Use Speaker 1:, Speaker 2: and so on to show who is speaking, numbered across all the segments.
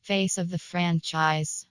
Speaker 1: Face of the franchise.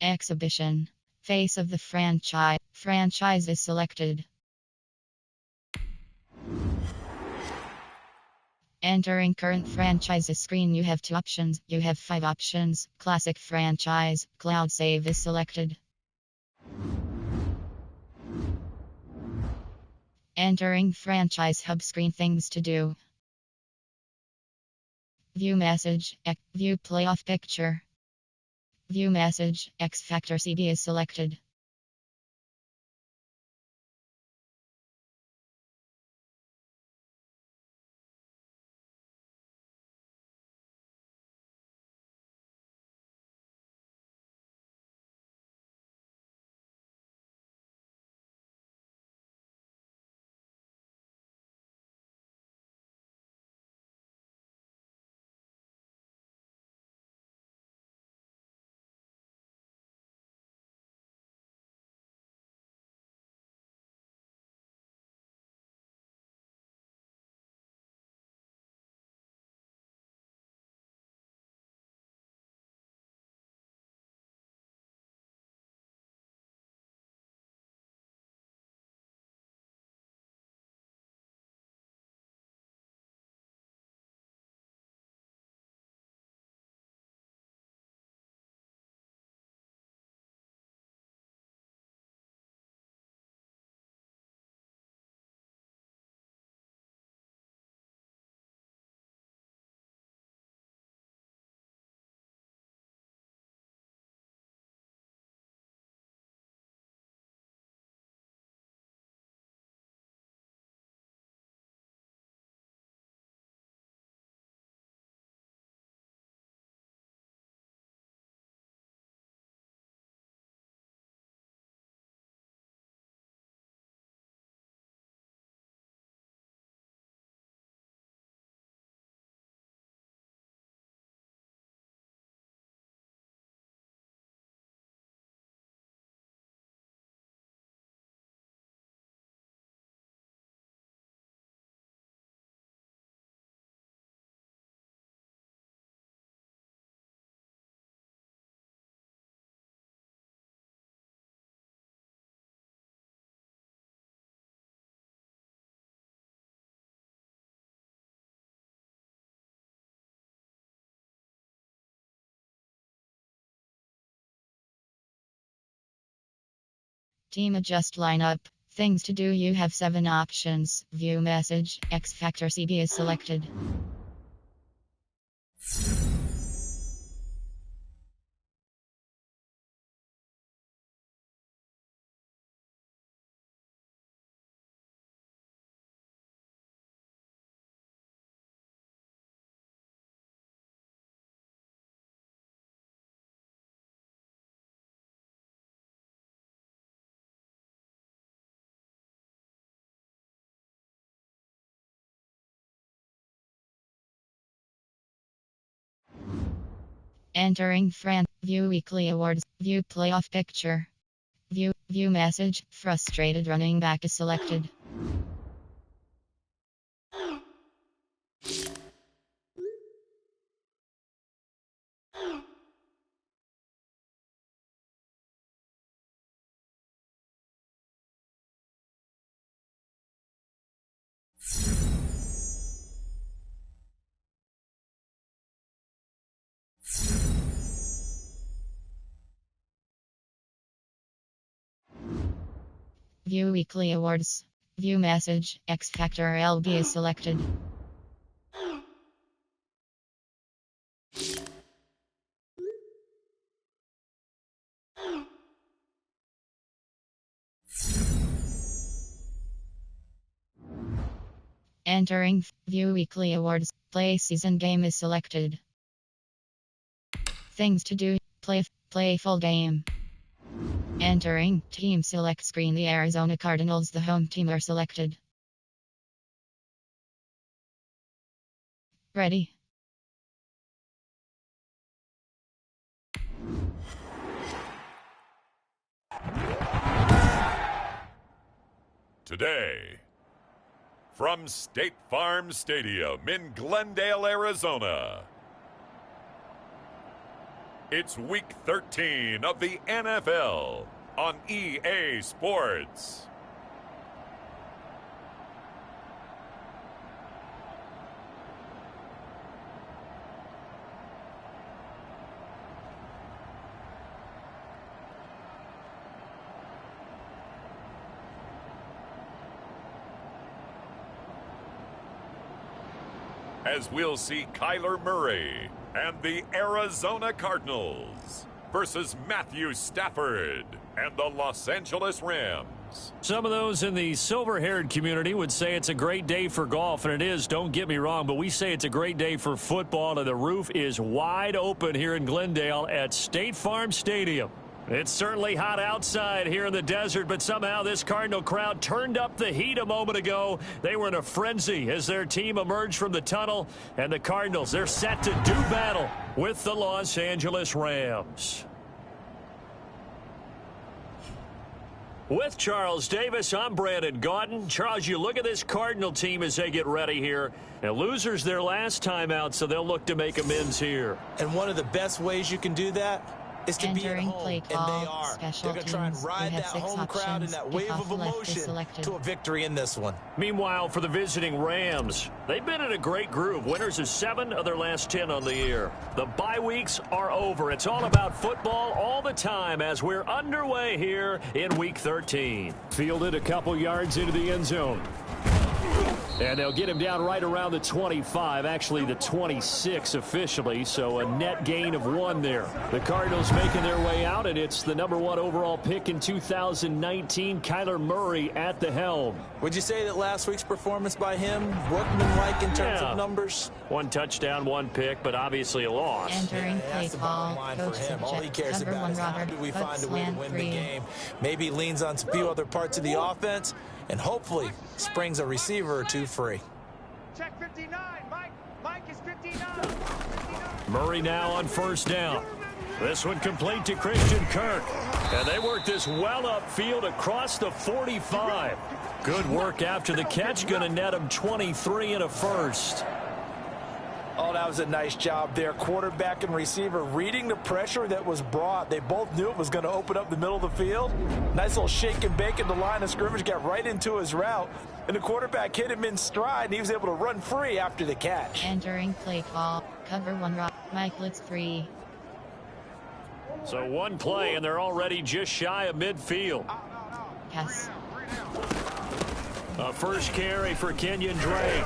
Speaker 1: Exhibition. Face of the franchise. Franchise is selected. Entering current franchises screen, you have two options. You have five options. Classic franchise. Cloud save is selected. Entering franchise hub screen, things to do. View message. View playoff picture. View message. X Factor CB is selected. Team adjust lineup. Things to do, you have seven options. View message. X Factor CB is selected. Entering View weekly awards. View playoff picture. View message. Frustrated running back is selected. View weekly awards. View message. X Factor LB is selected. Entering View weekly awards. Play season game is selected. Things to do. Play full game. Entering team select screen. The Arizona Cardinals, the home team, are selected. Ready.
Speaker 2: Today, from State Farm Stadium in Glendale, Arizona, it's Week 13 of the NFL on EA Sports. As we'll see Kyler Murray and the Arizona Cardinals versus Matthew Stafford and the Los Angeles Rams.
Speaker 3: Some of those in the silver-haired community would say it's a great day for golf, and it is, don't get me wrong, but we say it's a great day for football, and the roof is wide open here in Glendale at State Farm Stadium. It's certainly hot outside here in the desert, but somehow this Cardinal crowd turned up the heat a moment ago. They were in a frenzy as their team emerged from the tunnel, and the Cardinals, they're set to do battle with the Los Angeles Rams. With Charles Davis, I'm Brandon Gaudin. Charles, you look at this Cardinal team as they get ready here. And losers their last time out, so they'll look to make amends here.
Speaker 4: And one of the best ways you can do that is to be at home, and they are. They're going to try and ride that home crowd and that wave of emotion to a victory in this one.
Speaker 3: Meanwhile, for the visiting Rams, they've been in a great groove. Winners of 7 of their last 10 on the year. The bye weeks are over. It's all about football all the time as we're underway here in Week 13. Fielded a couple yards into the end zone. And they'll get him down right around the 25, actually the 26 officially, so a net gain of 1 there. The Cardinals making their way out, and it's the #1 overall pick in 2019, Kyler Murray at the helm.
Speaker 4: Would you say that last week's performance by him, workmanlike in terms of numbers?
Speaker 3: 1 touchdown, 1 pick, but obviously a loss.
Speaker 1: Entering play call,
Speaker 4: coach for him. All he cares about is how do we find a way to win the game. Maybe he leans on a few other parts of the offense, and hopefully springs a receiver or two free.
Speaker 5: Check 59, Mike is 59.
Speaker 3: Murray now on first down. This one complete to Christian Kirk. And they work this well upfield across the 45. Good work after the catch, going to net him 23 and a first.
Speaker 4: Oh, that was a nice job there. Quarterback and receiver reading the pressure that was brought. They both knew it was going to open up the middle of the field. Nice little shake and bake in the line of scrimmage, got right into his route. And the quarterback hit him in stride, and he was able to run free after the catch.
Speaker 1: Entering play call, cover 1 rock, Mike Litz 3.
Speaker 3: So 1 play, and they're already just shy of midfield.
Speaker 1: Pass.
Speaker 3: A first carry for Kenyon Drake.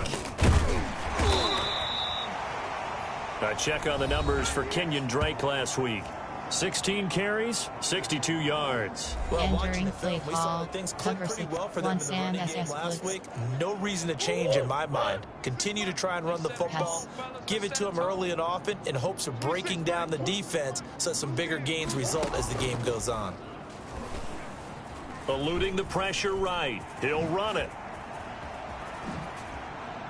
Speaker 3: A check on the numbers for Kenyon Drake last week. 16 carries, 62 yards.
Speaker 4: Well,
Speaker 1: Entering play
Speaker 4: we saw
Speaker 1: call,
Speaker 4: that things
Speaker 1: cover
Speaker 4: clicked pretty
Speaker 1: 6,
Speaker 4: well for them in the running game last week. No reason to change in my mind. Continue to try and run the football, give it to him early and often in hopes of breaking down the defense so some bigger gains result as the game goes on.
Speaker 3: Eluding the pressure right. He'll run it.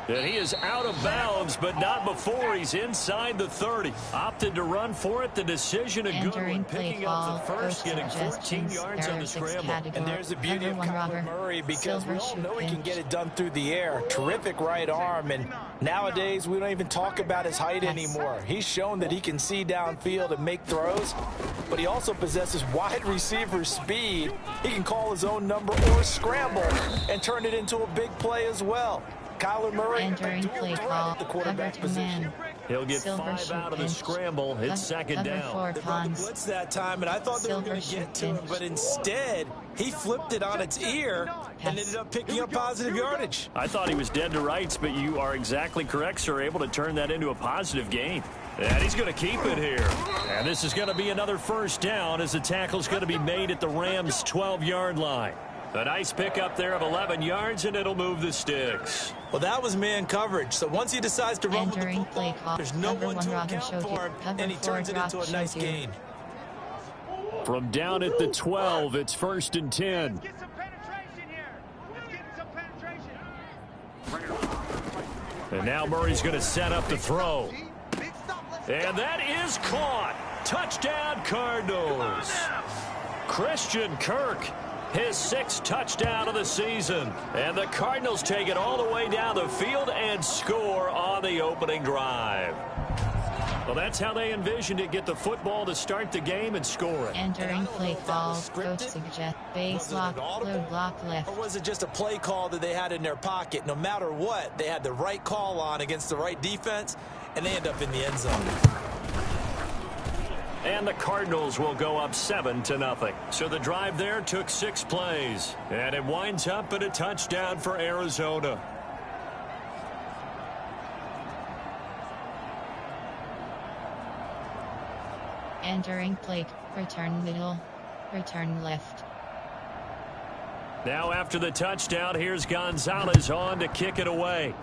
Speaker 3: And he is out of bounds, but not before he's inside the 30. Opted to run for it. The decision a good one. Picking up the first, getting 14 yards on the scramble.
Speaker 4: And there's the beauty of Kyler Murray, because we all know he can get it done through the air. Terrific right arm, and nowadays we don't even talk about his height anymore. He's shown that he can see downfield and make throws, but he also possesses wide receiver speed. He can call his own number or scramble and turn it into a big play as well. Kyler Murray,
Speaker 1: entering play call,
Speaker 4: the quarterback position.
Speaker 3: He'll get 5 out of the scramble. It's second down.
Speaker 4: They brought the blitz that time, and I thought they were going to get to him, but instead, he flipped it on its ear and ended up picking up positive yardage.
Speaker 3: I thought he was dead to rights, but you are exactly correct, sir. Able to turn that into a positive gain. And he's going to keep it here. And this is going to be another first down as the tackle's going to be made at the Rams' 12-yard line. A nice pickup there of 11 yards, and it'll move the sticks.
Speaker 4: Well, that was man coverage. So once he decides to run with the football, there's no one to account for him, and he turns it into a nice gain.
Speaker 3: From down at the 12, it's 1st and 10.
Speaker 5: Let's get some penetration here. Let's get some penetration.
Speaker 3: And now Murray's going to set up the throw. And that is caught. Touchdown, Cardinals. Christian Kirk, his 6th touchdown of the season. And the Cardinals take it all the way down the field and score on the opening drive. Well, that's how they envisioned it. Get the football to start the game and score it.
Speaker 1: Entering play call, coach suggest base lock, load block left.
Speaker 4: Or was it just a play call that they had in their pocket? No matter what, they had the right call on against the right defense, and they end up in the end zone.
Speaker 3: And the Cardinals will go up 7-0. So the drive there took 6 plays. And it winds up at a touchdown for Arizona.
Speaker 1: Entering play, return middle, return left.
Speaker 3: Now after the touchdown, here's Gonzalez on to kick it away.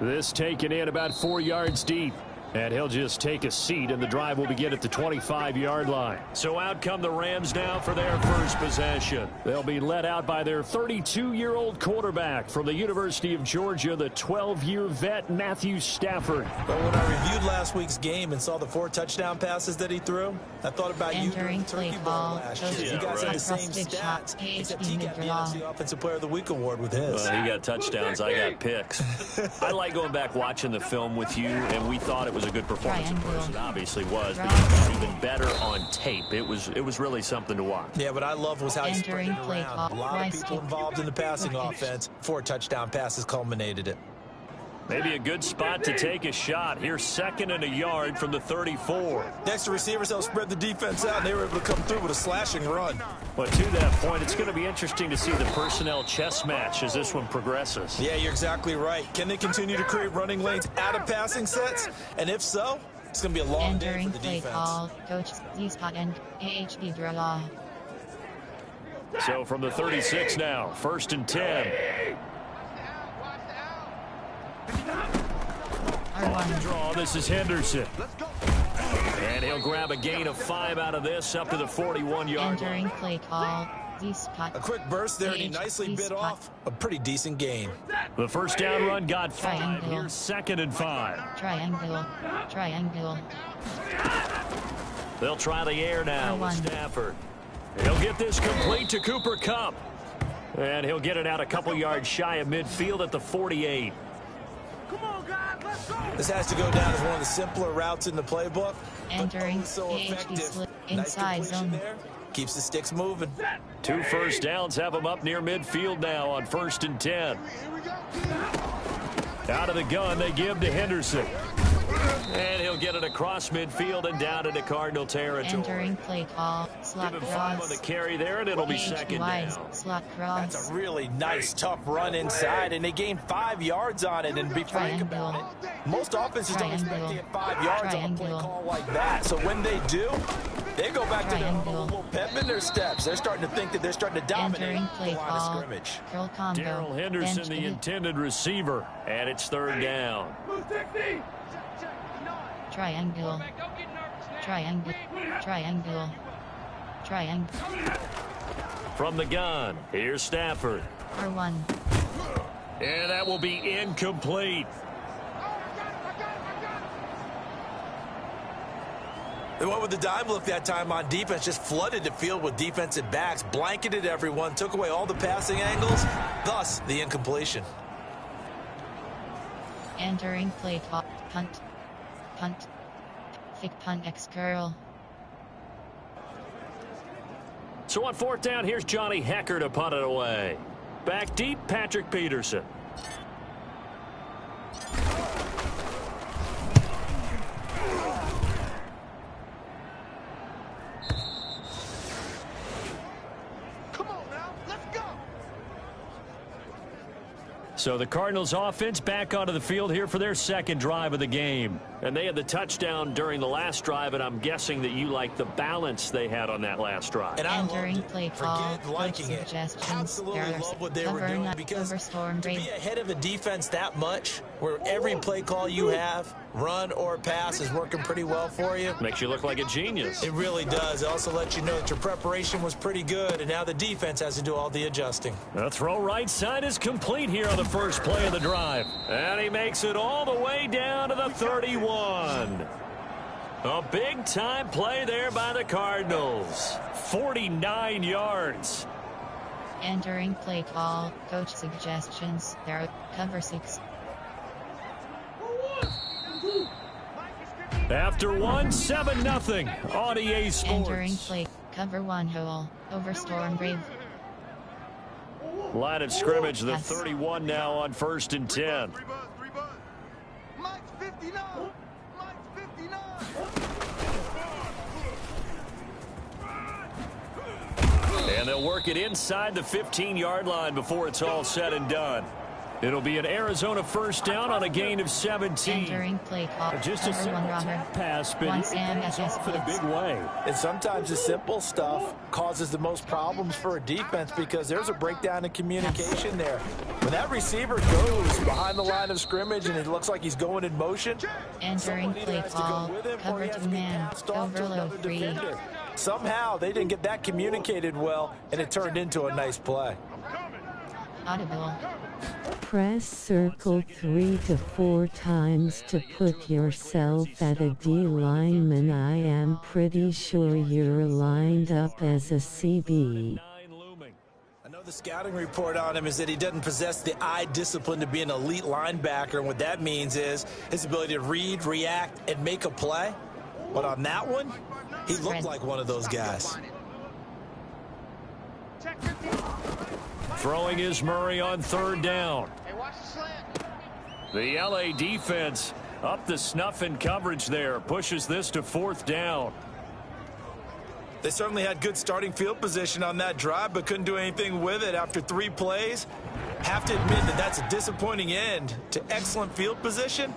Speaker 3: This taken in about 4 yards deep. And he'll just take a seat, and the drive will begin at the 25-yard line. So out come the Rams now for their first possession. They'll be led out by their 32-year-old quarterback from the University of Georgia, the 12-year vet, Matthew Stafford.
Speaker 4: But when I reviewed last week's game and saw the 4 touchdown passes that he threw, I thought about you during the Turkey Bowl last year. You guys had the same stats, except he got the NFC Offensive Player of the Week award with his.
Speaker 3: He got touchdowns, I got picks. I like going back watching the film with you, and we thought it was a good performance. Of course, it obviously was, but it's even better on tape. It was really something to watch.
Speaker 4: Yeah, what I love was how he spread it around. A lot of people involved in the passing offense. 4 touchdown passes culminated it.
Speaker 3: Maybe a good spot to take a shot. Here's 2nd and a yard from the 34.
Speaker 4: Next to receivers, they'll spread the defense out, and they were able to come through with a slashing run.
Speaker 3: But to that point, it's going to be interesting to see the personnel chess match as this one progresses.
Speaker 4: Yeah, you're exactly right. Can they continue to create running lanes out of passing sets? And if so, it's going to be a long day for the defense.
Speaker 1: Call, coach, spot and AHB draw.
Speaker 3: So from the 36 now, 1st and 10. On the draw, this is Henderson. And he'll grab a gain of 5 out of this up to the 41-yard line.
Speaker 1: Entering play call,
Speaker 4: a quick burst there, and he nicely bit off a pretty decent gain.
Speaker 3: The first down run got 5. Here's 2nd and 5.
Speaker 1: Triangle.
Speaker 3: They'll try the air now with Stafford. He'll get this complete to Cooper Kupp. And he'll get it out a couple yards shy of midfield at the 48.
Speaker 4: This has to go down as one of the simpler routes in the playbook.
Speaker 1: Entering
Speaker 4: so effective.
Speaker 1: Inside zone.
Speaker 4: There. Keeps the sticks moving.
Speaker 3: 2 first downs have him up near midfield now on 1st and 10. Out of the gun, they give to Henderson. And he'll get it across midfield and down into Cardinal territory.
Speaker 1: Entering play call, slot
Speaker 3: Give him
Speaker 1: cross.
Speaker 3: 5 on the carry there, and it'll be 2nd down.
Speaker 1: Slot cross.
Speaker 4: That's a really nice, tough run inside, and they gained 5 yards on it. And be frank about it, most offenses don't expect to get 5 yards on a play call like that. So when they do, they go back to their little pep in their steps. They're starting to think that they're starting to dominate the line of scrimmage.
Speaker 3: Darrell Henderson, the intended receiver, and it's 3rd down.
Speaker 1: Triangle.
Speaker 3: From the gun, here's Stafford.
Speaker 1: R1.
Speaker 3: And that will be incomplete.
Speaker 4: They went with the dime look that time on defense, just flooded the field with defensive backs, blanketed everyone, took away all the passing angles, thus the incompletion.
Speaker 1: Entering play clock. Punt. Punt. Fake punt X curl.
Speaker 3: So on fourth down, here's Johnny Hecker to punt it away. Back deep, Patrick Peterson. So the Cardinals offense back onto the field here for their second drive of the game. And they had the touchdown during the last drive, and I'm guessing that you like the balance they had on that last drive.
Speaker 4: And I
Speaker 1: Entering
Speaker 4: loved
Speaker 1: play
Speaker 4: it.
Speaker 1: call.
Speaker 4: Forget liking it. Absolutely love what they were doing, because to be ahead of a defense that much, where every play call you have, run or pass, is working pretty well for you.
Speaker 3: Makes you look like a genius.
Speaker 4: It really does. It also lets you know that your preparation was pretty good, and now the defense has to do all the adjusting.
Speaker 3: The throw right side is complete here on the first play of the drive. And he makes it all the way down to the 31. A big-time play there by the Cardinals. 49 yards.
Speaker 1: Entering play call. Coach suggestions. There. Cover 6.
Speaker 3: After 1, 7-0 on EA Sports.
Speaker 1: Entering play. Cover 1 hole. Over Storm Brave.
Speaker 3: Line of scrimmage, the
Speaker 1: Yes.
Speaker 3: 31 now on 1st and 10.
Speaker 5: Mike's 59. Mike's 59.
Speaker 3: And they'll work it inside the 15-yard line before it's all said and done. It'll be an Arizona first down on a gain of 17.
Speaker 1: Entering play call.
Speaker 3: Just a
Speaker 1: Cover 1
Speaker 3: simple
Speaker 1: robber.
Speaker 3: tap pass, but
Speaker 1: One
Speaker 3: it
Speaker 1: Sam
Speaker 3: pays
Speaker 1: SS
Speaker 3: off in a
Speaker 1: blitz.
Speaker 3: big way.
Speaker 4: And sometimes the simple stuff causes the most problems for a defense, because there's a breakdown in communication there. When that receiver goes behind the line of scrimmage and it looks like he's going in motion,
Speaker 1: Entering
Speaker 4: someone either
Speaker 1: play
Speaker 4: has to go
Speaker 1: call.
Speaker 4: with him or
Speaker 1: Cover
Speaker 4: he has
Speaker 1: 2
Speaker 4: to be
Speaker 1: man.
Speaker 4: passed off to another
Speaker 1: Overload 3.
Speaker 4: defender. Somehow they didn't get that communicated well, and it turned into a nice play.
Speaker 1: Audible.
Speaker 6: Press circle 3 to 4 times to put yourself at a D lineman. I am pretty sure you're lined up as a CB.
Speaker 4: I know the scouting report on him is that he doesn't possess the eye discipline to be an elite linebacker, and what that means is his ability to read, react, and make a play. But on that one, he looked like one of those guys.
Speaker 5: Check 50.
Speaker 3: Throwing is Murray on 3rd down.
Speaker 5: Hey, watch the slant.
Speaker 3: The LA defense up the snuff in coverage there. Pushes this to 4th down.
Speaker 4: They certainly had good starting field position on that drive, but couldn't do anything with it after 3 plays. Have to admit that that's a disappointing end to excellent field position.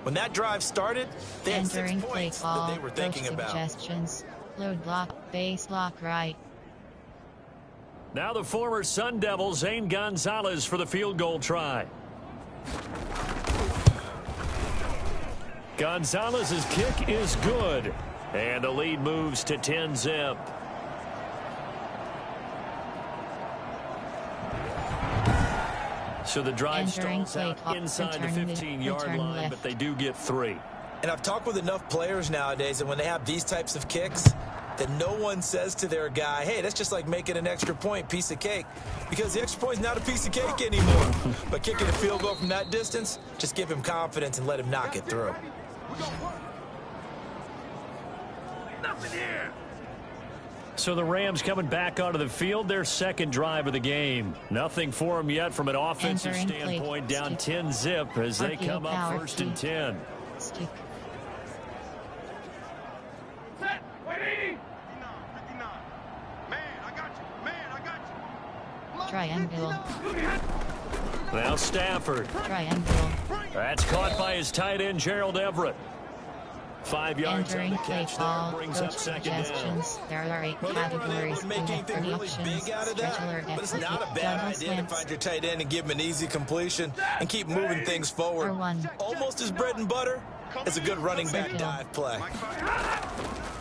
Speaker 4: When that drive started, they had 6
Speaker 1: Entering play
Speaker 4: points
Speaker 1: call.
Speaker 4: that they were thinking
Speaker 1: Coach
Speaker 4: about.
Speaker 1: suggestions. Load block. Base block right.
Speaker 3: Now the former Sun Devil, Zane Gonzalez, for the field goal try. Gonzalez's kick is good. And the lead moves to 10-zip. So the drive
Speaker 1: Entering
Speaker 3: stalls
Speaker 1: play
Speaker 3: out
Speaker 1: clock.
Speaker 3: inside the
Speaker 1: Return
Speaker 3: 15-yard
Speaker 1: return
Speaker 3: line,
Speaker 1: left.
Speaker 3: but they do get 3.
Speaker 4: And I've talked with enough players nowadays, and when they have these types of kicks, that no one says to their guy, hey, that's just like making an extra point, piece of cake. Because the extra point is not a piece of cake anymore. But kicking a field goal from that distance, just give him confidence and let him knock it through.
Speaker 5: Nothing here.
Speaker 3: So the Rams coming back onto the field, their second drive of the game. Nothing for them yet from an offensive
Speaker 1: Entering play.
Speaker 3: standpoint, down 10-zip as they
Speaker 1: RPO
Speaker 3: come up
Speaker 1: power
Speaker 3: 1st and
Speaker 1: key.
Speaker 3: 10.
Speaker 1: Stick.
Speaker 5: Set. Waiting. 59. Man, I got you. Man, I got you. Mike,
Speaker 1: Triangle.
Speaker 5: 59.
Speaker 3: Now Stafford.
Speaker 1: Triangle.
Speaker 3: That's caught by his tight end, Gerald Everett. 5 yards on
Speaker 1: Entering
Speaker 3: the
Speaker 1: play
Speaker 3: catch there,
Speaker 1: call.
Speaker 3: brings up
Speaker 1: Coach
Speaker 3: 2nd down.
Speaker 1: suggestions. There are 8
Speaker 4: Well, they weren't able
Speaker 1: categories.
Speaker 4: to make
Speaker 1: You have
Speaker 4: anything
Speaker 1: 30
Speaker 4: really
Speaker 1: options.
Speaker 4: big out of that,
Speaker 1: Stretch alert,
Speaker 4: but it's
Speaker 1: execute,
Speaker 4: not a bad
Speaker 1: double
Speaker 4: idea to
Speaker 1: slants.
Speaker 4: find your tight end and give him an easy completion and keep moving things forward.
Speaker 1: Or 1.
Speaker 4: Almost as bread and butter as a good running back
Speaker 1: Circle.
Speaker 4: dive play.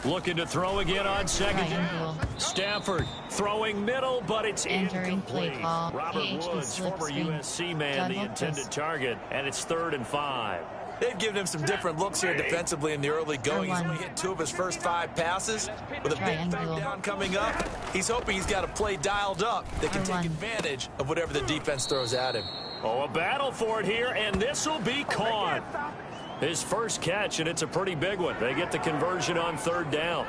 Speaker 3: Looking to throw again on second down. Stafford throwing middle, but it's incomplete. Robert Woods, former USC man, the intended target, and it's 3rd and 5.
Speaker 4: They've given him some different looks here defensively in the early going. He's only hit 2 of his first 5 passes. With a big 3rd down coming up, he's hoping he's got a play dialed up that can take advantage of whatever the defense throws at him.
Speaker 3: Oh, a battle for it here, and this will be caught. His first catch, and it's a pretty big one. They get the conversion on 3rd down.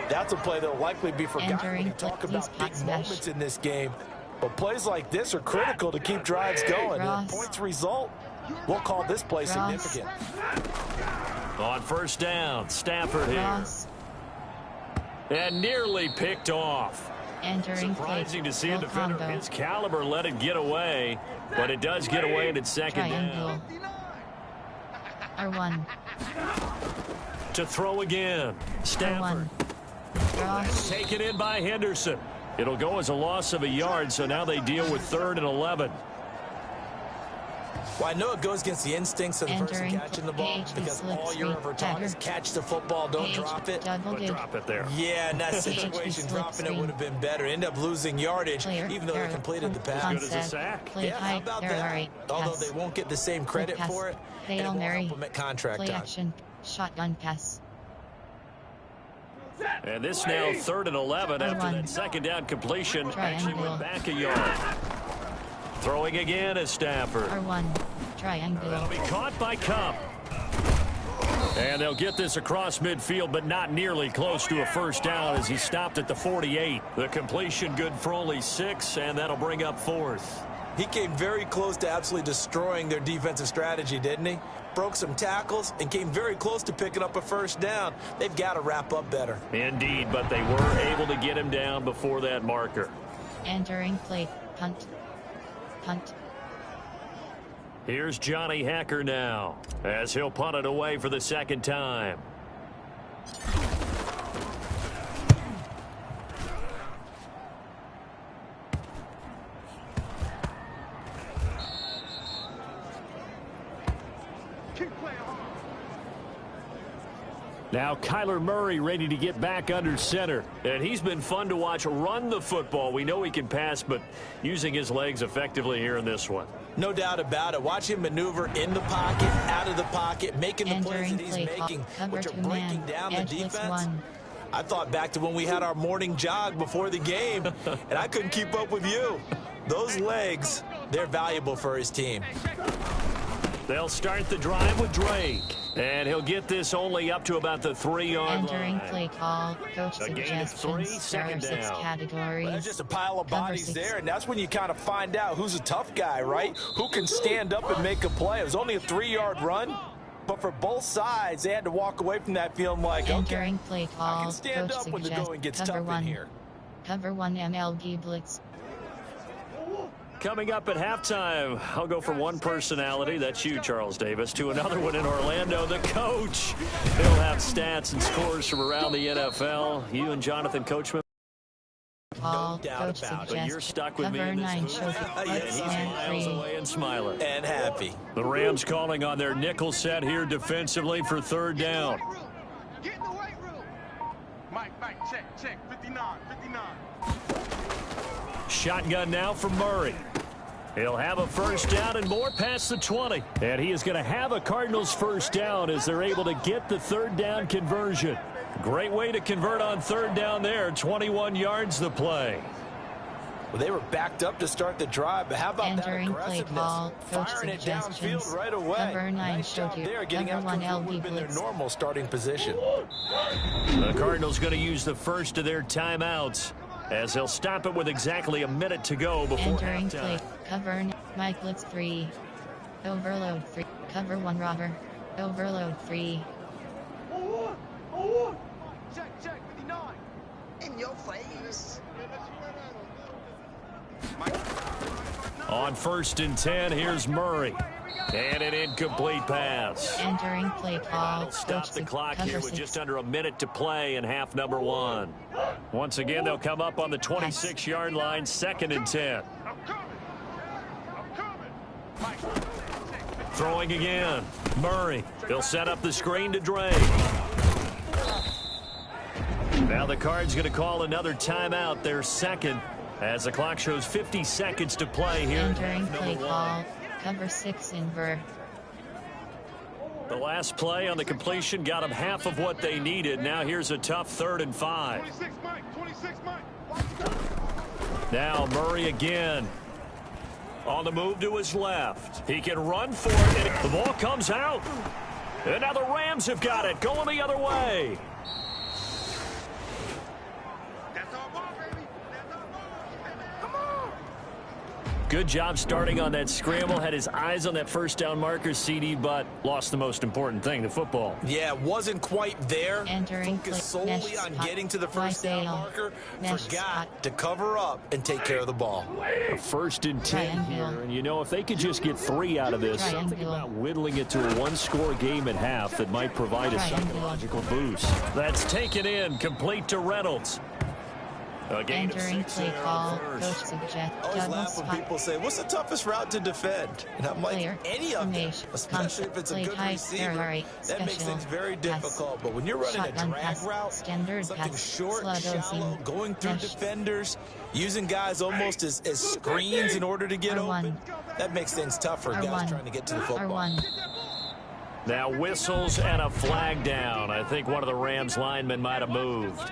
Speaker 4: That's a play that will likely be forgotten when you talk about big moments in this game. But plays like this are critical to keep drives going. And points result, we'll call this play significant.
Speaker 3: On 1st down, Stafford here. And nearly picked off. Surprising to see a defender of his caliber let it get away, but it does get away, and it's 2nd down.
Speaker 1: R1.
Speaker 3: To throw again. Stafford. Taken in by Henderson. It'll go as a loss of a yard, so now they deal with 3rd and 11.
Speaker 4: Well, I know it goes against the instincts of the person catching the ball because all you're ever taught is catch the football, don't drop it.
Speaker 3: But drop it there.
Speaker 4: Yeah, in that situation, dropping it would have been better. End up losing yardage, even though they completed the pass.
Speaker 3: Good as a sack.
Speaker 4: Yeah, how about that? Although they won't get the same credit for it, and it won't help them at contract time.
Speaker 1: Action. Shotgun pass.
Speaker 3: And this now 3rd and 11 after that 2nd down completion. Actually went back a yard. Throwing again is Stafford.
Speaker 1: R1. Triangle.
Speaker 3: That'll be caught by Cup. And they'll get this across midfield, but not nearly close to a 1st down as he stopped at the 48. The completion good for only 6, and that'll bring up 4th.
Speaker 4: He came very close to absolutely destroying their defensive strategy, didn't he? Broke some tackles and came very close to picking up a 1st down. They've got to wrap up better.
Speaker 3: Indeed, but they were able to get him down before that marker.
Speaker 1: Entering play. Punt. Punt.
Speaker 3: Here's Johnny Hacker now, as he'll punt it away for the 2nd time. Now Kyler Murray ready to get back under center. And he's been fun to watch run the football. We know he can pass, but using his legs effectively here in this one.
Speaker 4: No doubt about it. Watch him maneuver in the pocket, out of the pocket, making the plays that he's making, which are breaking down the defense. I thought back to when we had our morning jog before the game, and I couldn't keep up with you. Those legs, they're valuable for his team.
Speaker 3: They'll start the drive with Drake. And he'll get this only up to about the 3-yard line.
Speaker 1: Entering play call. Coach suggestions.
Speaker 3: 2nd down.
Speaker 1: Categories.
Speaker 4: Well, there's just a pile of bodies there, and that's when you kind of find out who's a tough guy, right? Who can stand up and make a play. It was only a 3-yard run, but for both sides, they had to walk away from that feeling like,
Speaker 1: entering play call.
Speaker 4: I can stand up when the going gets tough in here.
Speaker 1: Cover 1 MLB blitz.
Speaker 3: Coming up at halftime, I'll go from one personality, that's you, Charles Davis, to another one in Orlando, the coach. He'll have stats and scores from around the NFL. You and Jonathan Coachman.
Speaker 4: No doubt about it.
Speaker 3: But you're stuck with me in this booth. And he smiles away and smiling.
Speaker 4: And happy.
Speaker 3: The Rams calling on their nickel set here defensively for 3rd down.
Speaker 5: Get in the weight room. Mike, check. 59.
Speaker 3: Shotgun now for Murray. He'll have a 1st down and more past the 20. And he is going to have a Cardinals 1st down as they're able to get the 3rd down conversion. Great way to convert on 3rd down there. 21 yards the play.
Speaker 4: Well, they were backed up to start the drive, but how about
Speaker 1: entering
Speaker 4: that aggressiveness?
Speaker 1: Call,
Speaker 4: firing it downfield right away.
Speaker 1: Cover 9
Speaker 4: nice job there, getting out to what would have been their normal starting position.
Speaker 3: The Cardinals going to use the first of their timeouts, as they'll stop it with exactly a minute to go before
Speaker 1: entering
Speaker 3: halftime.
Speaker 1: play. Cover Mike blitz 3. Overload 3. Cover 1 robber. Overload 3.
Speaker 5: Check, 59. In your face.
Speaker 3: On 1st and 10, here's Murray. And an incomplete pass.
Speaker 1: Entering play call.
Speaker 3: They'll stop the clock here with just under a minute to play in half number 1. Once again, they'll come up on the 26-yard line, 2nd and 10. Throwing again. Murray. He'll set up the screen to Drake. Now the Cards going to call another timeout, their second, as the clock shows 50 seconds to play here.
Speaker 1: Entering play call, cover 6 invert.
Speaker 3: The last play on the completion got them half of what they needed. Now here's a tough 3rd and 5.
Speaker 5: 26 Mike, 26 Mike.
Speaker 3: Now Murray again. On the move to his left. He can run for it. And the ball comes out. And now the Rams have got it. Going the other way.
Speaker 5: That's our ball, baby. That's our ball. Come on.
Speaker 3: Good job starting on that scramble. Had his eyes on that first down marker, CD, but lost the most important thing, the football.
Speaker 4: Yeah, wasn't quite there.
Speaker 1: Entering
Speaker 4: Focused
Speaker 1: play,
Speaker 4: solely on getting to the first down marker. Forgot to cover up and take care of the ball.
Speaker 3: A 1st and 10 here. And, you know, if they could just get 3 out of this, something about whittling it to a 1-score game at half that might provide a psychological boost. That's taken in, complete to Reynolds.
Speaker 1: Entering play call, coach suggests
Speaker 4: I always laugh when people say, what's the toughest route to defend? And I'm like, any of them, especially if it's a good receiver. That makes things very difficult. But when you're running a drag route, something short, shallow, going through defenders, using guys almost as screens in order to get open, that makes things tough for guys trying to get to the football.
Speaker 3: Now whistles and a flag down. I think one of the Rams linemen might have moved.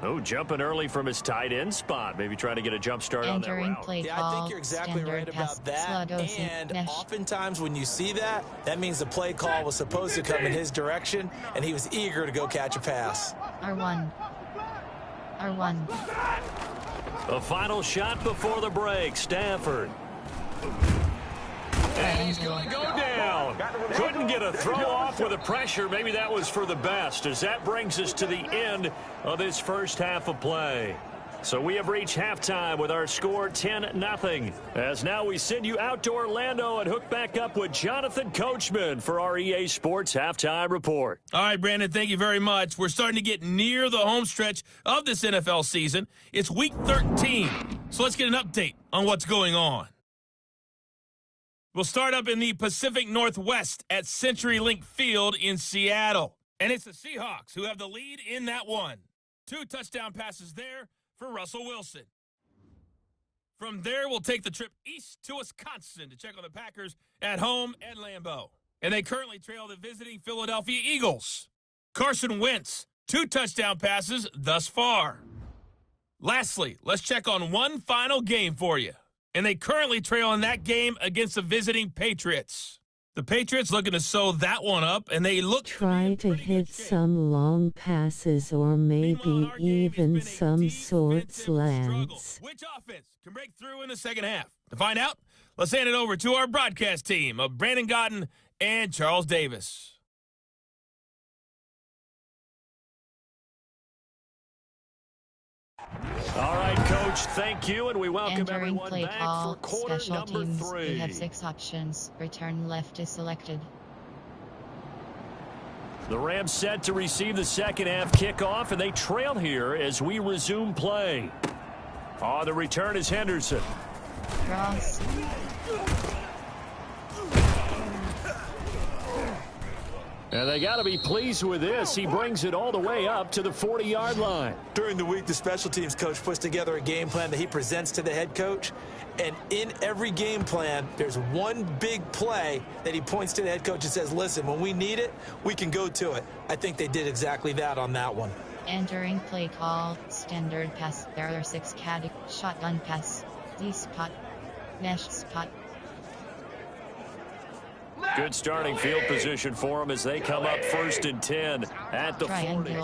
Speaker 3: Oh, jumping early from his tight end spot. Maybe trying to get a jump start on that route.
Speaker 4: Yeah, I think you're exactly right about that. And oftentimes when you see that, that means the play call was supposed to come in his direction, and he was eager to go catch a pass.
Speaker 1: R1.
Speaker 3: A final shot before the break. Stafford. And he's going to go down. Couldn't get a throw off with the pressure. Maybe that was for the best, as that brings us to the end of this first half of play. So we have reached halftime with our score 10-0. As now we send you out to Orlando and hook back up with Jonathan Coachman for our EA Sports Halftime Report.
Speaker 7: All right, Brandon, thank you very much. We're starting to get near the home stretch of this NFL season. It's Week 13, so let's get an update on what's going on. We'll start up in the Pacific Northwest at CenturyLink Field in Seattle. And it's the Seahawks who have the lead in that one. 2 touchdown passes there for Russell Wilson. From there, we'll take the trip east to Wisconsin to check on the Packers at home at Lambeau. And they currently trail the visiting Philadelphia Eagles. Carson Wentz, 2 touchdown passes thus far. Lastly, let's check on one final game for you. And they currently trail in that game against the visiting Patriots. The Patriots looking to sew that one up, and they look
Speaker 6: try to hit some long passes or maybe even some short slants.
Speaker 7: Which offense can break through in the second half? To find out, let's hand it over to our broadcast team of Brandon Godden and Charles Davis.
Speaker 3: All right, Coach, thank you, and we welcome
Speaker 1: Entering
Speaker 3: everyone
Speaker 1: play
Speaker 3: back
Speaker 1: call,
Speaker 3: for quarter
Speaker 1: special
Speaker 3: number
Speaker 1: teams.
Speaker 3: 3.
Speaker 1: You have 6 options. Return left is selected.
Speaker 3: The Rams set to receive the second half kickoff, and they trail here as we resume play. Oh, the return is Henderson.
Speaker 1: Cross.
Speaker 3: And they got to be pleased with this. He brings it all the way up to the 40-yard line.
Speaker 4: During the week, the special teams coach puts together a game plan that he presents to the head coach. And in every game plan, there's one big play that he points to the head coach and says, listen, when we need it, we can go to it. I think they did exactly that on that one.
Speaker 1: Entering play call, standard pass. There are 6 categories. Shotgun pass, Z-spot, mesh spot.
Speaker 3: Good starting field position for them as they come up 1st and 10 at the 40.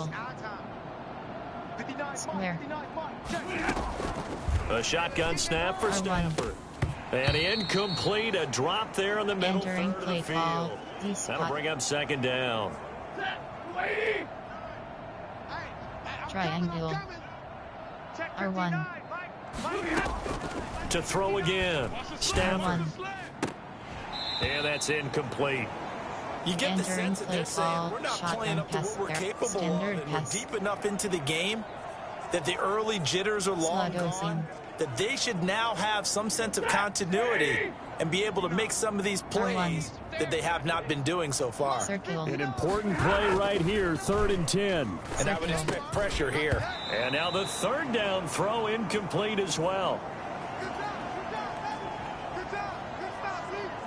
Speaker 1: Square.
Speaker 3: A shotgun snap for Stafford. And incomplete, a drop there in the middle
Speaker 1: Entering
Speaker 3: third
Speaker 1: play
Speaker 3: of the
Speaker 1: call,
Speaker 3: field. That'll bring up 2nd down.
Speaker 1: Triangle. R1.
Speaker 3: To throw again. Stafford.
Speaker 1: R1.
Speaker 3: And that's incomplete.
Speaker 4: You get the
Speaker 1: Entering
Speaker 4: sense that
Speaker 1: play
Speaker 4: they're saying
Speaker 1: call,
Speaker 4: we're not
Speaker 1: shotgun
Speaker 4: playing up to
Speaker 1: pass
Speaker 4: what we're
Speaker 1: there,
Speaker 4: capable of,
Speaker 1: standard
Speaker 4: and we're
Speaker 1: pass.
Speaker 4: deep enough into the game that the early jitters are long gone. that they should now have some sense of continuity and be able to make some of these plays that they have not been doing so far.
Speaker 1: Circle.
Speaker 3: An important play right here, 3rd and 10.
Speaker 4: And I would expect pressure here.
Speaker 3: And now the 3rd down throw incomplete as well.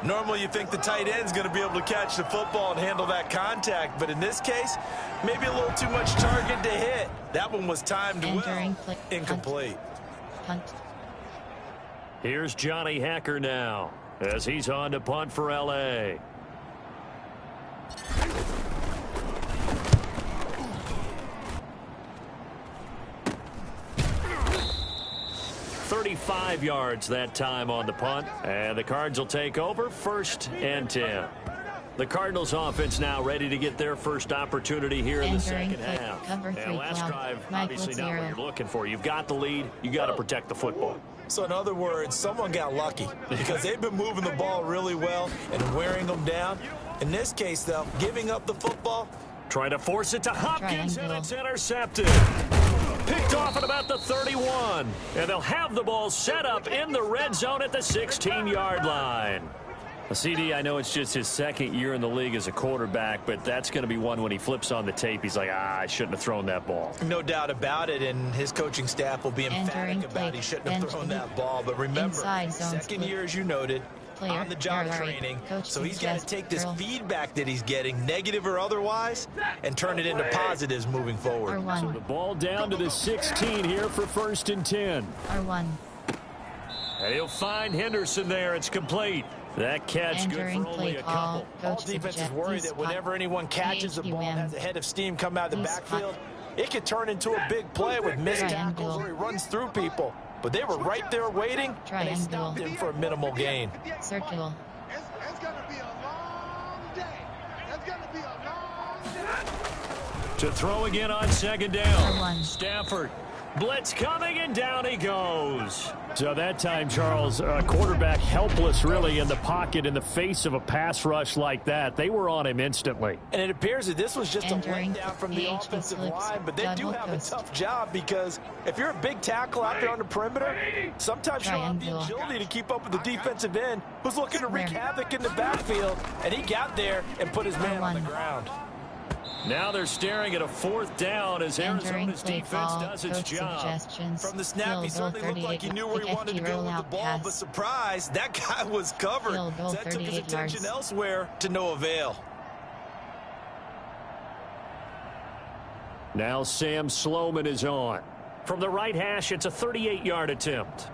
Speaker 4: Normally you think the tight end's going to be able to catch the football and handle that contact, but in this case, maybe a little too much target to hit. That one was timed well. Incomplete.
Speaker 1: Punt.
Speaker 3: Here's Johnny Hacker now as he's on to punt for L.A. "35 yards that time on the punt, and the Cards will take over 1st and 10. The Cardinals offense now ready to get their first opportunity here in the second half. And last drive, obviously not what you're looking for. You've got the lead. You got to protect the football.
Speaker 4: So in other words, someone got lucky because they've been moving the ball really well and wearing them down. In this case, though, giving up the football.
Speaker 3: Trying to force it to Hopkins, and it's intercepted. Picked off at about the 31. And they'll have the ball set up in the red zone at the 16-yard line. CD, I know it's just his 2nd year in the league as a quarterback, but that's going to be one when he flips on the tape. He's like, I shouldn't have thrown that ball.
Speaker 4: No doubt about it, and his coaching staff will be emphatic about he shouldn't have thrown that ball. But remember, 2nd year, as you noted, on the job training, so he's got to take this feedback that he's getting, negative or otherwise, and turn it into positives moving forward.
Speaker 3: So the ball down to the 16 here for 1st and 10.
Speaker 1: R1.
Speaker 3: And he'll find Henderson there. It's complete. That catch good for only a couple.
Speaker 4: All defenses worry that whenever anyone catches the ball and has a head of steam come out of the backfield, it could turn into a big play with missed tackles where he runs through people. But they were right there waiting, and they stopped him for a minimal gain.
Speaker 1: Circle.
Speaker 5: It's going to be a long day. It's going to be a long day.
Speaker 3: To throw again on 2nd down. Stafford. Blitz coming, and down he goes. So that time, Charles, quarterback helpless really in the pocket in the face of a pass rush like that. They were on him instantly.
Speaker 4: And it appears that this was just a letdown from the offensive line, but they do have a tough job because if you're a big tackle out there on the perimeter, sometimes you don't have the agility to keep up with the defensive end who's looking to wreak havoc in the backfield, and he got there and put his man on the ground.
Speaker 3: Now they're staring at a 4th down as Arizona's defense does its job.
Speaker 4: From the snap, he certainly looked like he knew where he wanted to go with the ball, but surprise, that guy was covered. So that took his attention elsewhere to no avail.
Speaker 3: Now Sam Sloman is on. From the right hash, it's a 38-yard attempt.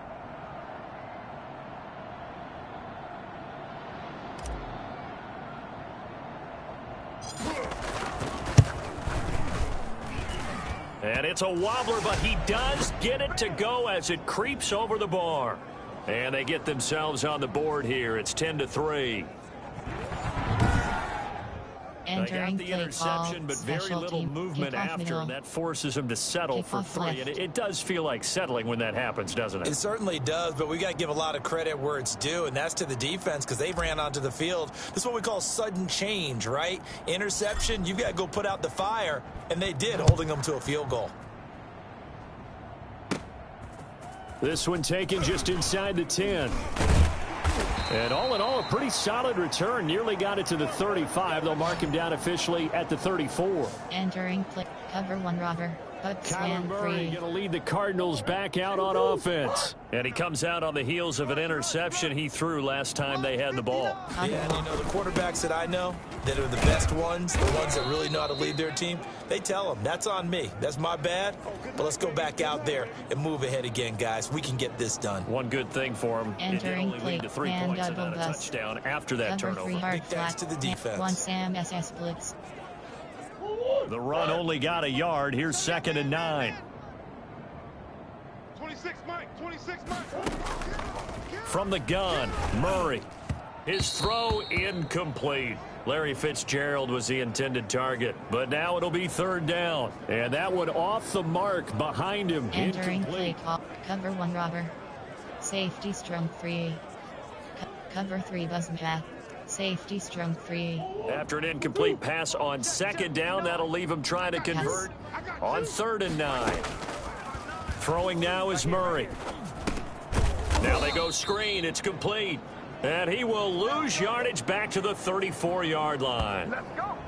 Speaker 3: And it's a wobbler, but he does get it to go as it creeps over the bar. And they get themselves on the board here. It's 10-3. They got the interception, but very little movement after, and that forces him to settle for 3. And it does feel like settling when that happens, doesn't it?
Speaker 4: It certainly does, but we got to give a lot of credit where it's due, and that's to the defense because they ran onto the field. This is what we call sudden change, right? Interception, you've got to go put out the fire, and they did, holding them to a field goal.
Speaker 3: This one taken just inside the 10. And all in all, a pretty solid return. Nearly got it to the 35. They'll mark him down officially at the 34.
Speaker 1: Entering play. Cover 1 robber.
Speaker 3: Kyler Murray going to lead the Cardinals back out on offense. And he comes out on the heels of an interception he threw last time they had the ball.
Speaker 4: Yeah, and you know, the quarterbacks that I know that are the best ones, the ones that really know how to lead their team, they tell them, that's on me. That's my bad. But let's go back out there and move ahead again, guys. We can get this done.
Speaker 3: One good thing for him. It did only lead to 3 points and not a touchdown after that turnover.
Speaker 4: Big thanks to the defense.
Speaker 1: 1 Sam SS blitz.
Speaker 3: The run only got a yard. Here's 2nd and 9.
Speaker 5: 26 Mike, 26 Mike.
Speaker 3: From the gun, Murray. His throw incomplete. Larry Fitzgerald was the intended target, but now it'll be 3rd down. And that one off the mark behind him.
Speaker 1: Entering play call. Cover 1 robber. Safety strong 3. Cover 3 buzz path. Safety strong 3.
Speaker 3: After an incomplete pass on 2nd down, that'll leave him trying to convert on 3rd and 9. Throwing now is Murray. Now they go screen. It's complete. And he will lose yardage back to the 34-yard line.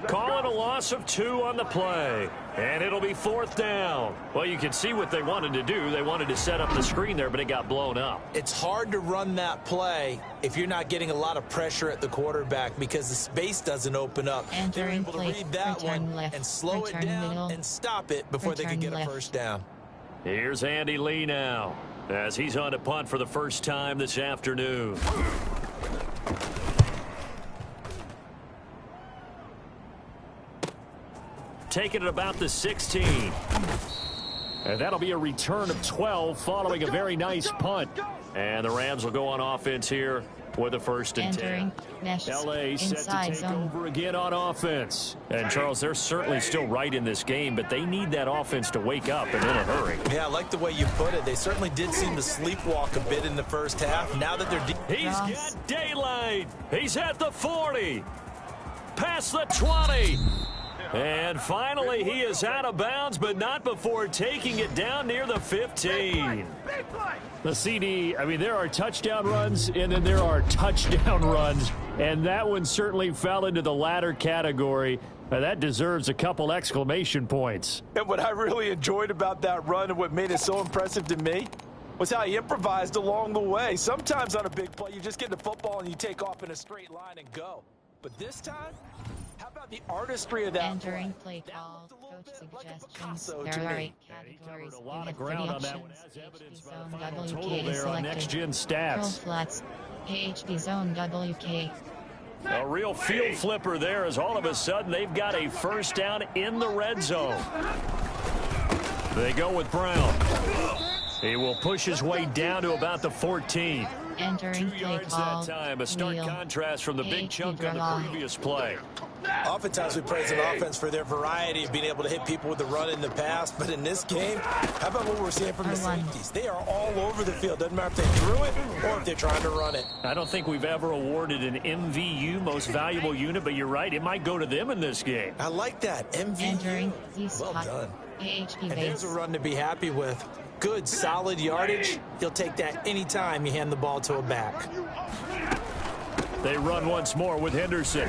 Speaker 3: Calling a loss of 2 on the play. And it'll be 4th down. Well, you can see what they wanted to do. They wanted to set up the screen there, but it got blown up.
Speaker 4: It's hard to run that play if you're not getting a lot of pressure at the quarterback because the space doesn't open up. They're able to read that one and slow it down and stop it before they can get a first down.
Speaker 3: Here's Andy Lee now as he's on to punt for the first time this afternoon. Taking it about the 16. And that'll be a return of 12 following a very nice punt. And the Rams will go on offense here with a 1st and 10. LA set to take over again on offense. And Charles, they're certainly still right in this game, but they need that offense to wake up and in a hurry.
Speaker 4: Yeah, I like the way you put it. They certainly did seem to sleepwalk a bit in the first half. Now that they're
Speaker 3: he's got daylight. He's at the 40. Past the 20. And finally, he is out of bounds, but not before taking it down near the 15.
Speaker 8: The CD, I mean, there are touchdown runs, and then there are touchdown runs, and that one certainly fell into the latter category. That deserves a couple exclamation points.
Speaker 4: And what I really enjoyed about that run and what made it so impressive to me was how he improvised along the way. Sometimes on a big play, you just get the football and you take off in a straight line and go. But this time, how about the artistry of that?
Speaker 1: Entering play call, coach suggestions. There are 8 categories.
Speaker 8: A lot of
Speaker 1: We
Speaker 8: ground
Speaker 1: have
Speaker 8: on
Speaker 1: 3
Speaker 8: that one,
Speaker 1: options.
Speaker 8: as evidenced by
Speaker 1: HB
Speaker 8: the
Speaker 1: zone
Speaker 8: final
Speaker 1: WK
Speaker 8: total
Speaker 1: is
Speaker 8: there on
Speaker 1: selected.
Speaker 8: next-gen
Speaker 1: Curl
Speaker 8: stats.
Speaker 1: flats. HB zone WK.
Speaker 3: A real field flipper there as all of a sudden they've got a first down in the red zone. They go with Brown. He will push his way down to about the 14.
Speaker 1: Entering
Speaker 3: 2
Speaker 1: play
Speaker 3: yards
Speaker 1: call.
Speaker 3: that time. A stark
Speaker 1: Wheel.
Speaker 3: contrast from the big chunk on the previous play.
Speaker 4: Oftentimes we praise an offense for their variety of being able to hit people with the run in the past, but in this game, how about what we're seeing from the safeties? They are all over the field. Doesn't matter if they threw it or if they're trying to run it.
Speaker 3: I don't think we've ever awarded an MVU, most valuable unit, but you're right, it might go to them in this game.
Speaker 4: I like that.
Speaker 1: Entering
Speaker 4: MVU.
Speaker 1: Z
Speaker 4: Well
Speaker 1: spot.
Speaker 4: done.
Speaker 1: AHP
Speaker 4: And there's
Speaker 1: base.
Speaker 4: a run to be happy with. Good, solid yardage. You'll take that anytime you hand the ball to a back.
Speaker 3: They run once more with Henderson.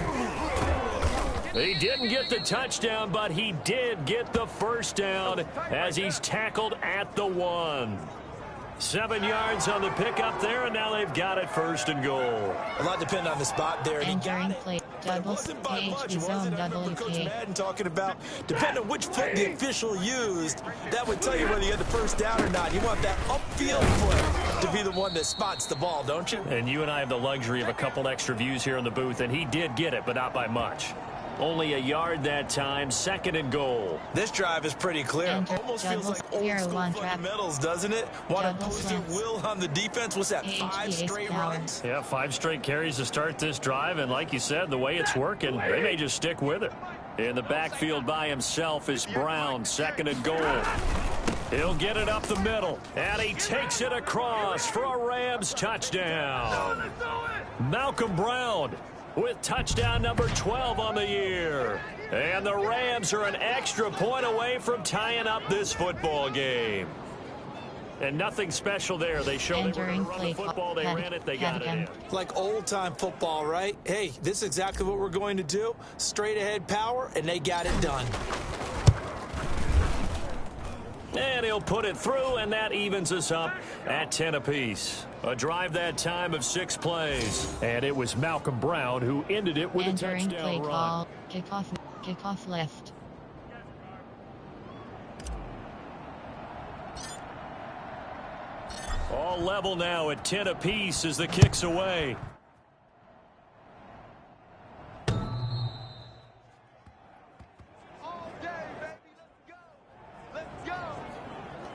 Speaker 3: He didn't get the touchdown, but he did get the first down as he's tackled at the 1. 7 yards on the pickup there, and now they've got it 1st and goal.
Speaker 4: A lot depend on the spot there. And he got
Speaker 1: Entering
Speaker 4: it.
Speaker 1: play
Speaker 4: But it
Speaker 1: double
Speaker 4: wasn't by much,
Speaker 1: AHP
Speaker 4: was
Speaker 1: zone
Speaker 4: it? I remember Coach
Speaker 1: WK.
Speaker 4: Madden talking about, depending on which foot the official used, that would tell you whether you had the first down or not. You want that upfield foot to be the one that spots the ball, don't you?
Speaker 3: And you and I have the luxury of a couple extra views here in the booth, and he did get it, but not by much. Only a yard that time, 2nd and goal.
Speaker 4: This drive is pretty clear.
Speaker 1: Enter
Speaker 4: Almost feels
Speaker 1: doubles,
Speaker 4: like old
Speaker 1: 0-1
Speaker 4: school
Speaker 1: trap.
Speaker 4: fundamentals, doesn't it? Want to
Speaker 1: Double
Speaker 4: post their
Speaker 1: slants.
Speaker 4: will on the defense. What's that, 5
Speaker 1: AHP
Speaker 4: straight
Speaker 1: power.
Speaker 4: runs?
Speaker 3: Yeah, 5 straight carries to start this drive, and like you said, the way it's working, they may just stick with it. In the backfield by himself is Brown, 2nd and goal. He'll get it up the middle, and he takes it across for a Rams touchdown. Malcolm Brown with touchdown number 12 on the year. And the Rams are an extra point away from tying up this football game. And nothing special there. They showed they were going to run the football. They ran it. They got it in.
Speaker 4: Like old-time football, right? Hey, this is exactly what we're going to do. Straight-ahead power, and they got it done.
Speaker 3: And he'll put it through, and that evens us up at 10 apiece. A drive that time of 6 plays.
Speaker 8: And it was Malcolm Brown who ended it with
Speaker 1: Entering
Speaker 8: a
Speaker 1: play
Speaker 8: touchdown run.
Speaker 1: call. Kickoff left.
Speaker 3: All level now at 10 apiece as the kick's away.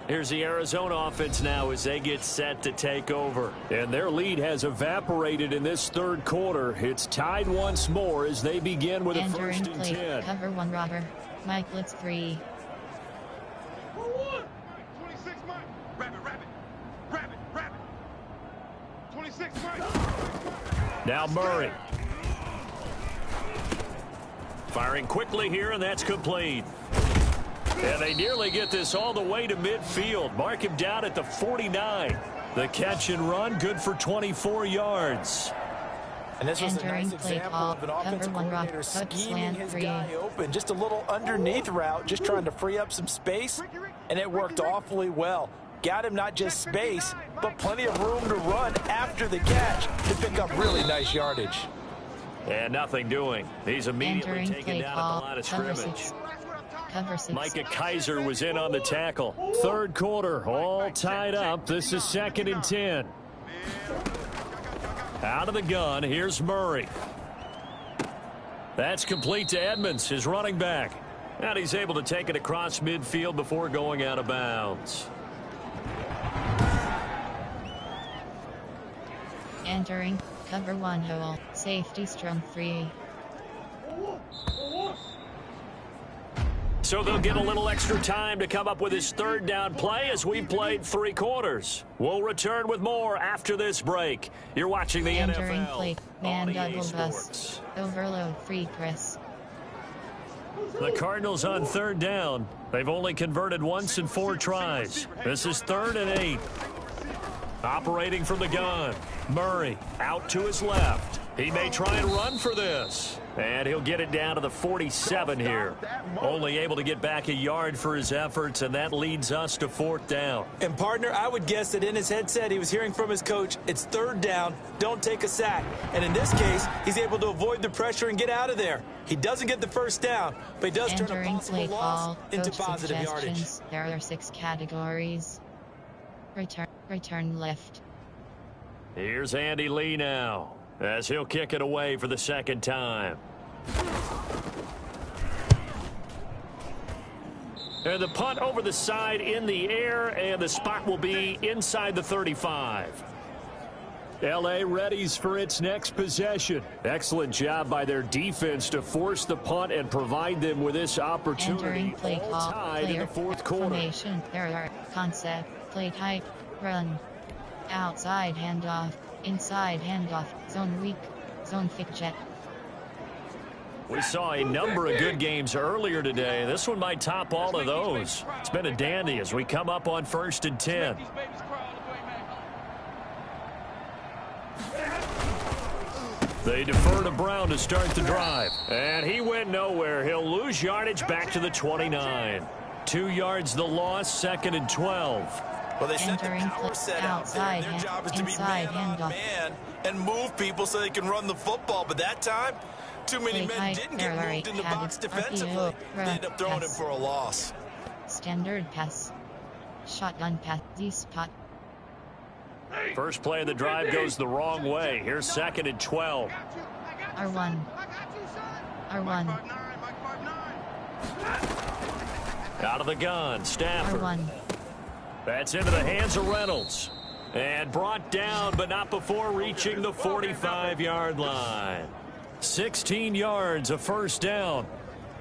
Speaker 3: Here's the Arizona offense now as they get set to take over.
Speaker 8: And their lead has evaporated in this 3rd quarter. It's tied once more as they begin with a
Speaker 1: Entering
Speaker 8: 1st and
Speaker 1: play
Speaker 8: 10.
Speaker 1: cover 1 robber. Mike Blitz 3.
Speaker 5: 26 Mike. Rabbit. 26 Mike.
Speaker 3: Now Murray. Firing quickly here, and that's complete. And they nearly get this all the way to midfield. Mark him down at the 49. The catch and run, good for 24 yards.
Speaker 4: And this was a nice example of an offensive coordinator scheming his guy open. Just a little underneath route, just trying to free up some space, and it worked awfully well. Got him not just space, but plenty of room to run after the catch to pick up really nice yardage.
Speaker 3: And nothing doing. He's immediately taken down at the line of scrimmage. Micah Kaiser was in on the tackle. Third quarter, all tied up. This is 2nd and 10. Out of the gun, here's Murray. That's complete to Edmonds, his running back. And he's able to take it across midfield before going out of bounds.
Speaker 1: Entering cover 1 hole, safety strong 3.
Speaker 3: So they'll get a little extra time to come up with his third down play as we played 3 quarters. We'll return with more after this break. You're watching the
Speaker 1: Entering
Speaker 3: NFL
Speaker 1: plate,
Speaker 3: on
Speaker 1: man
Speaker 3: EA
Speaker 1: double
Speaker 3: Sports.
Speaker 1: bust, overload free press.
Speaker 3: The Cardinals on third down. They've only converted once in 4 tries. This is 3rd and 8. Operating from the gun. Murray out to his left. He may try and run for this. And he'll get it down to the 47 here. Only able to get back a yard for his efforts, and that leads us to 4th down.
Speaker 4: And, partner, I would guess that in his headset he was hearing from his coach, it's 3rd down, don't take a sack. And in this case, he's able to avoid the pressure and get out of there. He doesn't get the 1st down, but he does turn a possible loss into positive yardage.
Speaker 1: There are 6 categories. Return left.
Speaker 3: Here's Andy Lee now, as he'll kick it away for the 2nd time. And the punt over the side in the air, and the spot will be inside the 35. L.A. readies for its next possession. Excellent job by their defense to force the punt and provide them with this opportunity.
Speaker 1: Play
Speaker 3: all
Speaker 1: call,
Speaker 3: tied in the 4th quarter.
Speaker 1: Formation, there are concept, play type, run, outside handoff, inside handoff, zone weak, zone fake jet.
Speaker 3: We saw a number of good games earlier today. This one might top all of those. It's been a dandy as we come up on 1st and 10. They defer to Brown to start the drive. And he went nowhere. He'll lose yardage back to the 29. 2 yards the loss, 2nd and 12.
Speaker 4: Well, they set the power set out there. Their job is to be man on man and move people so they can run the football. But that time, too many men didn't get moved in the box defensively. They ended up throwing him for a loss.
Speaker 1: Standard pass. Shotgun pass. D-spot.
Speaker 3: First play of the drive goes the wrong way. Here's 2nd and 12.
Speaker 1: R1. R1.
Speaker 3: Out of the gun, Stafford.
Speaker 1: R1.
Speaker 3: That's into the hands of Reynolds. And brought down, but not before reaching the 45-yard line. 16 yards, a 1st down.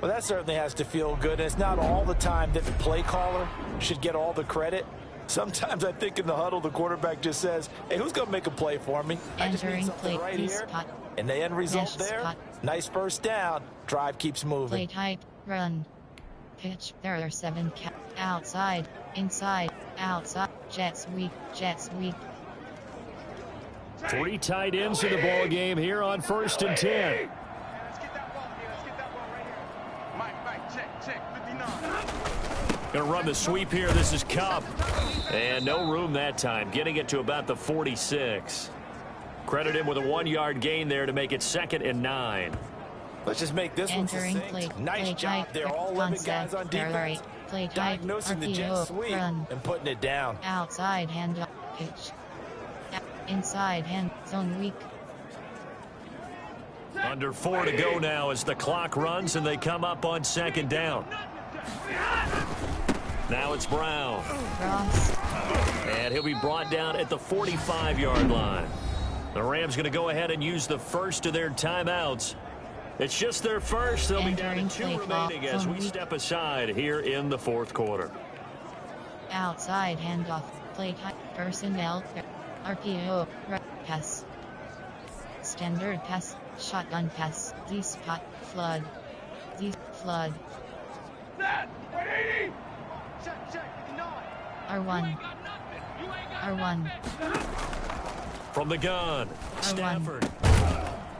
Speaker 4: Well, that certainly has to feel good. And it's not all the time that the play caller should get all the credit. Sometimes I think in the huddle, the quarterback just says, hey, who's going to make a play for me? I just need something right here. And the end result there, nice 1st down. Drive keeps moving.
Speaker 1: Play type, run. Pitch, there are 7 outside, inside, outside, jets weak, jets weak.
Speaker 3: 3 tight ends in the ball game here on 1st and 10.
Speaker 5: Let's get that ball here. Let's get that ball right here. Mike, check, 59.
Speaker 3: Gonna run the sweep here. This is Cup. And no room that time, getting it to about the 46. Credit him with a 1-yard gain there to make it 2nd and 9.
Speaker 4: Let's just make this one succinct. Nice job there. All 11 guys on defense. Diagnosing the jet sweep and putting it down.
Speaker 1: Outside handoff, pitch. Inside hand, zone weak.
Speaker 3: Under 4 to go now as the clock runs and they come up on 2nd down. Now it's Brown.
Speaker 1: Ross.
Speaker 3: And he'll be brought down at the 45-yard line. The Rams going to go ahead and use the first of their timeouts. It's just their first. They'll be down to 2 remaining as we step aside here in the 4th quarter.
Speaker 1: Outside handoff, play type, personnel, RPO, pass. Standard pass, shotgun pass, D-spot, flood. D-flood. R1. R1.
Speaker 3: From the gun, Stafford.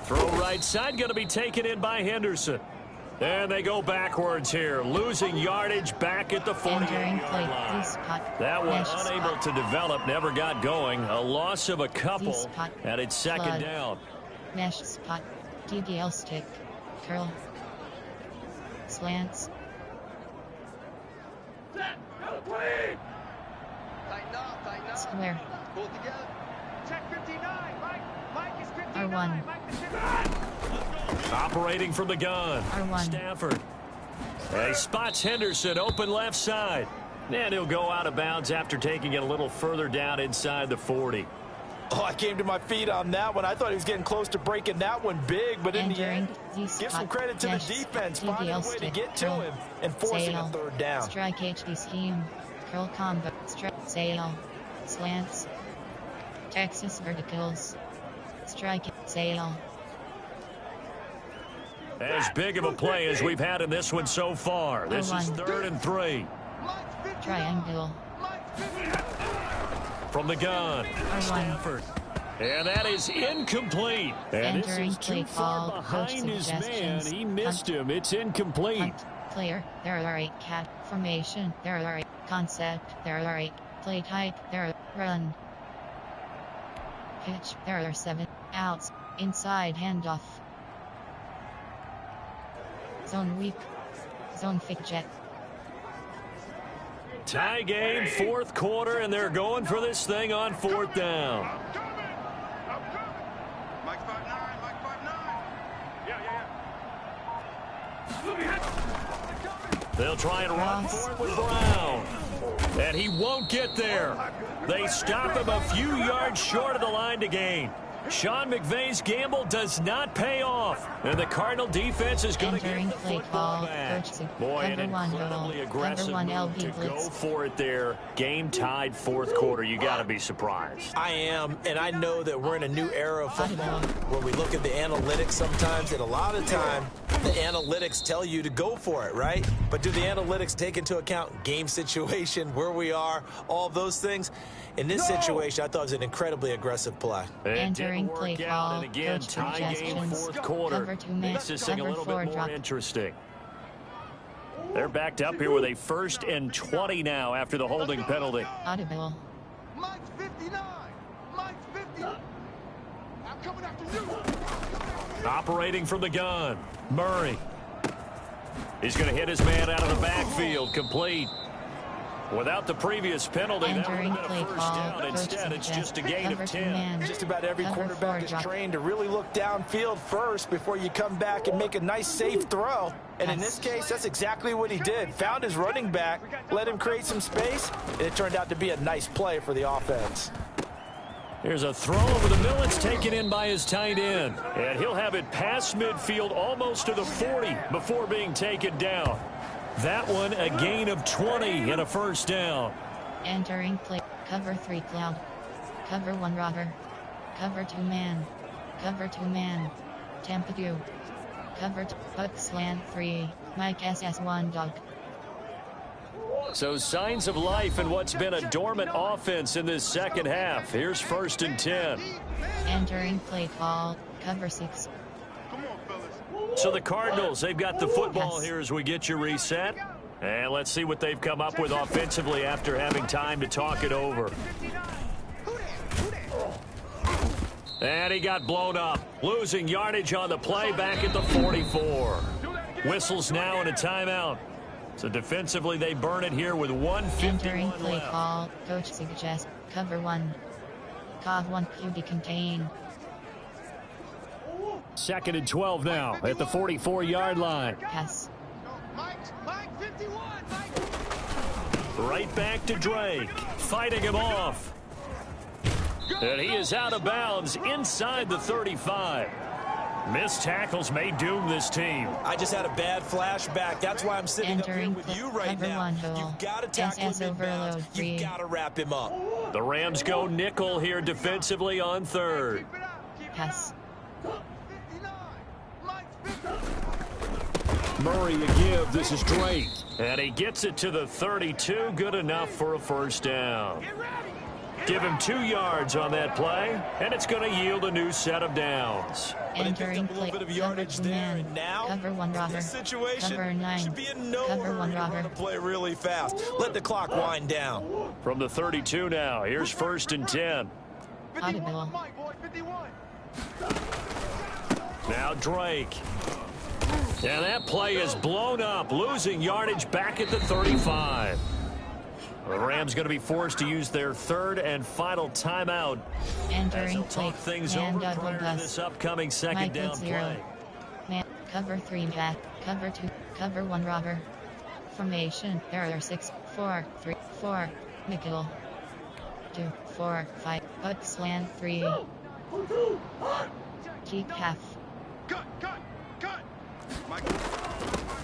Speaker 3: Throw right side, going to be taken in by Henderson. And they go backwards here, losing yardage back at the 48-yard line. That one unable to develop, never got going. A loss of a couple, and it's second down.
Speaker 1: Mesh spot, DDL stick, curl, slants. Square. R1.
Speaker 3: Operating from the gun.
Speaker 1: R1.
Speaker 3: Stafford. He spots Henderson open left side. And he'll go out of bounds after taking it a little further down inside the 40.
Speaker 4: Oh, I came to my feet on that one. I thought he was getting close to breaking that one big, but in the end, give some credit to the defense, finding a way to get to him and forcing a third down.
Speaker 1: Strike HB scheme. Curl combo. Strike sail. Slants. Texas verticals. Strike sail.
Speaker 3: As big of a play as we've had in this one so far. This is 3rd and 3.
Speaker 1: Triangle.
Speaker 3: From the gun, Stafford. And that is incomplete. And this is too far behind his man. He missed him. It's incomplete.
Speaker 1: Punt. Clear. There are 8 cat. Formation. There are 8. Concept. There are 8. Play type. There are run. Pitch. There are 7. Outs. Inside handoff. Zone weak. Zone fake jet.
Speaker 3: Tie game, 4th quarter, and they're going for this thing on 4th down.
Speaker 5: I'm coming. Mike 5'9", Mike 5'9".
Speaker 3: They'll try and run for it with Brown. And he won't get there. They stop him a few yards short of the line to gain. Sean McVay's gamble does not pay off. And the Cardinal defense is going to get the football back. Boy, an incredibly aggressive move to go for it there. Game tied 4th quarter. You got to be surprised.
Speaker 4: I am, and I know that we're in a new era of football where we look at the analytics sometimes, and a lot of time the analytics tell you to go for it, right? But do the analytics take into account game situation, where we are, all those things? In this situation, I thought it was an incredibly aggressive play.
Speaker 1: Entering play call,
Speaker 3: and again, tie game 4th quarter. Makes this thing a little bit more interesting. They're backed up here with a 1st and 20 now after the holding penalty.
Speaker 1: Audible.
Speaker 5: Mike's 59. Mike's 50. I'm coming after you.
Speaker 3: Operating from the gun, Murray. He's going to hit his man out of the backfield, complete. Without the previous penalty, that would have been a 1st down. Instead, it's just a gain of 10.
Speaker 4: Just about every quarterback is trained to really look downfield first before you come back and make a nice, safe throw. And in this case, that's exactly what he did. Found his running back, let him create some space, and it turned out to be a nice play for the offense.
Speaker 3: Here's a throw over the middle. It's taken in by his tight end. And he'll have it past midfield almost to the 40 before being taken down. That one, a gain of 20 and a 1st down.
Speaker 1: Entering play. Cover 3 cloud. Cover 1 robber. Cover 2 man. Cover 2 man. Tampa 2. Cover 2. Buck slant 3. Mike SS1 dog.
Speaker 3: So signs of life in what's been a dormant offense in this second half. Here's 1st and 10.
Speaker 1: Entering play call. Cover 6.
Speaker 3: So the Cardinals, they've got the football here as we get you reset. And let's see what they've come up with offensively after having time to talk it over. And he got blown up, losing yardage on the play back at the 44. Whistles now and a timeout. So defensively, they burn it here with 1:51
Speaker 1: Entering play
Speaker 3: left.
Speaker 1: call. Coach suggests cover 1. Cov 1 QB contain.
Speaker 8: 2nd and 12 now at the 44-yard line.
Speaker 1: Pass.
Speaker 5: Mike 51. Mike.
Speaker 3: Right back to Drake, fighting him off. And he is out of bounds inside the 35. Missed tackles may doom this team.
Speaker 4: I just had a bad flashback. That's why I'm sitting up here with you right now. You've got to tackle him inbounds. You've got to wrap him up.
Speaker 3: The Rams go nickel here defensively on 3rd.
Speaker 1: Pass.
Speaker 8: Murray a give. This is Drake.
Speaker 3: And he gets it to the 32. Good enough for a 1st down. Give him 2 yards on that play, and it's going to yield a new set of downs.
Speaker 1: Entering play, cover 2 man, cover 1 robber,
Speaker 4: this situation
Speaker 1: cover 9,
Speaker 4: should be in no
Speaker 1: cover 1
Speaker 4: hurry to run
Speaker 1: robber.
Speaker 4: a play really fast. Let the clock wind down.
Speaker 3: From the 32 now, here's 1st and 10.
Speaker 1: Audible.
Speaker 3: Now Drake. And that play is blown up, losing yardage back at the 35. The Rams going to be forced to use their 3rd and final timeout.
Speaker 1: Entering play,
Speaker 3: Talk things
Speaker 1: man
Speaker 3: over
Speaker 1: double
Speaker 3: prior to
Speaker 1: bus.
Speaker 3: this upcoming 2nd
Speaker 1: Michael
Speaker 3: down
Speaker 1: 0.
Speaker 3: play.
Speaker 1: Man, cover 3 back, cover 2, cover 1 robber. Formation, error 6, 4, 3, 4, Nickel. 2, 4, 5, Buck slant 3. Keep half.
Speaker 5: Cut!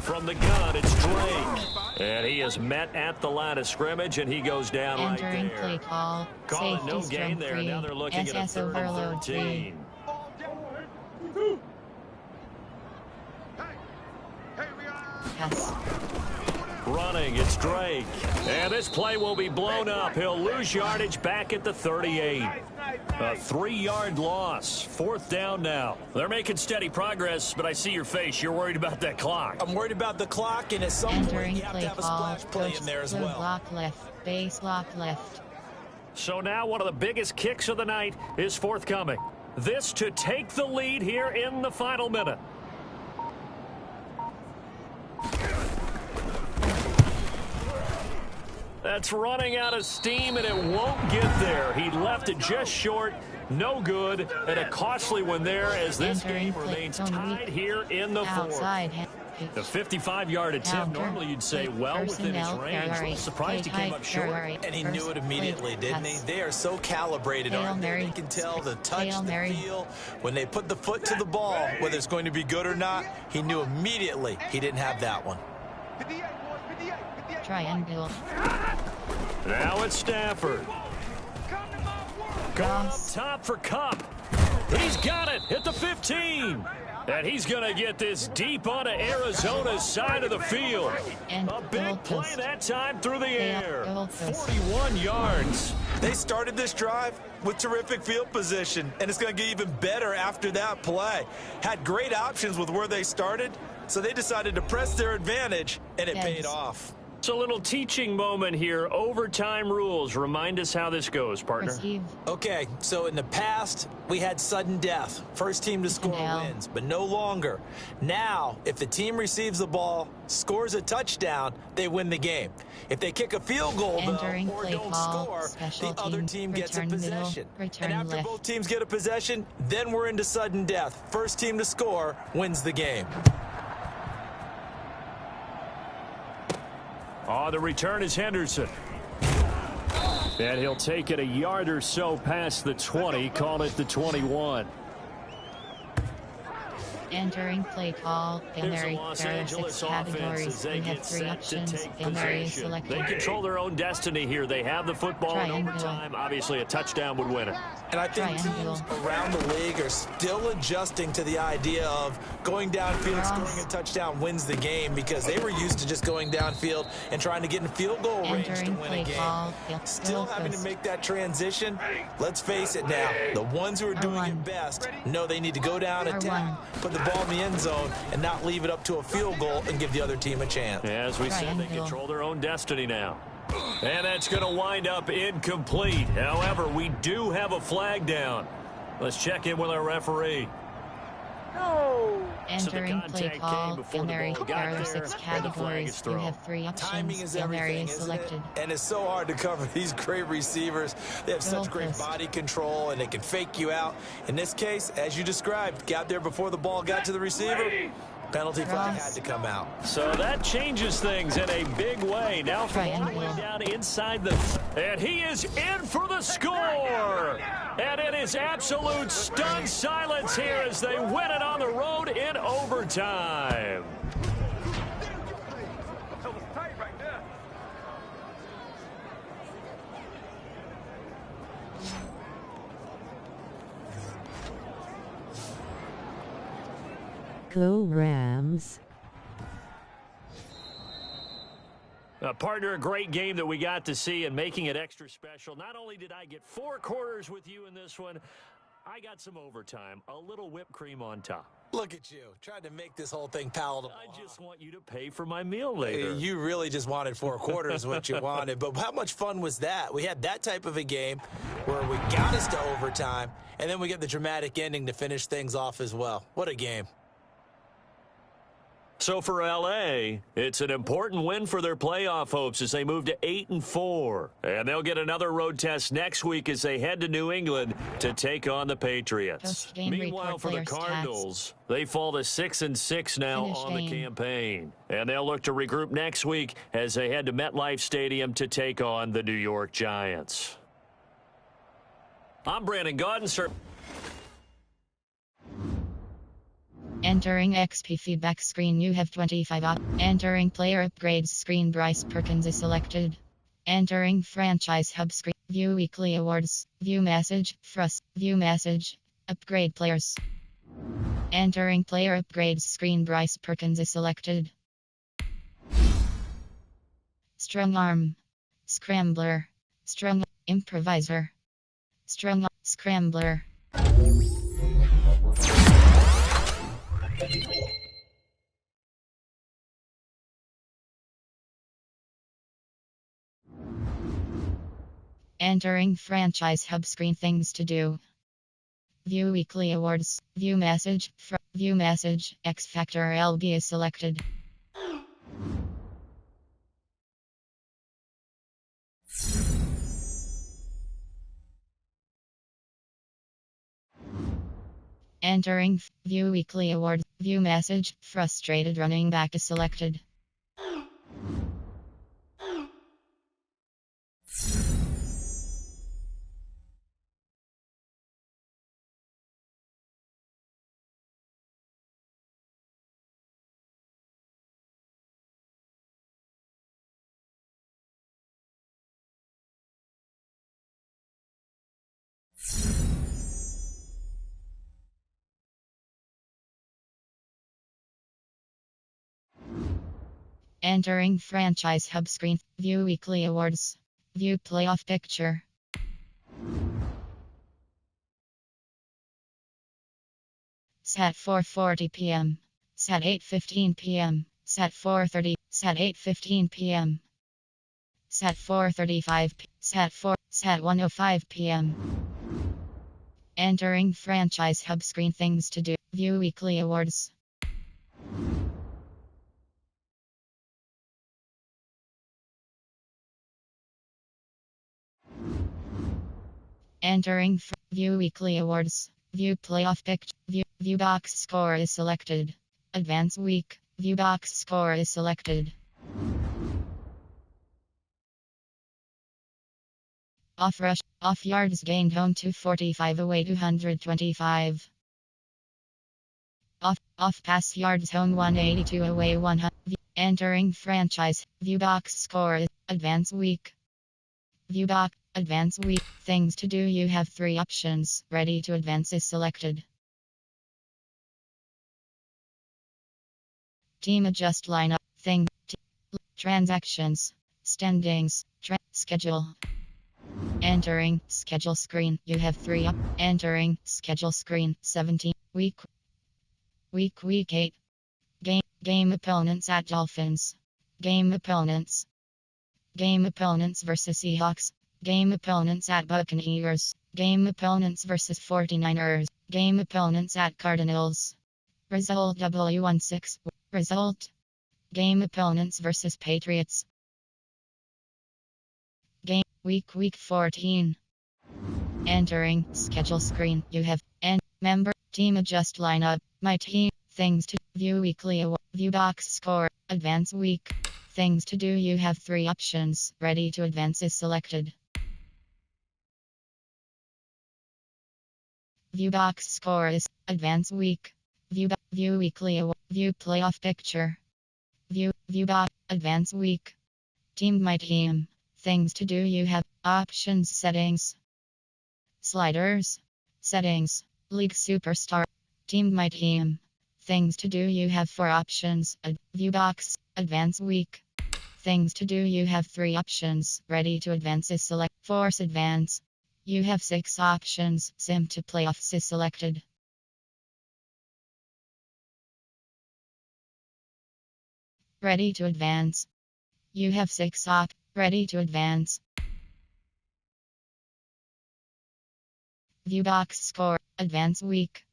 Speaker 3: From the gun, it's Drake. And he is met at the line of scrimmage, and he goes down
Speaker 1: Entering
Speaker 3: right there.
Speaker 1: play call,
Speaker 3: Calling
Speaker 1: safety
Speaker 3: no gain
Speaker 1: strong
Speaker 3: there.
Speaker 1: 3,
Speaker 3: Now they're looking at a
Speaker 1: SS
Speaker 3: 3rd and
Speaker 1: overload 3.
Speaker 3: 13.
Speaker 1: Pass.
Speaker 3: Running, it's Drake. And this play will be blown up. He'll lose yardage back at the 38. A 3-yard loss. 4th down now. They're making steady progress, but I see your face. You're worried about that clock.
Speaker 4: I'm worried about the clock, and at some point
Speaker 1: Entering
Speaker 4: you have to
Speaker 1: play
Speaker 4: have a
Speaker 1: call,
Speaker 4: splash play
Speaker 1: coach
Speaker 4: in there as
Speaker 1: blue
Speaker 4: well.
Speaker 1: block left, base block left.
Speaker 3: So now one of the biggest kicks of the night is forthcoming. This to take the lead here in the final minute. That's running out of steam, and it won't get there. He left it just short. No good, and a costly one there as this game remains tied here in the 4th. The 55-yard attempt, normally you'd say well within his range. A little surprised he came up short.
Speaker 4: And he knew it immediately, didn't he? They are so calibrated, aren't they? They can tell the touch, the feel. When they put the foot to the ball, whether it's going to be good or not, he knew immediately he didn't have that one.
Speaker 1: Triangle.
Speaker 3: Now it's Stafford. Going up top for Cup. He's got it at the 15. And he's going to get this deep onto Arizona's side of the field.
Speaker 1: And
Speaker 3: a big play that time through the air. 41 yards.
Speaker 4: They started this drive with terrific field position, and it's going to get even better after that play. Had great options with where they started, so they decided to press their advantage, and it paid off.
Speaker 3: It's a little teaching moment here. Overtime rules. Remind us how this goes, partner.
Speaker 1: Receive.
Speaker 4: Okay, so in the past, we had sudden death. First team to score wins, but no longer. Now, if the team receives the ball, scores a touchdown, they win the game. If they kick a field goal, though, or don't score, the other team gets a possession. And after both teams get a possession, then we're into sudden death. First team to score wins the game.
Speaker 3: Oh, the return is Henderson. And he'll take it a yard or so past the 20, call it the 21.
Speaker 1: Entering play call, there are 6 categories. We have 3 options. They
Speaker 3: control their own destiny here. They have the football in overtime. Obviously, a touchdown would win it.
Speaker 4: And I think teams around the league are still adjusting to the idea of going downfield, scoring a touchdown wins the game, because they were used to just going downfield and trying to get in field goal range to win a game. Still having to make that transition. Let's face it now, the ones who are doing it best know they need to go down, attack, put the ball in the end zone, and not leave it up to a field goal and give the other team a chance.
Speaker 3: As we said, they control their own destiny now. And that's going to wind up incomplete. However, we do have a flag down. Let's check in with our referee.
Speaker 1: Entering play call, there are 6 categories. You have 3 options. Area selected.
Speaker 4: And it's so hard to cover these great receivers. They have such great body control, and they can fake you out. In this case, as you described, got there before the ball got to the receiver. Penalty flag had to come out.
Speaker 3: So that changes things in a big way. Now from all the way down inside the... And he is in for the score! And it is absolute stunned silence here as they win it on the road in overtime.
Speaker 6: Go Rams.
Speaker 3: Partner, a great game that we got to see, and making it extra special. Not only did I get 4 quarters with you in this one, I got some overtime, a little whipped cream on top.
Speaker 4: Look at you, trying to make this whole thing palatable.
Speaker 3: I just want you to pay for my meal later.
Speaker 4: You really just wanted 4 quarters, what you wanted. But how much fun was that? We had that type of a game where we got us to overtime, and then we get the dramatic ending to finish things off as well. What a game.
Speaker 3: So for L.A., it's an important win for their playoff hopes as they move to 8-4. And they'll get another road test next week as they head to New England to take on the Patriots.
Speaker 1: Post-game
Speaker 3: Meanwhile, for the Cardinals, they fall to 6-6 now on the campaign. And they'll look to regroup next week as they head to MetLife Stadium to take on the New York Giants. I'm Brandon Gaudin, sir.
Speaker 1: Entering XP feedback screen, you have 25 Entering player upgrades screen, Bryce Perkins is selected. Entering franchise hub screen, view weekly awards, view message, Frust, view message, upgrade players. Entering player upgrades screen, Bryce Perkins is selected. Strong arm, scrambler, strong improviser, strong scrambler. Entering franchise hub screen, things to do. View weekly awards, view message, view message, X Factor LB is selected. Entering view weekly awards, view message, frustrated running back is selected. Entering franchise hub screen, view weekly awards, view playoff picture. Sat 4:40 p.m. Sat 8:15 p.m. Sat 4:30. Sat 8:15 p.m. Sat 4:35. Sat 1:05 p.m. Entering franchise hub screen, things to do, view weekly awards. Entering view weekly awards, view playoff picture, view box score is selected. Advance week, view box score is selected. Off rush, off yards gained home 245, away 225. Off pass yards home 182, away 100. Entering franchise, view box score, advance week. View box, advance week, things to do, you have 3 options, ready to advance is selected. Team adjust lineup, transactions, standings, schedule. Entering schedule screen, you have 3 entering schedule screen, 17 week 8. Game opponents at Dolphins. Game opponents versus Seahawks. Game opponents at Buccaneers. Game opponents versus 49ers. Game opponents at Cardinals. Result W16. Result. Game opponents versus Patriots. Game week 14. Entering schedule screen, you have member team adjust lineup, my team, things to view weekly, view box score, advance week, things to do, you have 3 options, ready to advance is selected. View box score is advance week, view weekly, view playoff picture, view box, advance week, team, my team, things to do, you have options, settings, sliders, settings, league superstar, team, my team, things to do, you have 4 options, view box, advance week, Things to do. You have 3 options. Ready to advance is select. Force advance. You have 6 options. Sim to playoffs is selected. Ready to advance. You have 6 op. Ready to advance. View box score. Advance week.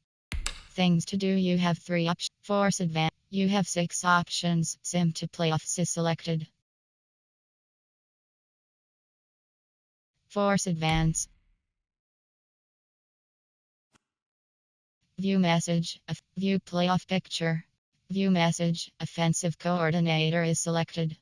Speaker 1: Things to do. You have 3 options. Force advance. You have 6 options. Sim to playoffs is selected. Force advance. View message. View playoff picture. View message. Offensive coordinator is selected.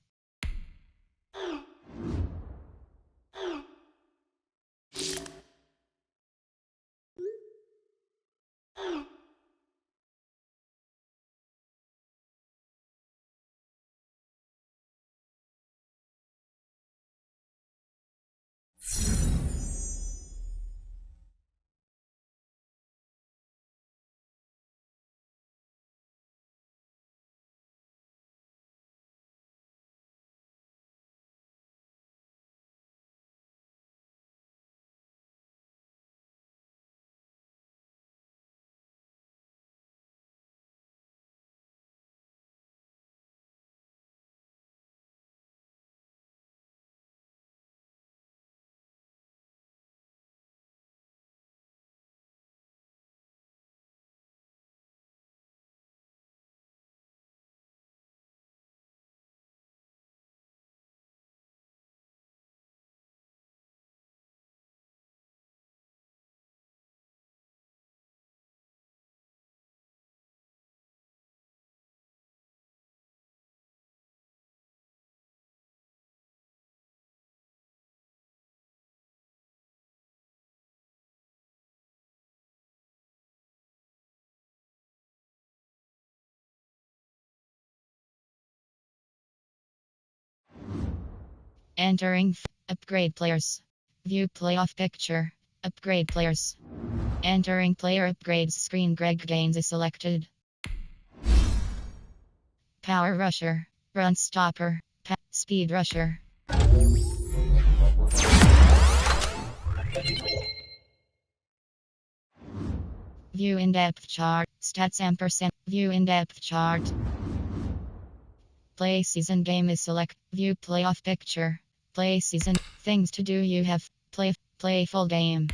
Speaker 1: Entering. Upgrade players. View playoff picture. Upgrade players. Entering player upgrades screen. Greg Gaines is selected. Power rusher. Run stopper. Speed rusher. View in-depth chart. Stats ampersand. View in-depth chart. Play season game is select. View playoff picture. Play season. Things to do. You have play full game.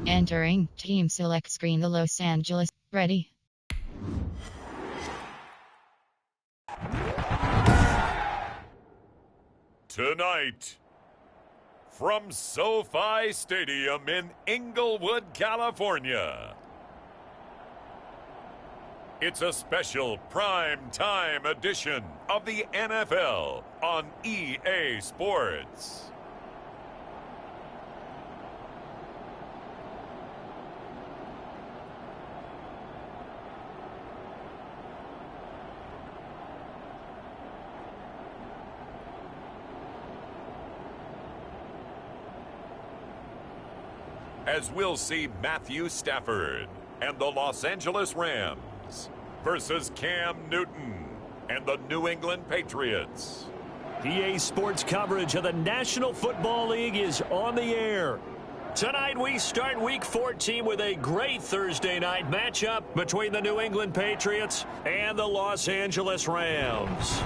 Speaker 1: Entering team select screen. The Los Angeles. Ready.
Speaker 2: Tonight, from SoFi Stadium in Inglewood, California, it's a special prime time edition of the NFL on EA Sports. As we'll see Matthew Stafford and the Los Angeles Rams versus Cam Newton and the New England Patriots.
Speaker 3: EA Sports coverage of the National Football League is on the air. Tonight we start Week 14 with a great Thursday night matchup between the New England Patriots and the Los Angeles Rams.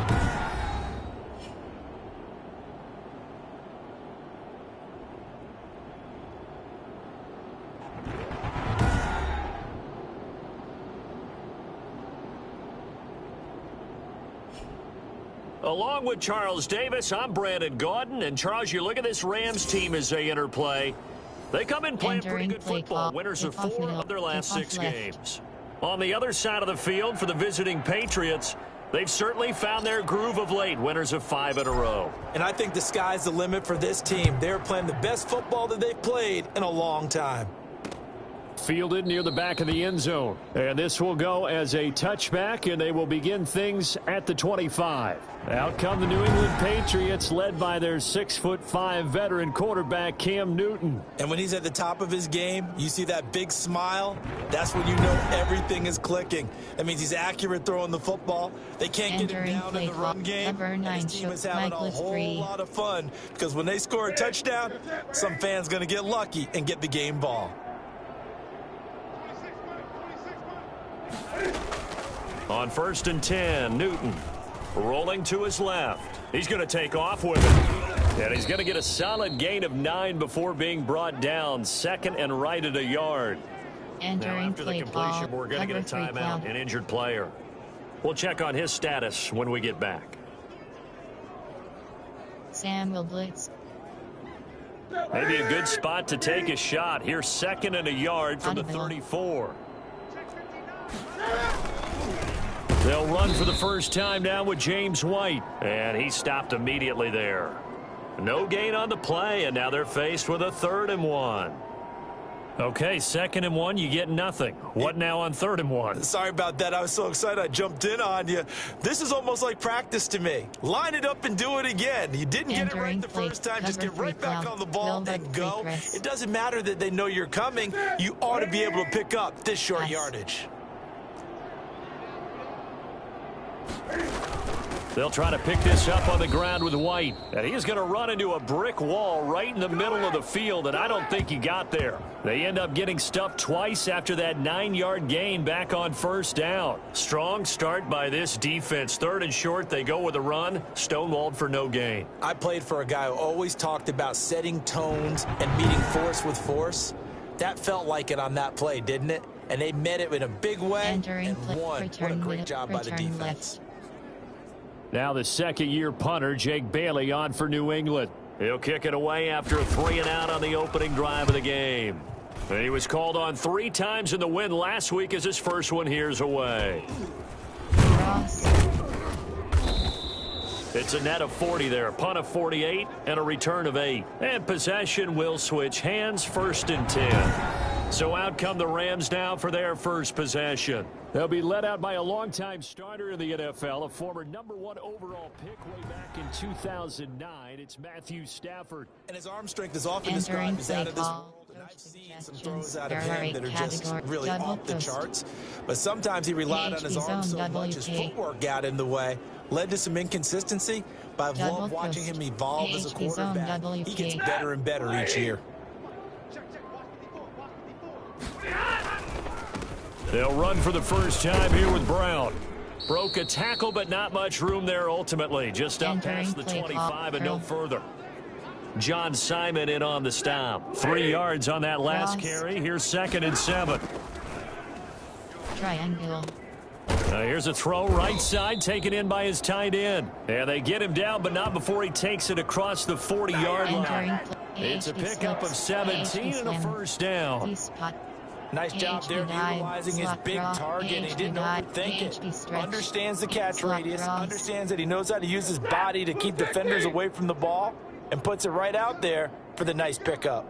Speaker 3: Along with Charles Davis, I'm Brandon Gaudin. And Charles, you look at this Rams team as they interplay. They come in playing pretty good football. Winners of 4 of their last 6 games. On the other side of the field for the visiting Patriots, they've certainly found their groove of late. Winners of 5 in a row.
Speaker 4: And I think the sky's the limit for this team. They're playing the best football that they've played in a long time.
Speaker 8: fielded near the back of the end zone. And this will go as a touchback, and they will begin things at the 25. Out come the New England Patriots, led by their 6'5" veteran quarterback, Cam Newton.
Speaker 4: And when he's at the top of his game, you see that big smile. That's when you know everything is clicking. That means he's accurate throwing the football. They can't get him down in the run game. And his team is having a whole lot of fun because when they score a touchdown, some fan's going to get lucky and get the game ball.
Speaker 3: On 1st and 10, Newton rolling to his left. He's going to take off with it. And he's going to get a solid gain of 9 before being brought down. Second and right at a yard. Now after the completion, we're going to get a timeout, an injured player. We'll check on his status when we get back.
Speaker 1: Sam will blitz.
Speaker 3: Maybe a good spot to take a shot. Here's 2nd and a yard from the 34. They'll run for the first time now with James White. And he stopped immediately there. No gain on the play, and now they're faced with a 3rd and 1. Okay, 2nd and 1, you get nothing. What now on 3rd and 1?
Speaker 4: Sorry about that. I was so excited I jumped in on you. This is almost like practice to me. Line it up and do it again. You didn't get it right the first time. Just get right back on the ball and go. It doesn't matter that they know you're coming. You ought to be able to pick up this short yardage.
Speaker 3: They'll try to pick this up on the ground with White. And he's going to run into a brick wall right in the middle of the field, and I don't think he got there. They end up getting stuffed twice after that 9-yard gain back on 1st down. Strong start by this defense. 3rd and short, they go with a run. Stonewalled for no gain.
Speaker 4: I played for a guy who always talked about setting tones and meeting force with force. That felt like it on that play, didn't it? And they met it in a big way and won. What a great job by the defense.
Speaker 8: Now the second-year punter, Jake Bailey, on for New England.
Speaker 3: He'll kick it away after a 3-and-out on the opening drive of the game. And he was called on 3 times in the win last week as his first one here's away.
Speaker 1: Ross.
Speaker 3: It's a net of 40 there, punt of 48, and a return of 8. And possession will switch hands, 1st and 10. So out come the Rams now for their first possession.
Speaker 8: They'll be led out by a longtime starter in the NFL, a former #1 overall pick way back in 2009. It's Matthew Stafford.
Speaker 4: And his arm strength is often described as out of this world. And I've seen some throws out of him that are just really off the charts. But sometimes he relied on his arm so much, his footwork got in the way. Led to some inconsistency, but I've loved watching him evolve as a quarterback. He gets better and better each year.
Speaker 3: They'll run for the first time here with Brown. Broke a tackle, but not much room there ultimately. Just up past the 25 and no further. John Simon in on the stop. 3 yards on that last carry. Here's 2nd and 7.
Speaker 1: Triangle.
Speaker 3: Here's a throw right side, taken in by his tight end. And they get him down, but not before he takes it across the 40-yard line. It's a pickup of 17 and a first down.
Speaker 4: Nice job there utilizing his big target. He didn't overthink it. Understands the catch radius. Understands that he knows how to use his body to keep defenders away from the ball. And puts it right out there for the nice pickup.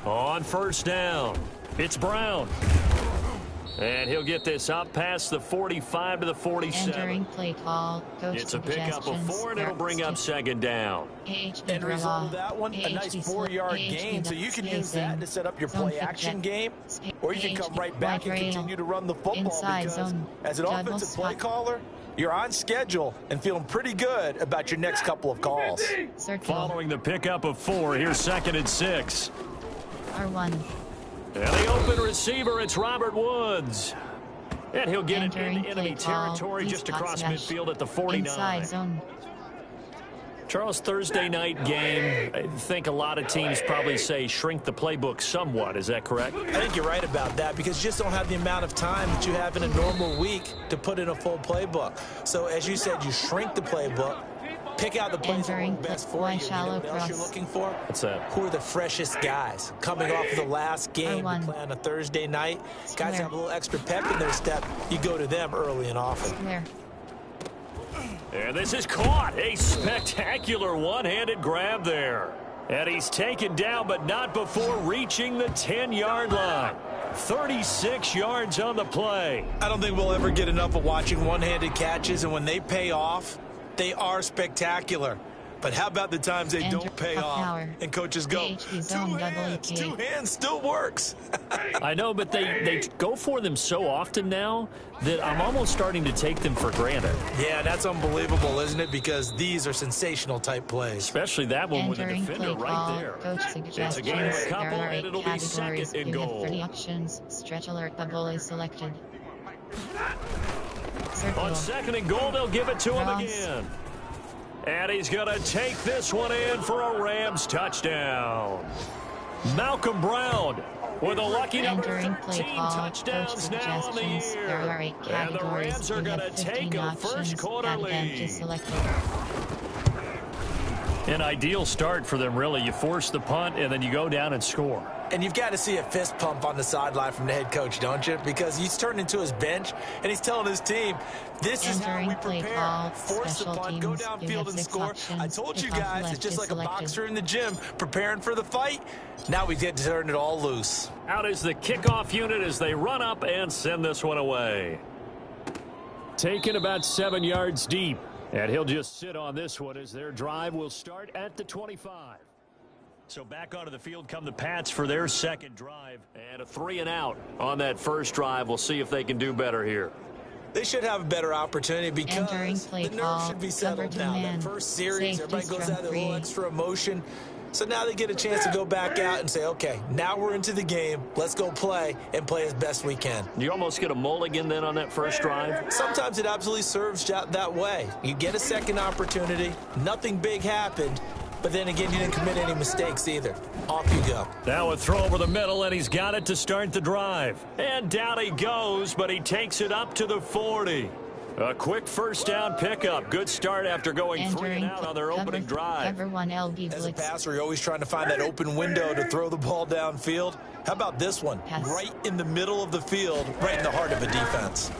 Speaker 3: On 1st down, it's Brown. And he'll get this up past the 45 to the 47.
Speaker 1: Entering play call.
Speaker 3: It's a pickup of 4, and it'll bring up 2nd down.
Speaker 4: End result of that one, a nice 4-yard gain. So you can use that to set up your play-action game, or you can come right back and continue to run the football because as an offensive play caller, you're on schedule and feeling pretty good about your next couple of calls.
Speaker 3: Following the pickup of 4, here's 2nd and 6.
Speaker 1: R1.
Speaker 3: And the open receiver, it's Robert Woods. And he'll get it into enemy territory just across midfield at the 49. Charles, Thursday night game, I think a lot of teams probably say shrink the playbook somewhat. Is that correct?
Speaker 4: I think you're right about that because you just don't have the amount of time that you have in a normal week to put in a full playbook. So as you said, you shrink the playbook. Pick out the plays that work best for you. You know what else you're looking for?
Speaker 3: What's that?
Speaker 4: Who are the freshest guys coming off of the last game to play on a Thursday night? Guys have a little extra pep in their step. You go to them early and often.
Speaker 3: And this is caught. A spectacular one-handed grab there. And he's taken down, but not before reaching the 10-yard line. 36 yards on the play.
Speaker 4: I don't think we'll ever get enough of watching one-handed catches, and when they pay off, they are spectacular. But how about the times they don't pay off and coaches go, two hands still works.
Speaker 8: I know, but they go for them so often now that I'm almost starting to take them for granted.
Speaker 4: Yeah, that's unbelievable, isn't it? Because these are sensational type plays.
Speaker 8: Especially that one with the
Speaker 1: Entering
Speaker 8: defender
Speaker 1: play
Speaker 8: right
Speaker 1: call,
Speaker 8: there.
Speaker 1: Coach suggestions.
Speaker 3: It's a game of a couple,
Speaker 1: There are
Speaker 3: and
Speaker 1: 8
Speaker 3: it'll be
Speaker 1: categories.
Speaker 3: second and
Speaker 1: You
Speaker 3: goal.
Speaker 1: have 30 options. Stretch alert bubble is selected. Circle.
Speaker 3: On second and goal, they'll give it to him
Speaker 1: Cross.
Speaker 3: again. And he's going to take this one in for a Rams touchdown. Malcolm Brown with a lucky number
Speaker 1: Entering
Speaker 3: 13
Speaker 1: play call,
Speaker 3: touchdowns
Speaker 1: coach
Speaker 3: now on the
Speaker 1: suggestions. There are 8
Speaker 3: year. And the
Speaker 1: categories.
Speaker 3: Rams are
Speaker 1: You
Speaker 3: going
Speaker 1: have
Speaker 3: to
Speaker 1: 15
Speaker 3: take a
Speaker 1: options.
Speaker 3: first quarter
Speaker 1: Add them to
Speaker 3: lead.
Speaker 1: selected.
Speaker 8: An ideal start for them, really. You force the punt, and then you go down and score.
Speaker 4: And you've got to see a fist pump on the sideline from the head coach, don't you? Because he's turned into his bench, and he's telling his team, this is how we
Speaker 1: Entering play
Speaker 4: prepare.
Speaker 1: call,
Speaker 4: Force the
Speaker 1: special
Speaker 4: punt, go
Speaker 1: teams. You
Speaker 4: downfield
Speaker 1: have
Speaker 4: and
Speaker 1: 6
Speaker 4: score.
Speaker 1: options.
Speaker 4: I told you
Speaker 1: If off
Speaker 4: guys,
Speaker 1: left
Speaker 4: it's just
Speaker 1: is
Speaker 4: like a
Speaker 1: selected.
Speaker 4: boxer in the gym preparing for the fight. Now we get to turn it all loose.
Speaker 3: Out is the kickoff unit as they run up and send this one away.
Speaker 8: Taken about 7 yards deep. And he'll just sit on this one as their drive will start at the 25.
Speaker 3: So back onto the field come the Pats for their second drive. And a 3-and-out on that first drive. We'll see if they can do better here.
Speaker 4: They should have a better opportunity
Speaker 1: Entering
Speaker 4: because
Speaker 1: play
Speaker 4: the nerves
Speaker 1: call,
Speaker 4: should be
Speaker 1: cover
Speaker 4: settled
Speaker 1: to
Speaker 4: now.
Speaker 1: man.
Speaker 4: That first series,
Speaker 1: Safety
Speaker 4: everybody goes
Speaker 1: from
Speaker 4: out with a little
Speaker 1: 3.
Speaker 4: extra emotion. So now they get a chance to go back out and say, okay, now we're into the game. Let's go play and play as best we can.
Speaker 3: You almost get a mulligan then on that first drive.
Speaker 4: Sometimes it absolutely serves that way. You get a second opportunity. Nothing big happened. But then again, you didn't commit any mistakes either. Off you go.
Speaker 3: Now a throw over the middle, and he's got it to start the drive. And down he goes, but he takes it up to the 40. A quick first down pickup. Good start after going 3-and-out on their opening drive.
Speaker 1: Cover 1 LB
Speaker 4: As a
Speaker 1: blitz.
Speaker 4: passer, you're always trying to find that open window to throw the ball downfield. How about this one?
Speaker 1: Pass.
Speaker 4: Right in the middle of the field, right in the heart of a defense.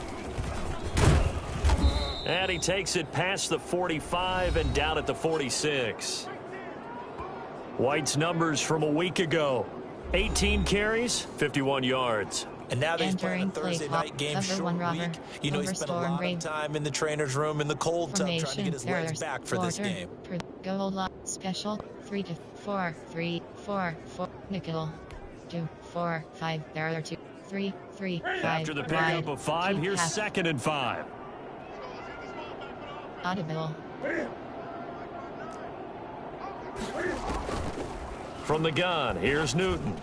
Speaker 3: And he takes it past the 45 and down at the 46. White's numbers from a week ago. 18 carries, 51 yards.
Speaker 4: And now that he's playing a
Speaker 1: Entering
Speaker 4: Thursday
Speaker 1: play
Speaker 4: night game,
Speaker 1: cover
Speaker 4: short
Speaker 1: 1 robber.
Speaker 4: week, you know he spent a
Speaker 1: Overstorm
Speaker 4: lot
Speaker 1: Brave.
Speaker 4: of time in the trainer's room in the cold tub trying to
Speaker 1: Formation,
Speaker 4: get his legs
Speaker 1: errors,
Speaker 4: back for this
Speaker 1: quarter,
Speaker 4: game.
Speaker 1: Goal line, special, 3 to 4, 3, 4, 4, nickel, 2, 4, 5, there are 2, 3, 3, 5,
Speaker 3: After the
Speaker 1: wide,
Speaker 3: pickup of 5,
Speaker 1: 2
Speaker 3: here's
Speaker 1: pass,
Speaker 3: 2nd and 5.
Speaker 1: audible,
Speaker 3: From the gun, here's Newton.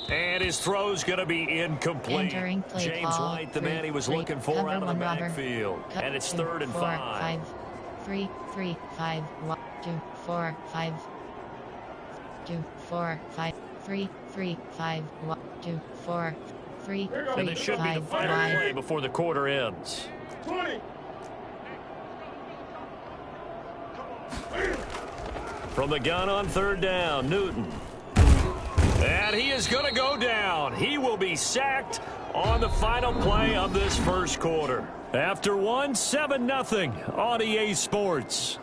Speaker 3: And his throw's going to be incomplete.
Speaker 1: Entering play
Speaker 3: James
Speaker 1: call,
Speaker 3: White, the
Speaker 1: 3,
Speaker 3: man he was
Speaker 1: 3,
Speaker 3: looking for
Speaker 1: cover
Speaker 3: out of the
Speaker 1: 1 robber.
Speaker 3: backfield.
Speaker 1: Cut
Speaker 3: And it's
Speaker 1: 2,
Speaker 3: 3rd and
Speaker 1: 4,
Speaker 3: 5.
Speaker 1: 3, 3, 5, 1, 2, 4, 5, 2, 4, 5, 3, 3, 5, 1, 2, 4, 3,
Speaker 3: And
Speaker 1: 3,
Speaker 3: this should be the
Speaker 1: 5,
Speaker 3: final
Speaker 1: wide.
Speaker 3: play before the quarter ends.
Speaker 5: 20.
Speaker 3: From the gun on 3rd down, Newton. And he is going to go down. He will be sacked on the final play of this first quarter. After 7-0 on EA Sports.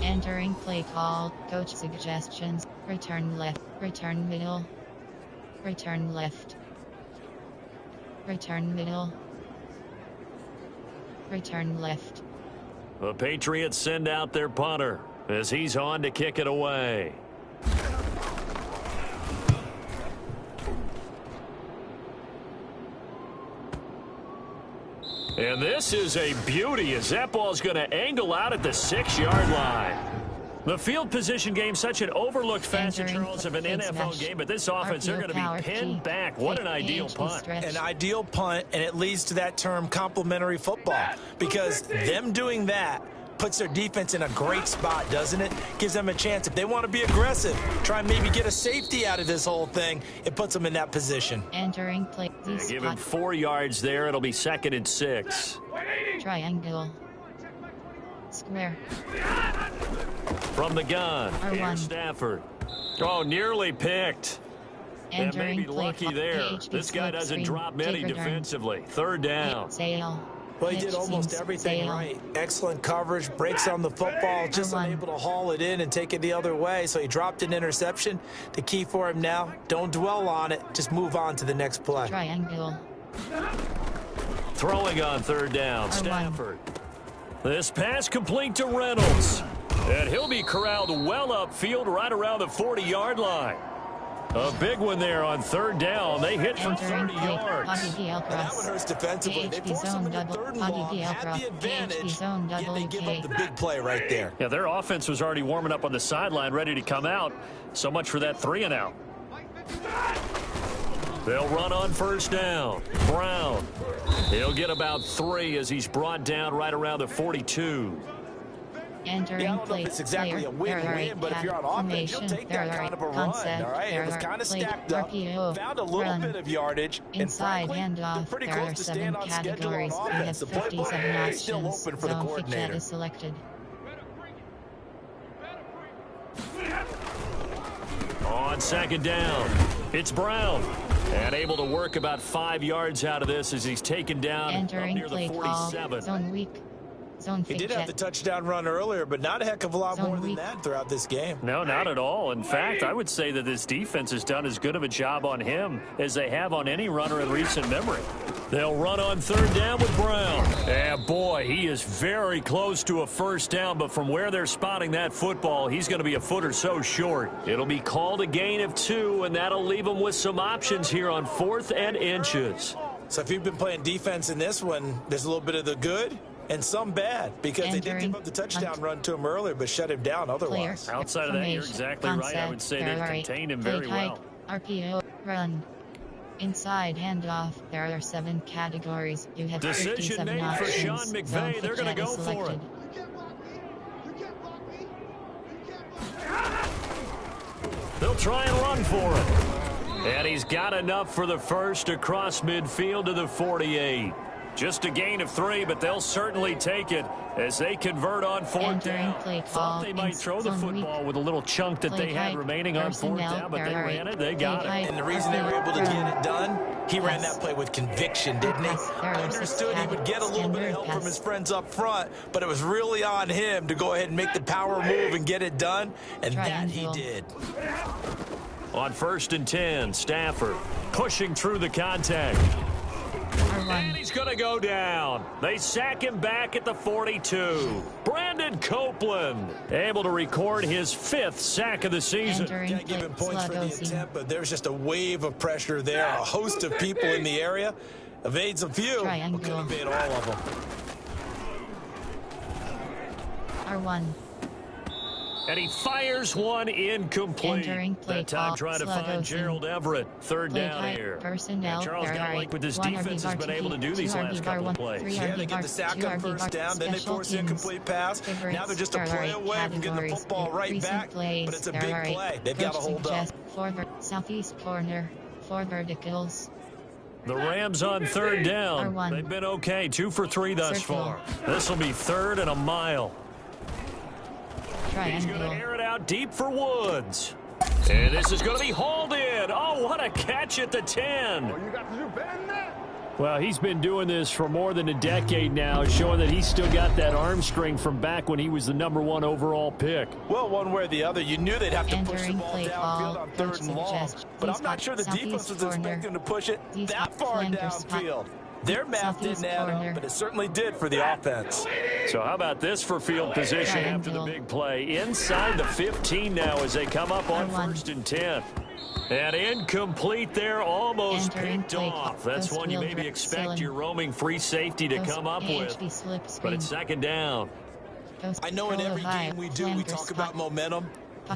Speaker 1: Entering play call, coach suggestions, return left, return middle, return left, return middle, return left.
Speaker 3: The Patriots send out their punter as he's on to kick it away. And this is a beauty as that ball's going to angle out at the 6-yard line. The field position game, such an overlooked facet, Charles, of an NFL game, but this offense, they're going to be pinned back. What an ideal punt.
Speaker 4: An ideal punt, and it leads to that term complementary football, because them doing that puts their defense in a great spot, doesn't it? Gives them a chance. If they want to be aggressive, try and maybe get a safety out of this whole thing, it puts them in that position.
Speaker 1: Entering play,
Speaker 3: Give him 4 yards there. It'll be 2nd and 6.
Speaker 1: triangle, square,
Speaker 3: From the gun,
Speaker 1: R1.
Speaker 3: here's Stafford. Oh, nearly picked. And
Speaker 1: Entering
Speaker 3: maybe
Speaker 1: play
Speaker 3: lucky
Speaker 1: clock.
Speaker 3: there.
Speaker 1: PHP
Speaker 3: This guy
Speaker 1: slip
Speaker 3: doesn't
Speaker 1: screen.
Speaker 3: drop many
Speaker 1: Dig return.
Speaker 3: defensively. Third down.
Speaker 1: Sale.
Speaker 4: Well, he did
Speaker 1: Pitch
Speaker 4: almost
Speaker 1: seems
Speaker 4: everything
Speaker 1: sale.
Speaker 4: right. Excellent coverage, breaks on the football, just
Speaker 1: R1.
Speaker 4: unable to haul it in and take it the other way. So he dropped an interception. The key for him now, don't dwell on it. Just move on to the next play.
Speaker 1: Triangle.
Speaker 3: Throwing on third down,
Speaker 1: R1.
Speaker 3: Stafford. This pass complete to Reynolds. And he'll be corralled well upfield right around the 40-yard line. A big one there on third down. They hit for 30 yards.
Speaker 4: And that one hurts defensively. They force him into third and long, had the advantage, yet they give up the big play right there.
Speaker 3: Yeah, their offense was already warming up on the sideline, ready to come out. So much for that 3-and-out. They'll run on first down. Brown. He'll get about 3 as he's brought down right around the 42.
Speaker 1: Entering
Speaker 4: I don't know
Speaker 1: play.
Speaker 4: if it's exactly a win-win, but if you're on offense, you'll take that kind of a run, all right? It was kind of stacked up, found a little bit of yardage, and
Speaker 1: Inside
Speaker 4: frankly, they're
Speaker 1: handoff.
Speaker 4: pretty
Speaker 1: There
Speaker 4: close
Speaker 1: are
Speaker 4: to
Speaker 1: 7
Speaker 4: staying on schedule on
Speaker 1: categories. We
Speaker 4: offense.
Speaker 1: have
Speaker 4: The playbook
Speaker 1: 57
Speaker 4: is still
Speaker 1: options.
Speaker 4: open for the
Speaker 1: Zone fit
Speaker 4: coordinator.
Speaker 1: is selected.
Speaker 3: On second down, it's Brown. And able to work about 5 yards out of this as he's taken down up
Speaker 1: Entering
Speaker 3: near
Speaker 1: play
Speaker 3: the
Speaker 1: call.
Speaker 3: 47.
Speaker 1: Zone weak. Zone
Speaker 4: He
Speaker 1: fit
Speaker 4: did have the touchdown run earlier, but not a heck of a lot
Speaker 1: Zone
Speaker 4: more than
Speaker 1: weak.
Speaker 4: that throughout this game.
Speaker 3: No, not at all. In fact, I would say that this defense has done as good of a job on him as they have on any runner in recent memory. They'll run on third down with Brown. And boy, he is very close to a first down, but from where they're spotting that football, he's going to be a foot or so short. It'll be called a gain of 2, and that'll leave him with some options here on 4th and inches.
Speaker 4: So if you've been playing defense in this one, there's a little bit of the good and some bad, because they did give up the touchdown run to him earlier, but shut him down otherwise.
Speaker 3: Outside of that, you're exactly right. I would say they contained him very well.
Speaker 1: RPO, run. Inside handoff. There are 7 categories. You have
Speaker 3: Decision
Speaker 1: 57
Speaker 3: made for
Speaker 1: options.
Speaker 3: Sean
Speaker 1: Zone
Speaker 3: McVay.
Speaker 1: fit
Speaker 3: They're going to
Speaker 1: chat
Speaker 3: go
Speaker 1: is
Speaker 3: for
Speaker 1: selected.
Speaker 3: it. They'll try and run for it. And he's got enough for the first across midfield to the 48. Just a gain of 3, but they'll certainly take it as they convert on fourth down. Thought they might throw the football with a little chunk that they had remaining on fourth down, but they ran it. They got it.
Speaker 4: And the reason they were able to get it done, he ran that play with conviction, didn't he? I understood he would get a little bit of help from his friends up front, but it was really on him to go ahead and make the power move and get it done, and that he did.
Speaker 3: On 1st and 10, Stafford pushing through the contact. And he's going to go down. They sack him back at the 42. Brandon Copeland able to record his 5th sack of the season.
Speaker 4: Can't give him points for the attempt, but there's just a wave of pressure there. A host of people in the area. Evades a few, but couldn't evade all of them.
Speaker 1: R1.
Speaker 3: And he fires one incomplete. That time trying to find Gerald Everett. Third down here. And Charles got like with his defense has been able to do these last couple of plays.
Speaker 4: Yeah, they get the sack on first down, then they force the incomplete pass. Now they're just a play away from getting the football right back, but it's a big play. They've got to hold up.
Speaker 1: Southeast corner, 4 verticals.
Speaker 3: The Rams on third down. They've been okay. 2 for 3 thus far. This will be 3rd and a mile. He's going to air it out deep for Woods. And this is going to be hauled in. Oh, what a catch at the 10.
Speaker 5: You got to do better than that.
Speaker 8: Well, he's been doing this for more than a decade now, showing that he's still got that arm strength from back when he was the #1 overall pick.
Speaker 4: Well, one way or the other, you knew they'd have to push the ball downfield on 3rd and long. But I'm not sure the defense was expecting to push it that far downfield. Their math didn't add up, but it certainly did for the offense.
Speaker 3: So how about this for field position after the big play? Inside the 15 now as they come up on 1st and 10. And incomplete there, almost picked off. That's one you maybe expect your roaming free safety to come up with. But it's 2nd down.
Speaker 4: I know in every game we do, we talk about momentum.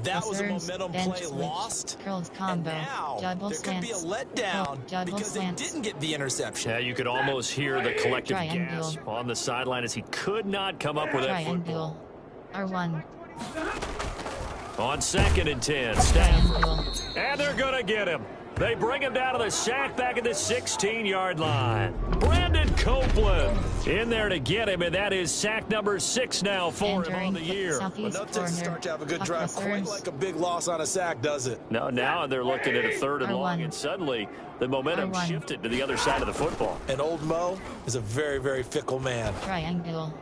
Speaker 4: That was a momentum play lost, and now there could be a letdown because they didn't get the interception.
Speaker 3: Yeah, you could almost hear the collective gasp on the sideline as he could not come up with that football.
Speaker 1: R1.
Speaker 3: On 2nd and 10, Stafford. And they're going to get him. They bring him down to the sack back at the 16-yard line. Brandon Copeland in there to get him, and that is sack number 6 now for him on the year.
Speaker 4: Well, no Texas start to have a good drive, quite like a big loss on a sack, does it?
Speaker 3: No, now they're looking at a 3rd and long, and suddenly the momentum shifted to the other side of the football.
Speaker 4: And old Mo is a very, very fickle man.
Speaker 1: Triangle.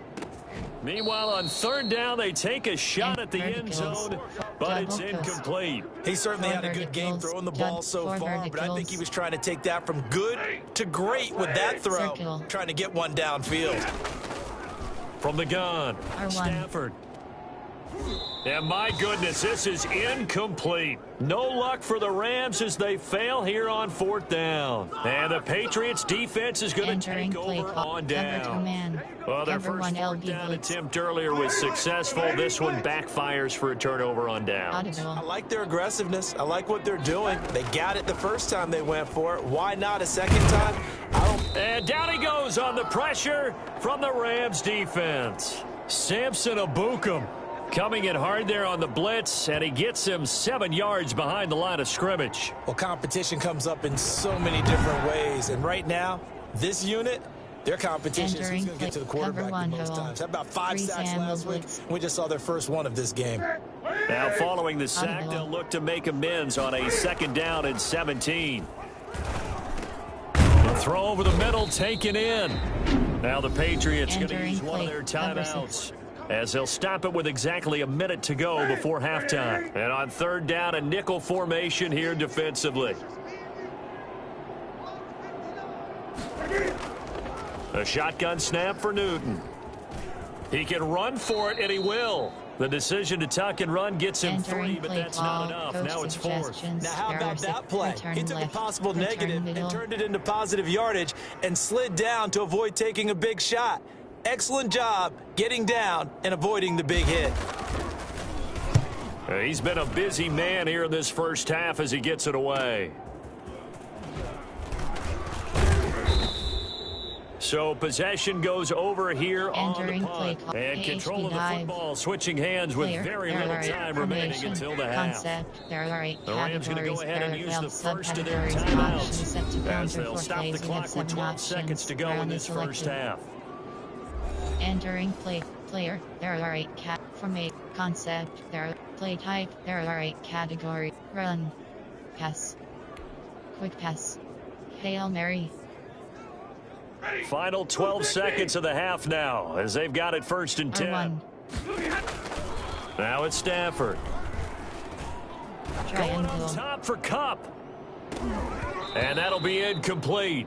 Speaker 3: Meanwhile, on 3rd down, they take a shot at the end zone, but it's incomplete.
Speaker 4: He certainly had a good game throwing the ball so far, but I think he was trying to take that from good to great with that throw, trying to get one downfield.
Speaker 3: From the gun, Stafford. And my goodness, this is incomplete. No luck for the Rams as they fail here on 4th down. And the Patriots defense is going to take over on down. Well, their first 4th down attempt earlier was successful. This one backfires for a turnover on downs.
Speaker 4: I like their aggressiveness. I like what they're doing. They got it the first time they went for it. Why not a second time?
Speaker 3: And down he goes on the pressure from the Rams defense. Samson Abukum coming in hard there on the blitz, and he gets him 7 yards behind the line of scrimmage.
Speaker 4: Well, competition comes up in so many different ways, and right now, this unit, their competition is who's going to get to the quarterback the most times. How about 5 sacks last week? We just saw their first one of this game.
Speaker 3: Now, following the sack, they'll look to make amends on a 2nd down and 17. The throw over the middle, taken in. Now the Patriots going to use one of their timeouts, as they'll stop it with exactly a minute to go before halftime. And on 3rd down, a nickel formation here defensively. A shotgun snap for Newton. He can run for it, and he will. The decision to tuck and run gets him 3, but that's not enough. Now it's 4th.
Speaker 4: Now how about that play? He took a possible negative and turned it into positive yardage and slid down to avoid taking a big shot. Excellent job getting down and avoiding the big hit.
Speaker 3: He's been a busy man here in this first half as he gets it away. So possession goes over here on the punt. And control of the football switching hands with very little time remaining until the half. The Rams going to go ahead and use the first of their timeouts as they'll stop the clock with 12 seconds to go in this first half.
Speaker 1: Entering player, there are 8 formate, concept, there are play type, there are 8 category, run, pass, quick pass, Hail Mary.
Speaker 3: Final 12 seconds of the half now as they've got it 1st and 10. Now it's Stafford. Going on top for Cup. And that'll be incomplete.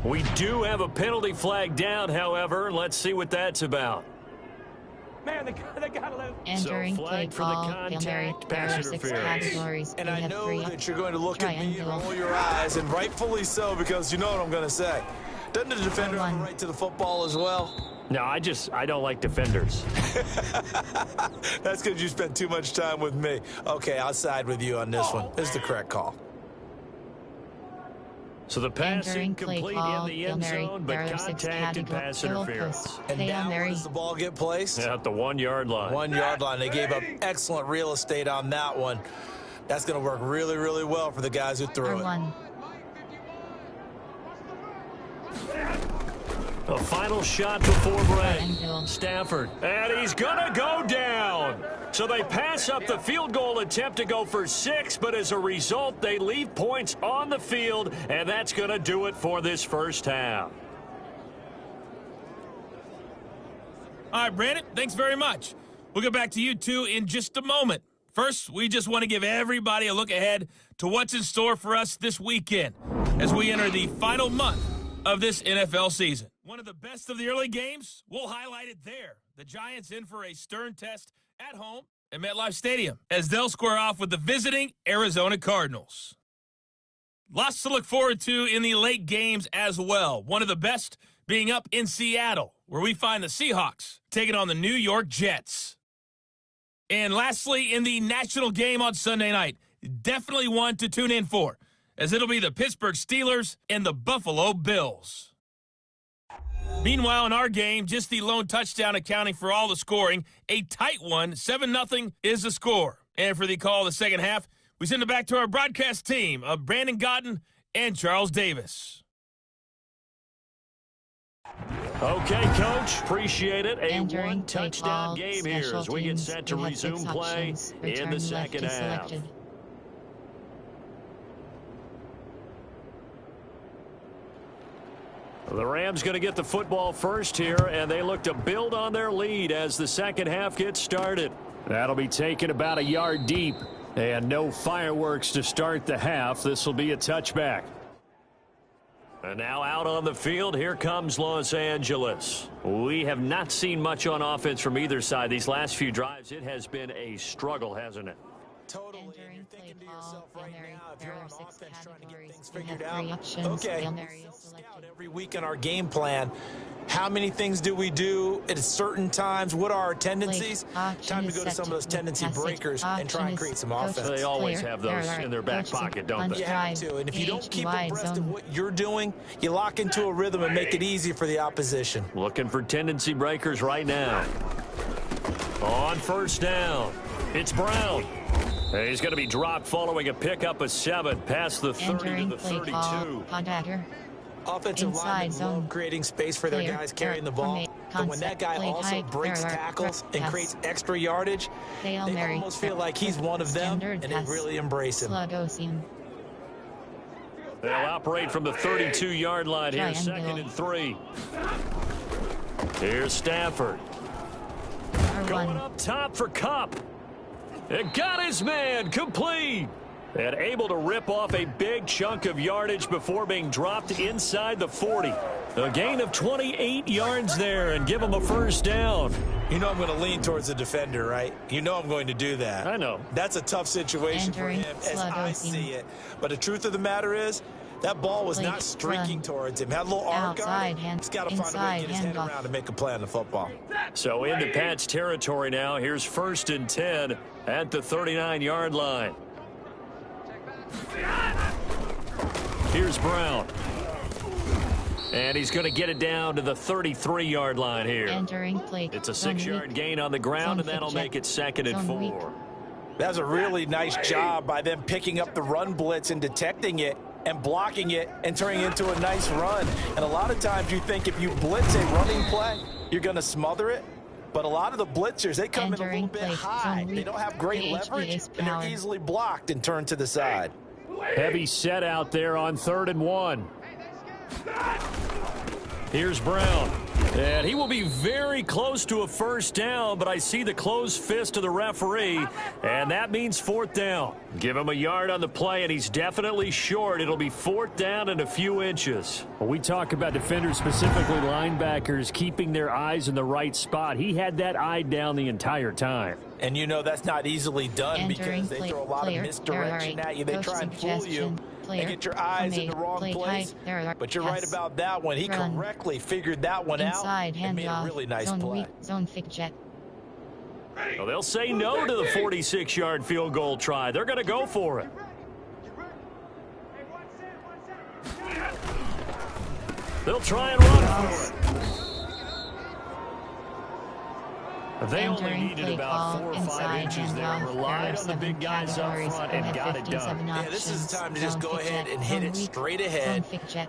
Speaker 3: We do have a penalty flag down, however. Let's see what that's about.
Speaker 5: Man, they got to let
Speaker 1: Entering
Speaker 3: play for the contact, pass interference.
Speaker 4: And I know that you're going to look at me and roll your eyes, and rightfully so, because you know what I'm going to say. Doesn't the defender have a right to the football as well?
Speaker 3: No, I don't like defenders.
Speaker 4: That's because you spent too much time with me. Okay, I'll side with you on this one. This is the correct call.
Speaker 3: So the pass incomplete in the end zone, but contact and pass interference.
Speaker 4: And now where does the ball get placed?
Speaker 3: At the 1-yard line.
Speaker 4: 1-yard line. They gave up excellent real estate on that one. That's going to work really, really well for the guys who threw it.
Speaker 3: A final shot before break. Stafford. And he's going to go down. So they pass up the field goal attempt to go for 6, but as a result, they leave points on the field, and that's going to do it for this first half.
Speaker 7: All right, Brandon, thanks very much. We'll get back to you two in just a moment. First, we just want to give everybody a look ahead to what's in store for us this weekend as we enter the final month of this NFL season. One of the best of the early games, we'll highlight it there. The Giants in for a stern test at home at MetLife Stadium as they'll square off with the visiting Arizona Cardinals. Lots to look forward to in the late games as well. One of the best being up in Seattle, where we find the Seahawks taking on the New York Jets. And lastly, in the national game on Sunday night, definitely one to tune in for, as it'll be the Pittsburgh Steelers and the Buffalo Bills. Meanwhile, in our game, just the lone touchdown accounting for all the scoring. A tight one, 7-0 is the score. And for the call of the second half, we send it back to our broadcast team of Brandon Godden and Charles Davis.
Speaker 3: Okay, Coach. Appreciate it. A
Speaker 1: Entering
Speaker 3: one-touchdown
Speaker 1: play
Speaker 3: game here as we get
Speaker 1: teams.
Speaker 3: set to
Speaker 1: We have
Speaker 3: resume
Speaker 1: 6
Speaker 3: play
Speaker 1: options.
Speaker 3: in
Speaker 1: Return
Speaker 3: the
Speaker 1: left
Speaker 3: second
Speaker 1: is
Speaker 3: half.
Speaker 1: selected.
Speaker 3: The Rams going to get the football first here, and they look to build on their lead as the second half gets started. That'll be taken about a yard deep, and no fireworks to start the half. This will be a touchback. And now out on the field, here comes Los Angeles. We have not seen much on offense from either side. These last few drives, it has been a struggle, hasn't it?
Speaker 4: Totally. And
Speaker 1: Entering
Speaker 4: you're thinking to
Speaker 1: play
Speaker 4: yourself
Speaker 1: ball,
Speaker 4: right
Speaker 1: Mary,
Speaker 4: now, if
Speaker 1: there
Speaker 4: you're
Speaker 1: are
Speaker 4: on
Speaker 1: 6
Speaker 4: offense trying to get
Speaker 1: categories.
Speaker 4: things
Speaker 1: We
Speaker 4: figured
Speaker 1: have
Speaker 4: out.
Speaker 1: 3 options.
Speaker 4: Okay.
Speaker 1: Hail
Speaker 4: We
Speaker 1: Mary is
Speaker 4: scout
Speaker 1: selected.
Speaker 4: every week in our game plan. How many things do we do at certain times? What are our tendencies? Time to go to some of those tendency breakers and try and create some offense.
Speaker 3: They always have those in their back pocket, don't they?
Speaker 4: You have to. And if you don't keep abreast of what you're doing, you lock into a rhythm and make it easy for the opposition.
Speaker 3: Looking for tendency breakers right now. On first down, it's Brown. And he's going to be dropped following a pickup of 7 past the 30 to the 32.
Speaker 4: Offensive linemen love creating space for their guys carrying the ball. But when that guy also breaks tackles and creates extra yardage, they almost feel like he's one of them, and they really embrace him.
Speaker 3: They'll operate from the 32-yard line here, 2nd and 3. Here's Stafford. Going up top for Kupp. It got his man complete. And able to rip off a big chunk of yardage before being dropped inside the 40. A gain of 28 yards there and give him a first down.
Speaker 4: You know I'm going to lean towards the defender, right? You know I'm going to do that.
Speaker 3: I know.
Speaker 4: That's a tough situation for him as I see it. But the truth of the matter is, that ball was not streaking towards him. Had a little arc on it. He's got to find a way to get his head around and make a play on the football.
Speaker 3: So into Pat's territory now. Here's 1st and 10 at the 39-yard line. Here's Brown. And he's going to get it down to the 33-yard line here.
Speaker 1: Entering play.
Speaker 3: It's a 6-yard gain on the ground, and that'll make it 2nd and 4.
Speaker 4: That's a really nice job by them picking up the run blitz and detecting it and blocking it and turning it into a nice run. And a lot of times you think if you blitz a running play, you're going to smother it. But a lot of the blitzers, they come in a little bit high. They don't have great leverage, and they're easily blocked and turned to the side.
Speaker 8: Heavy set out there on 3rd and 1.
Speaker 3: Here's Brown. And he will be very close to a first down, but I see the closed fist of the referee, and that means 4th down. Give him a yard on the play, and he's definitely short. It'll be 4th down and a few inches.
Speaker 8: When we talk about defenders, specifically linebackers, keeping their eyes in the right spot, he had that eye down the entire time.
Speaker 4: And you know that's not easily done because they throw a lot of misdirection at you. They try and fool you and get your eyes in the wrong place. But you're right about that one. He correctly figured that one out and made a really nice play.
Speaker 3: Well, they'll say no to the 46-yard field goal try. They're going to go for it. They'll try and run for it. They only needed about 4 or 5 inches there. Relied on the big guys up front and got it done.
Speaker 4: Yeah, this is the time to just go ahead and hit it straight ahead.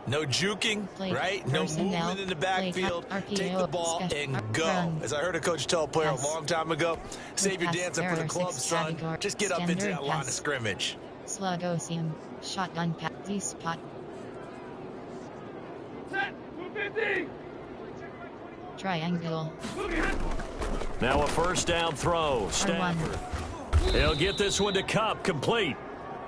Speaker 4: No juking, right? No movement in the backfield. Take the ball and go. As I heard a coach tell a player a long time ago, save your dancing for the club, son. Just get up into that line of scrimmage.
Speaker 1: Slugosium. Shotgun pass. Z-spot. Triangle.
Speaker 3: Now a first down throw. Stafford. He'll get this one to Kupp, complete.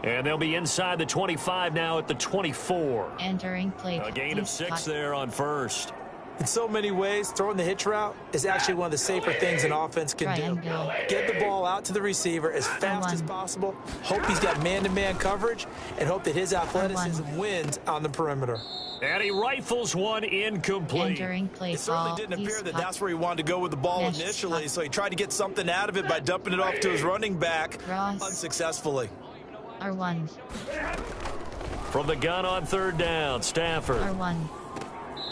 Speaker 3: And they'll be inside the 25 now at the 24.
Speaker 1: Entering play.
Speaker 3: A gain of 6 there on first.
Speaker 4: In so many ways, throwing the hitch route is actually one of the safer things an offense can do. Get the ball out to the receiver as fast as possible, hope he's got man-to-man coverage, and hope that his athleticism wins on the perimeter.
Speaker 3: And he rifles one incomplete.
Speaker 4: It certainly didn't appear that that's where he wanted to go with the ball initially, so he tried to get something out of it by dumping it off to his running back unsuccessfully.
Speaker 1: R1.
Speaker 3: From the gun on third down, Stafford.
Speaker 1: R1.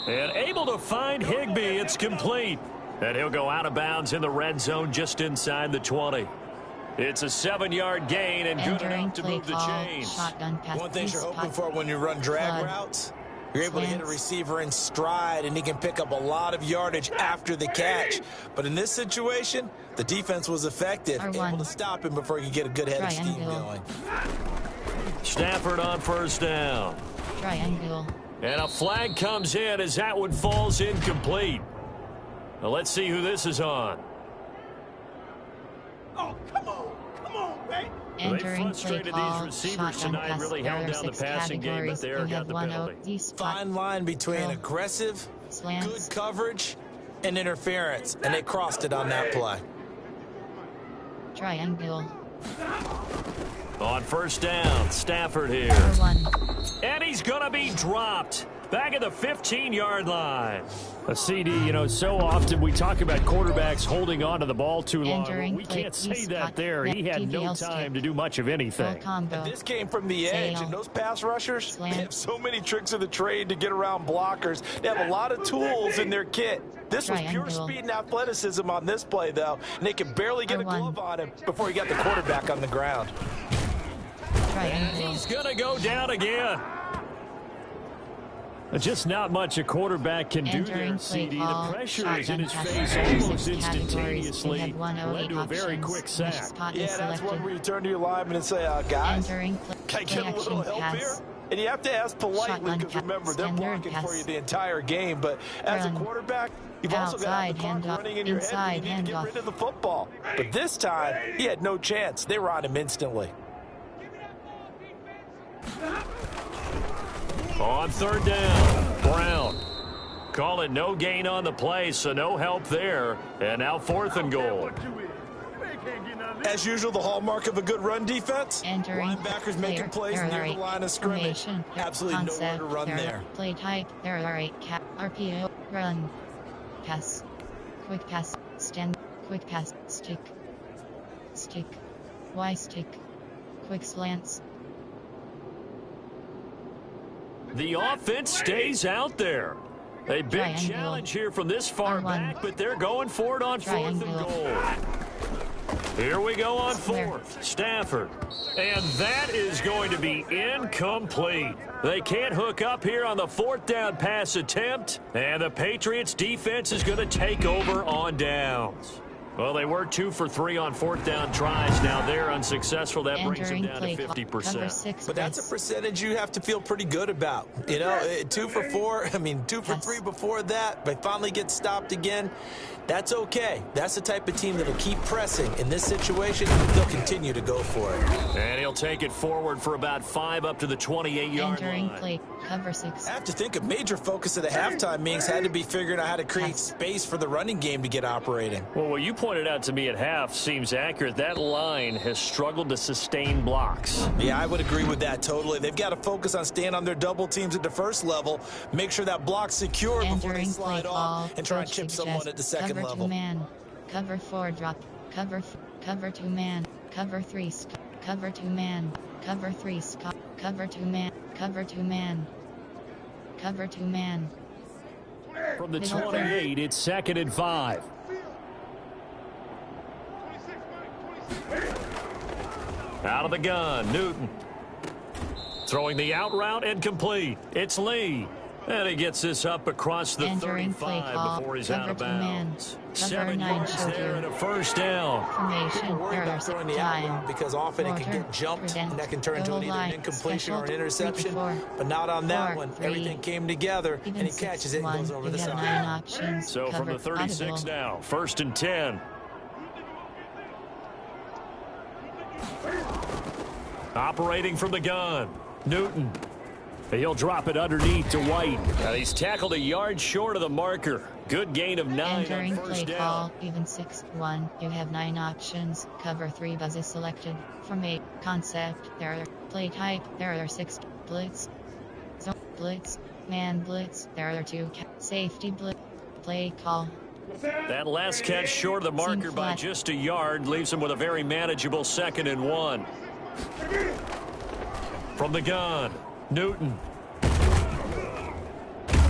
Speaker 3: And able to find Higbee. It's complete. And he'll go out of bounds in the red zone just inside the 20. It's a 7-yard gain and good enough to move the chains.
Speaker 4: One thing you're hoping for when you run drag routes, You're able to hit a
Speaker 1: Slants.
Speaker 4: receiver in stride, and he can pick up a lot of yardage after the catch. But in this situation, the defense was effective,
Speaker 1: R1.
Speaker 4: able to stop him before he could get a good head of steam
Speaker 1: Triangle.
Speaker 4: going.
Speaker 3: Stafford on first down.
Speaker 1: Triangle.
Speaker 3: And a flag comes in as that one falls incomplete. Now let's see who this is on.
Speaker 5: Oh, come on, baby.
Speaker 3: They
Speaker 1: Entering play
Speaker 3: frustrated
Speaker 1: call.
Speaker 3: these receivers
Speaker 1: Shotgun
Speaker 3: tonight,
Speaker 1: pass.
Speaker 3: really
Speaker 1: There
Speaker 3: held
Speaker 1: are
Speaker 3: down the
Speaker 1: 6
Speaker 3: passing game, but
Speaker 1: categories.
Speaker 3: there
Speaker 1: You
Speaker 3: got
Speaker 1: have
Speaker 3: the
Speaker 1: one
Speaker 3: penalty.
Speaker 1: OD spot.
Speaker 4: Fine line between
Speaker 1: Drill.
Speaker 4: aggressive,
Speaker 1: Slants.
Speaker 4: good coverage, and interference, and they crossed it on that play.
Speaker 1: Triangle.
Speaker 3: On first down, Stafford here.
Speaker 1: R1.
Speaker 3: And he's going to be dropped. Back at the 15-yard line.
Speaker 8: A CD, you know, so often we talk about quarterbacks holding on to the ball too long.
Speaker 1: Entering
Speaker 8: We
Speaker 1: play
Speaker 8: can't say
Speaker 1: East
Speaker 8: that
Speaker 1: spot.
Speaker 8: there. He had no
Speaker 1: TVL
Speaker 8: time
Speaker 1: stick.
Speaker 8: to do much of
Speaker 1: Full
Speaker 8: anything.
Speaker 1: combo.
Speaker 4: This came from the edge,
Speaker 1: Sail.
Speaker 4: and those pass rushers,
Speaker 1: Slant.
Speaker 4: they have so many tricks of the trade to get around blockers. They have a lot of tools in their kit. This was pure
Speaker 1: Triangle.
Speaker 4: speed and athleticism on this play, though, and they could barely get a
Speaker 1: R1.
Speaker 4: glove on him before he got the quarterback on the ground.
Speaker 1: Triangle.
Speaker 3: He's going to go down again.
Speaker 8: Just not much a quarterback can do
Speaker 1: Entering
Speaker 8: there,
Speaker 1: play
Speaker 8: CD. The
Speaker 1: call.
Speaker 8: pressure is in
Speaker 1: Shotgun
Speaker 8: his
Speaker 1: pass.
Speaker 8: face
Speaker 1: There are
Speaker 8: almost
Speaker 1: 6 categories.
Speaker 8: instantaneously.
Speaker 1: You have one
Speaker 8: Led
Speaker 1: OD
Speaker 8: to a very
Speaker 1: options.
Speaker 8: quick
Speaker 1: Which
Speaker 8: sack.
Speaker 1: spot is
Speaker 4: Yeah, that's one
Speaker 1: selected.
Speaker 4: where you turn to your lineman and say, guys,
Speaker 1: Entering play,
Speaker 4: can I
Speaker 1: play
Speaker 4: get a little
Speaker 1: action
Speaker 4: help
Speaker 1: pass.
Speaker 4: here? And you have to ask politely
Speaker 1: Shotgun
Speaker 4: because
Speaker 1: pass.
Speaker 4: remember, they're
Speaker 1: Standard
Speaker 4: blocking for
Speaker 1: pass.
Speaker 4: you the entire game. But as a
Speaker 1: Run.
Speaker 4: quarterback, you've also got to have the clock
Speaker 1: Outside handoff.
Speaker 4: running in your head when you
Speaker 1: Inside
Speaker 4: need to get
Speaker 1: handoff.
Speaker 4: rid of the football. But this time, he had no chance. They were on him instantly.
Speaker 3: On third down, Brown. Call it no gain on the play, so no help there. And now fourth and goal.
Speaker 4: As usual, the hallmark of a good run defense.
Speaker 1: Entering
Speaker 4: Linebackers making plays near the line of scrimmage.
Speaker 1: Formation.
Speaker 4: Absolutely nowhere to run there.
Speaker 1: Play type. There are 8 RPO. Run. Pass. Quick pass. Stand. Quick pass. Stick. Stick. Y stick. Quick slants.
Speaker 3: The offense stays out there. A big
Speaker 1: Triangle.
Speaker 3: challenge here from this far
Speaker 1: R1.
Speaker 3: back, but they're going for it on fourth and
Speaker 1: Triangle.
Speaker 3: goal. Here we go on
Speaker 1: Square.
Speaker 3: fourth. Stafford. And that is going to be incomplete. They can't hook up here on the fourth down pass attempt, and the Patriots defense is going to take over on downs. Well, they were 2 for 3 on fourth down tries. Now they're unsuccessful. That brings them
Speaker 1: Entering
Speaker 3: down to
Speaker 1: play call. Cover
Speaker 3: 50%.
Speaker 1: 6
Speaker 4: But that's a percentage you have to feel pretty good about. You know, 2 for 4, 2 for 3 before that. They finally get stopped again. That's okay. That's the type of team that'll keep pressing. In this situation, they'll continue to go for it.
Speaker 3: And he'll take it forward for about 5 up to the 28-yard
Speaker 1: Entering
Speaker 3: line.
Speaker 1: play. Cover 6.
Speaker 4: I have to think a major focus of the halftime meetings had to be figuring out how to create space for the running game to get operating.
Speaker 8: Well, what you pointed out to me at half seems accurate. That line has struggled to sustain blocks.
Speaker 4: Yeah, I would agree with that totally. They've got to focus on staying on their double teams at the first level, make sure that block's secure before they
Speaker 1: Entering play
Speaker 4: slide
Speaker 1: call.
Speaker 4: off and try and
Speaker 1: Coach
Speaker 4: chip someone at the second
Speaker 1: cover
Speaker 4: level.
Speaker 1: 2 man. Cover 4 drop. Cover 2 man. Cover 3 cover 2 man. Cover 3 cover 2 man. Cover 2 man. Cover 2 man.
Speaker 8: From the
Speaker 1: Middle
Speaker 8: 28, it's 2nd and 5.
Speaker 3: Out of the gun, Newton. Throwing the out route and complete. It's Lee. And he gets this up across the
Speaker 1: Entering play
Speaker 3: 35
Speaker 1: call.
Speaker 3: before he's
Speaker 1: Cover
Speaker 3: out of
Speaker 1: 2 man.
Speaker 3: bounds.
Speaker 1: Cover
Speaker 3: 7
Speaker 1: 9
Speaker 3: yards there
Speaker 1: shoulder.
Speaker 3: and a first down.
Speaker 1: Formation.
Speaker 4: Worry
Speaker 1: There are
Speaker 4: about
Speaker 1: 6
Speaker 4: throwing the out route
Speaker 1: time.
Speaker 4: because often it can
Speaker 1: Quarter,
Speaker 4: get jumped
Speaker 1: prevent,
Speaker 4: and that can turn into
Speaker 1: goal
Speaker 4: either
Speaker 1: line,
Speaker 4: an incompletion or an
Speaker 1: special, 3 to
Speaker 4: interception.
Speaker 1: 4.
Speaker 4: But not on that
Speaker 1: 4,
Speaker 4: one.
Speaker 1: 3.
Speaker 4: Everything came together
Speaker 1: Even
Speaker 4: and he catches it and
Speaker 1: 6-1.
Speaker 4: goes over the
Speaker 1: You have
Speaker 4: side.
Speaker 1: 9 options.
Speaker 3: So from the
Speaker 1: Cover
Speaker 3: 36
Speaker 1: audible.
Speaker 3: now, 1st and 10. Operating from the gun, Newton.
Speaker 8: He'll drop it underneath to White.
Speaker 3: And he's tackled a yard short of the marker. Good gain of 9
Speaker 1: Entering
Speaker 3: on
Speaker 1: play
Speaker 3: first down.
Speaker 1: call, even 6-1. You have 9 options. Cover 3 buzz is selected. Formate concept. There are play type. There are 6 blitz. Zone blitz. Man blitz. There are 2 safety blitz. Play call.
Speaker 3: That last catch short of the marker by
Speaker 1: flat.
Speaker 3: just a yard leaves him with a very manageable 2nd and 1. From the gun, Newton.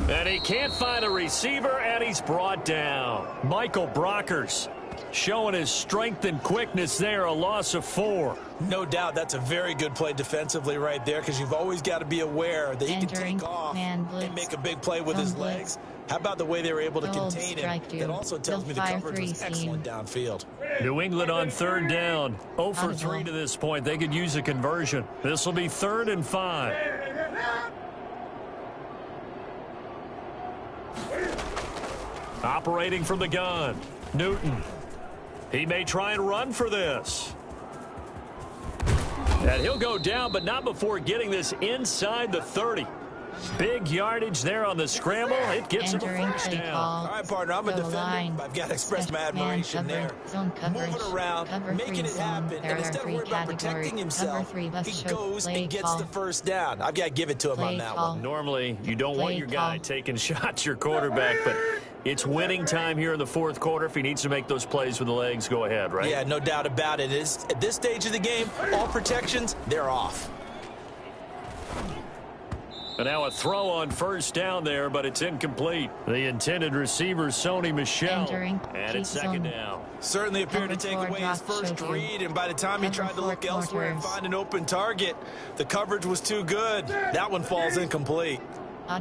Speaker 3: And he can't find a receiver, and he's brought down. Michael Brockers Showing his strength and quickness there, a loss of 4.
Speaker 4: No doubt that's a very good play defensively right there, because you've always got to be aware that he can take off and make a big play with his legs. How about the way they were able to contain him? That also tells me the coverage was excellent downfield.
Speaker 3: New England on 3rd down. 0 for 3 to this point. They could use a conversion. This will be 3rd and 5. Operating from the gun, Newton. He may try and run for this. And he'll go down, but not before getting this inside the 30. Big yardage there on the scramble. It gets him a first down.
Speaker 4: All right, partner, I'm a defender. I've got to express my admiration there. Moving around, making it happen, and instead of worrying about protecting himself, he goes and gets the first down. I've got to give it to him on that one.
Speaker 3: Normally, you don't want your guy taking shots, your quarterback, but it's winning time here in the 4th quarter. If he needs to make those plays with the legs, go ahead, right?
Speaker 4: Yeah, no doubt about it. At this stage of the game, all protections, they're off.
Speaker 3: And now a throw on first down there, but it's incomplete. The intended receiver, Sony Michel. And it's 2nd down.
Speaker 4: Certainly appeared to take away his first read, and by the time he tried to look elsewhere and find an open target, the coverage was too good. That one falls incomplete.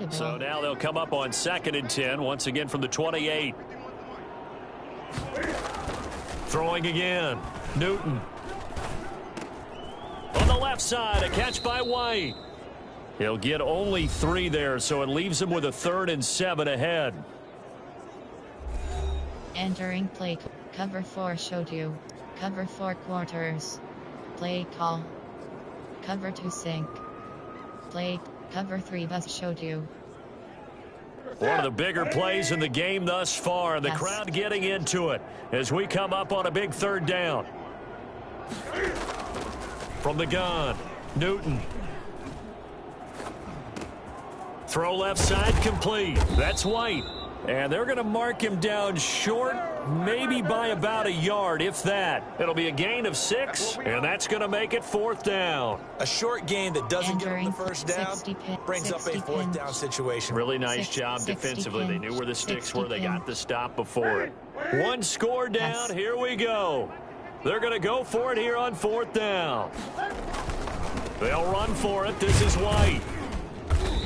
Speaker 3: So now they'll come up on 2nd and 10, once again from the 28. Throwing again, Newton. On the left side, a catch by White. He'll get only 3 there, so it leaves him with a 3rd and 7 ahead.
Speaker 1: Entering play. Cover 4 showed you. Cover 4 quarters. Play call. Cover 2 sink. Play. Cover 3 bus showed you.
Speaker 3: One of the bigger plays in the game thus far. The crowd getting into it as we come up on a big 3rd down. From the gun, Newton. Throw left side complete. That's White. And they're going to mark him down short, maybe by about a yard, if that. It'll be a gain of 6, and that's going to make it 4th down.
Speaker 4: A short gain that doesn't get him the first down brings up a 4th down situation.
Speaker 3: Really nice job defensively. They knew where the sticks were. They got the stop before it. 1 score down. Here we go. They're going to go for it here on 4th down. They'll run for it. This is White.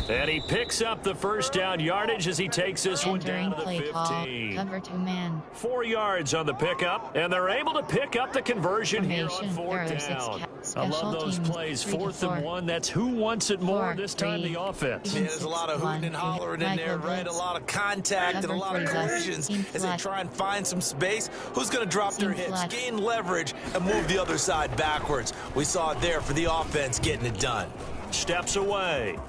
Speaker 3: And he picks up the first down yardage as he takes this one down to the 15.
Speaker 1: Cover 2 man.
Speaker 3: 4 yards on the pickup, and they're able to pick up the conversion here on 4th down. I love those plays. 4th and 1. That's who wants it more this time, the offense.
Speaker 4: Yeah, there's a lot of hooting and hollering in there, right? A lot of contact and a lot of collisions as they try and find some space. Who's going to drop their hips, gain leverage, and move the other side backwards? We saw it there for the offense getting it done.
Speaker 3: Steps away.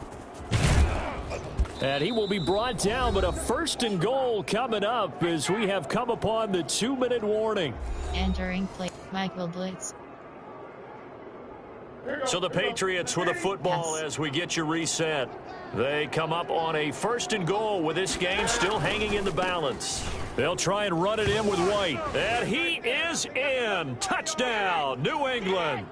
Speaker 3: And he will be brought down, but a 1st and goal coming up as we have come upon the 2-minute warning.
Speaker 1: Entering play. Michael Blitz.
Speaker 3: So the Patriots with a football as we get you reset. They come up on a 1st and goal with this game still hanging in the balance. They'll try and run it in with White. And he is in. Touchdown, New England.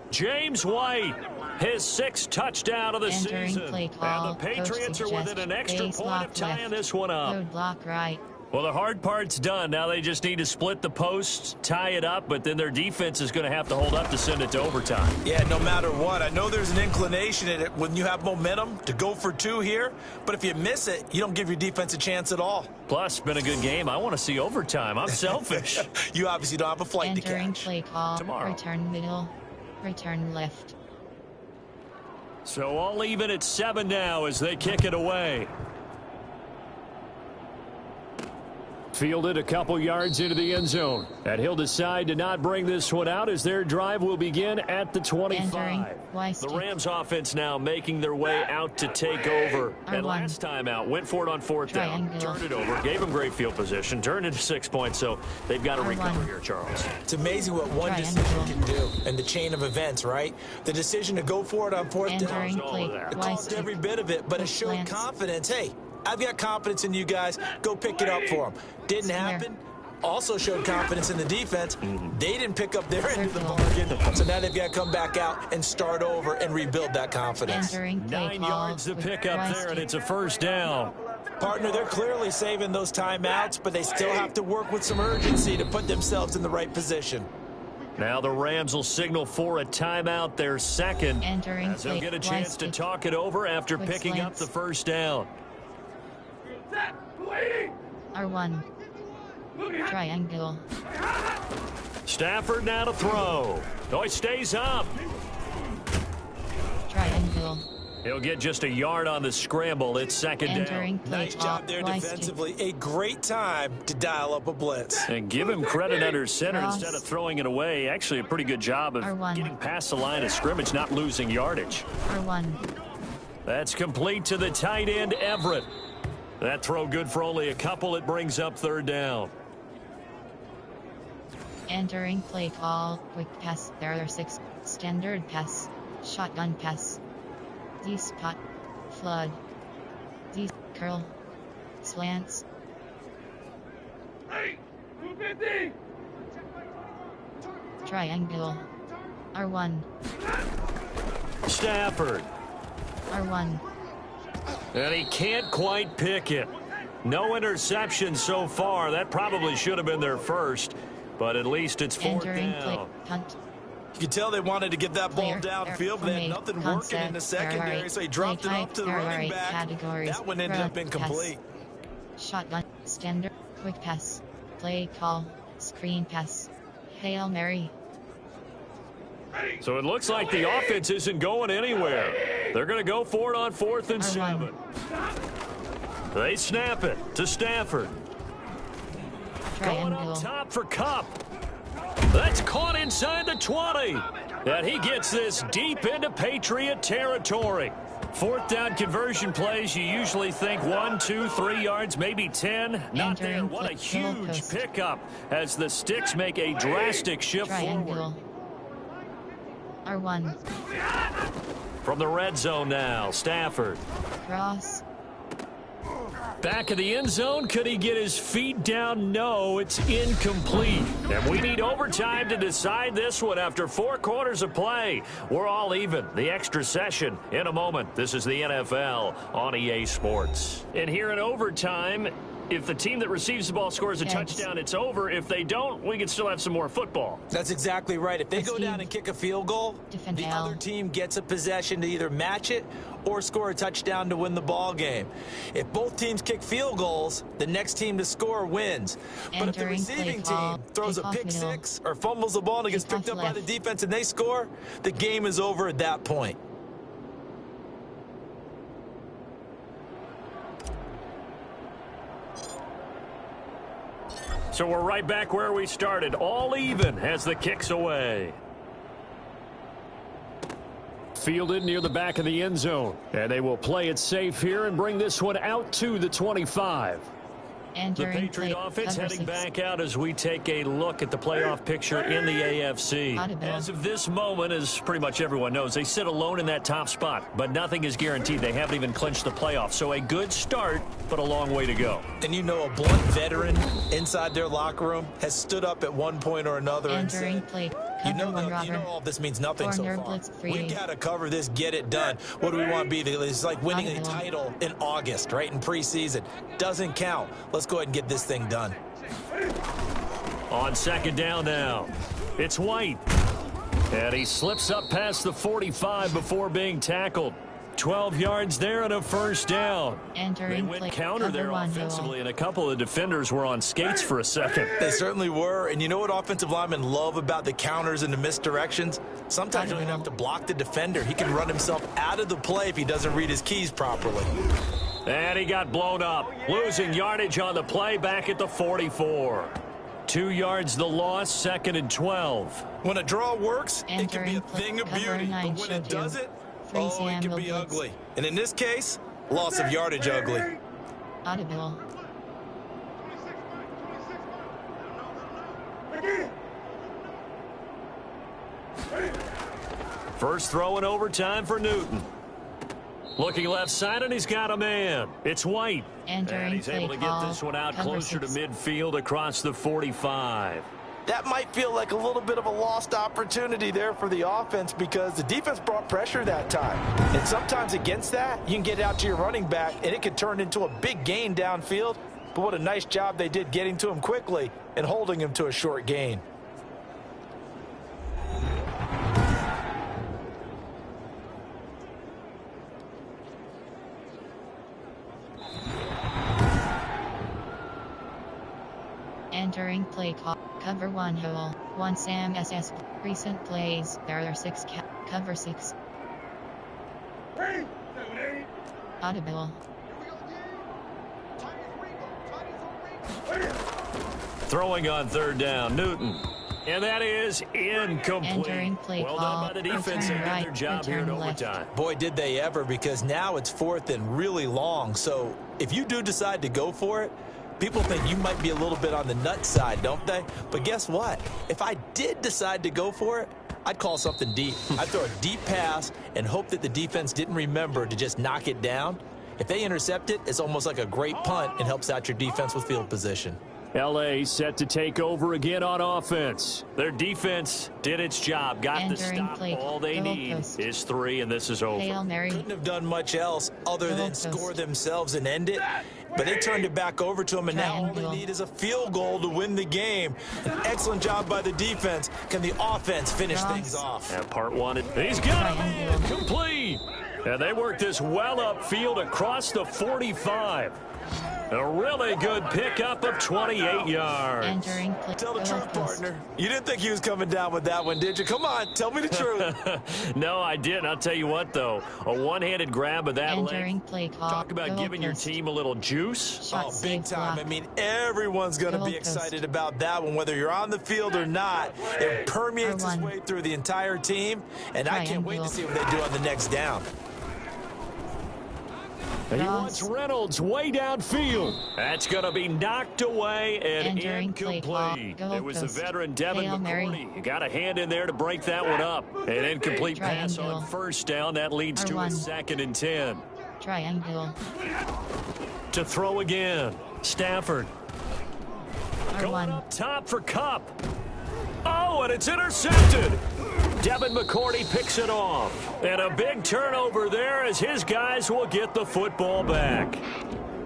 Speaker 3: James White. His 6th touchdown of the season. And the Patriots are within an extra point of tying this one up.
Speaker 1: Road block right.
Speaker 3: Well, the hard part's done. Now they just need to split the posts, tie it up, but then their defense is going to have to hold up to send it to overtime.
Speaker 4: Yeah, no matter what. I know there's an inclination in it when you have momentum to go for 2 here, but if you miss it, you don't give your defense a chance at all.
Speaker 3: Plus, it's been a good game. I want to see overtime. I'm selfish.
Speaker 4: You obviously don't have a flight to catch.
Speaker 1: Entering play call.
Speaker 3: Tomorrow.
Speaker 1: Return middle. Return left.
Speaker 3: So all even at 7 now as they kick it away. Fielded a couple yards into the end zone. And he'll decide to not bring this one out as their drive will begin at the 25. The Rams offense now making their way out to take over. And last time out, went for it on 4th down. Turned it over, gave them great field position, turned into 6 points. So they've got to recover here, Charles.
Speaker 4: It's amazing what one decision can do and the chain of events, right? The decision to go for it on 4th down. It caused every bit of it, but it showed confidence. Hey, I've got confidence in you guys. Go pick it up for them. Didn't happen. Also showed confidence in the defense. They didn't pick up their end of the bargain. So now they've got to come back out and start over and rebuild that confidence.
Speaker 3: 9 yards to pick up there, and it's a 1st down.
Speaker 4: Partner, they're clearly saving those timeouts, but they still have to work with some urgency to put themselves in the right position.
Speaker 3: Now the Rams will signal for a timeout, their second,
Speaker 1: Entering
Speaker 3: as they'll get a chance to talk it over after picking up the first down.
Speaker 1: R1. Triangle.
Speaker 3: Stafford now to throw. Oh, he stays up.
Speaker 1: Triangle.
Speaker 3: He'll get just a yard on the scramble. It's second down.
Speaker 4: Nice job there defensively. A great time to dial up a blitz.
Speaker 3: And give him credit under center instead of throwing it away. Actually, a pretty good job of getting past the line of scrimmage, not losing yardage.
Speaker 1: R1.
Speaker 3: That's complete to the tight end, Everett. That throw good for only a couple. It brings up third down.
Speaker 1: Entering play call. Quick pass. There are 6. Standard pass. Shotgun pass. D-spot. Flood. D-curl. Slants. Triangle. R1.
Speaker 3: Stafford.
Speaker 1: R1.
Speaker 3: And he can't quite pick it. No interception so far. That probably should have been their first, but at least it's fourth down.
Speaker 1: Punt.
Speaker 4: You could tell they wanted to get that ball downfield, but they had nothing working in the secondary, so he dropped it off to the running back. That one ended up incomplete.
Speaker 1: Shotgun, standard, quick pass, play call, screen pass, Hail Mary.
Speaker 3: So it looks like the offense isn't going anywhere. They're going to go for it on 4th and 7. They snap it to Stafford. Going up top for Kupp. That's caught inside the 20. And he gets this deep into Patriot territory. 4th down conversion plays, you usually think 1, 2, 3 yards, maybe 10. Not there. What a huge pickup as the sticks make a drastic shift forward.
Speaker 1: R1.
Speaker 3: From the red zone now, Stafford.
Speaker 1: Cross.
Speaker 3: Back of the end zone. Could he get his feet down? No, it's incomplete. And we need overtime to decide this one after 4 quarters of play. We're all even. The extra session in a moment. This is the NFL on EA Sports. And here in overtime, if the team that receives the ball scores a touchdown, it's over. If they don't, we can still have some more football.
Speaker 4: That's exactly right. If they go down and kick a field goal, the other team gets a possession to either match it or score a touchdown to win the ball game. If both teams kick field goals, the next team to score wins. But if the receiving team throws a pick six or fumbles the ball and it gets picked up by the defense and they score, the game is over at that point.
Speaker 3: So we're right back where we started, all even as the kick's away.
Speaker 8: Fielded near the back of the end zone. And they will play it safe here and bring this one out to the 25.
Speaker 3: The Patriot offense heading back out as we take a look at the playoff picture in the AFC. As of this moment, as pretty much everyone knows, they sit alone in that top spot, but nothing is guaranteed. They haven't even clinched the playoffs. So a good start, but a long way to go.
Speaker 4: And you know, a blunt veteran inside their locker room has stood up at one point or another and said, you know all this means nothing so far. We've got to cover this, get it done. What do we want to be? It's like winning a title in August, right, in preseason. Doesn't count. Let's go ahead and get this thing done.
Speaker 3: On second down now, it's White. And he slips up past the 45 before being tackled. 12 yards there and a first down. They went counter there offensively, and a couple of defenders were on skates for a second.
Speaker 4: They certainly were, and you know what offensive linemen love about the counters and the misdirections? Sometimes you don't even have to block the defender. He can run himself out of the play if he doesn't read his keys properly.
Speaker 3: And he got blown up, losing yardage on the play back at the 44. 2 yards the loss, 2nd and 12.
Speaker 4: When a draw works, it can be a thing of beauty, but when it doesn't, oh, it can be ugly. And in this case, loss of yardage ugly.
Speaker 1: Audible.
Speaker 3: First throw in overtime for Newton. Looking left side, and he's got a man. It's White. And he's able to get this one out closer to midfield across the 45.
Speaker 4: that might feel like a little bit of a lost opportunity there for the offense because the defense brought pressure that time. And sometimes against that, you can get it out to your running back, and it could turn into a big gain downfield. But what a nice job they did getting to him quickly and holding him to a short gain.
Speaker 1: Entering play call. Cover 1 hole. 1 Sam SS. Recent plays. There are 6 cover 6. Audible.
Speaker 3: Throwing on third down, Newton. And that is incomplete.
Speaker 1: Entering play
Speaker 3: well
Speaker 1: call.
Speaker 3: done by the defense. They
Speaker 1: Return
Speaker 3: did
Speaker 1: right,
Speaker 3: their job here in
Speaker 1: return left.
Speaker 3: overtime.
Speaker 4: Boy, did they ever, because now it's 4th and really long. So if you do decide to go for it, people think you might be a little bit on the nut side, don't they? But guess what? If I did decide to go for it, I'd call something deep. I'd throw a deep pass and hope that the defense didn't remember to just knock it down. If they intercept it, it's almost like a great punt and helps out your defense with field position.
Speaker 8: L.A. set to take over again on offense.
Speaker 3: Their defense did its job, got the
Speaker 1: Entering
Speaker 3: stop.
Speaker 1: play
Speaker 3: All they
Speaker 1: goal
Speaker 3: need
Speaker 1: post.
Speaker 3: is 3, and this is over.
Speaker 1: Hail Mary.
Speaker 4: Couldn't have done much else other than score themselves and end it. But they turned it back over to them, and now all
Speaker 1: Triangle.
Speaker 4: they need is a field goal to win the game. An excellent job by the defense. Can the offense finish
Speaker 1: Cross.
Speaker 4: things off?
Speaker 3: And part 1, he's got a man
Speaker 1: Triangle.
Speaker 3: complete. And they work this well upfield across the 45. A really good pickup of 28 yards.
Speaker 1: Entering play.
Speaker 4: Tell the
Speaker 1: goal
Speaker 4: truth,
Speaker 1: post.
Speaker 4: partner. You didn't think he was coming down with that one, did you? Come on, tell me the truth.
Speaker 3: No, I didn't. I'll tell you what, though. A one-handed grab of that
Speaker 1: Entering
Speaker 3: length.
Speaker 1: play call.
Speaker 3: Talk about
Speaker 1: goal
Speaker 3: giving your
Speaker 1: post.
Speaker 3: team a little juice.
Speaker 1: Shot
Speaker 4: Oh, big
Speaker 1: save
Speaker 4: time.
Speaker 1: block.
Speaker 4: I mean, everyone's going to be
Speaker 1: Goal post.
Speaker 4: excited about that one, whether you're on the field or not. It permeates its
Speaker 1: R1.
Speaker 4: way through the entire team, and I can't wait to
Speaker 1: Triangle.
Speaker 4: see what they do on the next down.
Speaker 8: He
Speaker 1: Cross.
Speaker 8: wants Reynolds way downfield.
Speaker 3: That's going to be knocked away and
Speaker 1: Entering play call.
Speaker 3: incomplete.
Speaker 1: Goal
Speaker 3: It was the
Speaker 1: post.
Speaker 3: veteran Devin
Speaker 1: Hail Mary.
Speaker 3: McCourty. You got a hand in there to break that one up. An incomplete pass
Speaker 1: Triangle.
Speaker 3: on first down. That leads to a
Speaker 1: R1.
Speaker 3: 2nd and 10.
Speaker 1: Triangle.
Speaker 3: To throw again. Stafford. Going
Speaker 1: R1.
Speaker 3: up top for Cup. Oh, and it's intercepted. Devin McCourty picks it off. And a big turnover there as his guys will get the football back.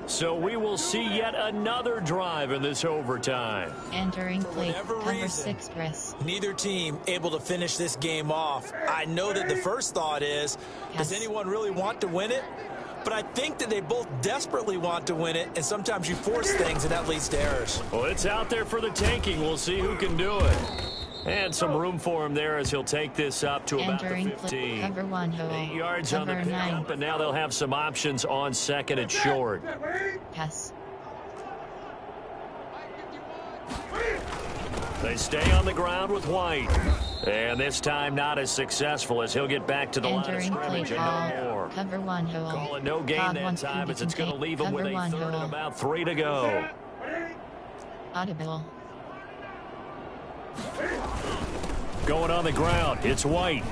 Speaker 3: So we will see yet another drive in this overtime.
Speaker 1: Entering play.
Speaker 4: whatever
Speaker 1: Cover
Speaker 4: reason.
Speaker 1: 6 press.
Speaker 4: Neither team able to finish this game off. I know that the first thought is, does
Speaker 1: Yes.
Speaker 4: anyone really want to win it? But I think that they both desperately want to win it, and sometimes you force things, and that leads to errors.
Speaker 3: Well, it's out there for the taking. We'll see who can do it. And some room for him there as he'll take this up to about the
Speaker 1: Entering
Speaker 3: 15.
Speaker 1: play. Cover 1 hole.
Speaker 3: 8 yards on the
Speaker 1: Cover 9.
Speaker 3: pickup, and now they'll have some options on 2nd and short.
Speaker 1: Pass.
Speaker 3: They stay on the ground with White. And this time not as successful as he'll get back to the line of
Speaker 1: Entering play
Speaker 3: scrimmage and
Speaker 1: call.
Speaker 3: no more.
Speaker 1: Cover 1 hole.
Speaker 3: Call it no gain
Speaker 1: Bob
Speaker 3: that
Speaker 1: wants
Speaker 3: time
Speaker 1: you
Speaker 3: as it's going to leave him with
Speaker 1: cover
Speaker 3: a
Speaker 1: 1
Speaker 3: third and
Speaker 1: hole.
Speaker 3: about 3 to go.
Speaker 1: Audible.
Speaker 3: Going on the ground, it's White.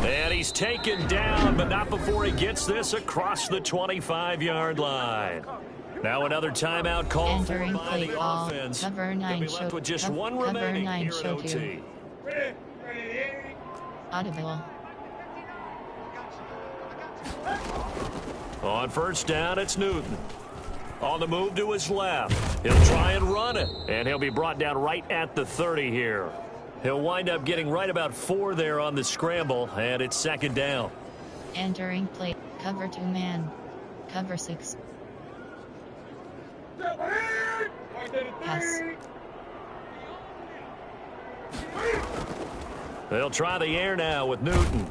Speaker 3: And he's taken down, but not before he gets this across the 25-yard line. Now another timeout call for
Speaker 1: Entering
Speaker 3: by
Speaker 1: play
Speaker 3: the
Speaker 1: call.
Speaker 3: offense.
Speaker 1: Cover
Speaker 3: They'll
Speaker 1: 9
Speaker 3: be left
Speaker 1: show.
Speaker 3: with just one
Speaker 1: Cover
Speaker 3: remaining
Speaker 1: 9
Speaker 3: here
Speaker 1: show
Speaker 3: at
Speaker 1: 2.
Speaker 3: OT.
Speaker 1: Audible.
Speaker 3: On first down, it's Newton. On the move to his left. He'll try and run it. And he'll be brought down right at the 30 here. He'll wind up getting right about 4 there on the scramble, and it's 2nd down.
Speaker 1: Entering play. Cover 2 man. Cover 6. Pass.
Speaker 3: They'll try the air now with Newton.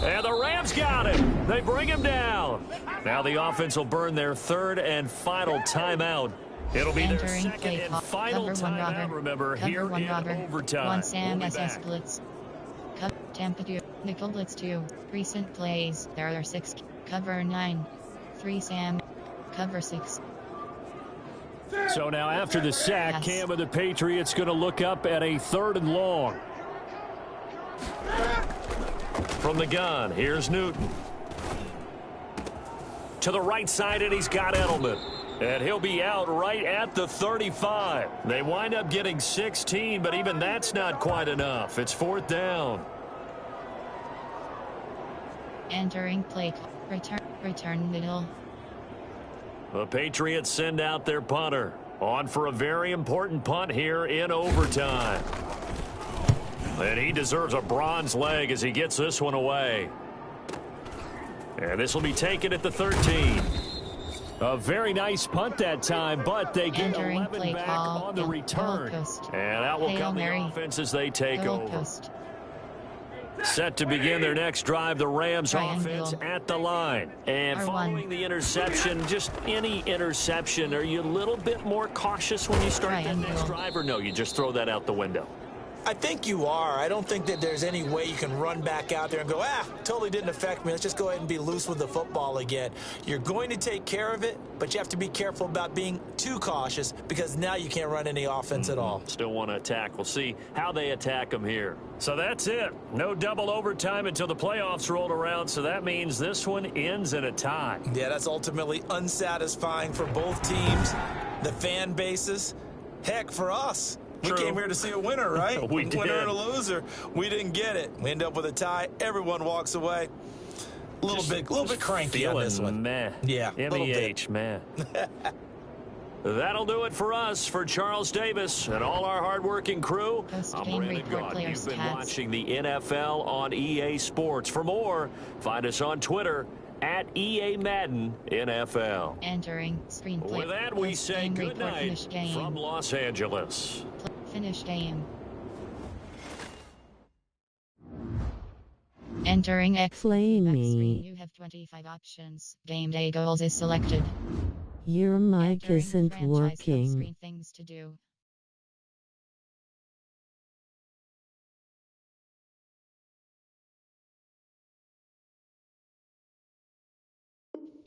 Speaker 3: And the Rams got him. They bring him down. Now the offense will burn their 3rd and final timeout. It'll be their
Speaker 1: Entering
Speaker 3: 2nd
Speaker 1: play
Speaker 3: and
Speaker 1: call.
Speaker 3: final
Speaker 1: Cover 1
Speaker 3: timeout,
Speaker 1: robber.
Speaker 3: remember,
Speaker 1: Cover
Speaker 3: here
Speaker 1: 1
Speaker 3: in
Speaker 1: robber.
Speaker 3: overtime.
Speaker 1: 1 Sam
Speaker 3: We'll be
Speaker 1: SS
Speaker 3: back.
Speaker 1: blitz. Tampa 2. Nickel blitz 2. Recent plays. There are 6. Cover 9. 3 Sam. Cover 6.
Speaker 8: So now after the sack,
Speaker 1: Yes.
Speaker 8: Cam of the Patriots going to look up at a 3rd and long.
Speaker 3: From the gun, here's Newton. To the right side, and he's got Edelman. And he'll be out right at the 35. They wind up getting 16, but even that's not quite enough. It's 4th down.
Speaker 1: Entering play. Return middle.
Speaker 3: The Patriots send out their punter. On for a very important punt here in overtime. And he deserves a bronze leg as he gets this one away. And this will be taken at the 13.
Speaker 8: A very nice punt that time, but they get 11 back on the return.
Speaker 3: And that will come the offense as they take over. Set to begin their next drive, the Rams offense at the line. And following the interception, just any interception, are you a little bit more cautious when you start that next drive, or no, you just throw that out the window?
Speaker 4: I think you are. I don't think that there's any way you can run back out there and go, totally didn't affect me. Let's just go ahead and be loose with the football again. You're going to take care of it, but you have to be careful about being too cautious because now you can't run any offense at all.
Speaker 3: Still want to attack. We'll see how they attack them here. So that's it. No double overtime until the playoffs roll around, so that means this one ends in a tie.
Speaker 4: Yeah, that's ultimately unsatisfying for both teams, the fan bases, heck, for us.
Speaker 3: True.
Speaker 4: We came here to see a winner, right?
Speaker 3: We did.
Speaker 4: Winner and a loser. We didn't get it. We end up with a tie. Everyone walks away. A little bit cranky on this one.
Speaker 3: Meh.
Speaker 4: Yeah,
Speaker 3: MEH, man. That'll do it for us. For Charles Davis and all our hardworking crew, I'm Brandon Gaud. You've been watching the NFL on EA Sports. For more, find us on Twitter at EA Madden NFL.
Speaker 1: Entering screenplay.
Speaker 3: With that, we say good night from Los Angeles.
Speaker 1: Finish game. Entering
Speaker 6: Play me.
Speaker 1: You have 25 options. Game day goals is selected.
Speaker 6: Your mic
Speaker 1: Entering
Speaker 6: isn't
Speaker 1: franchise
Speaker 6: working.
Speaker 1: hub-screen things to do.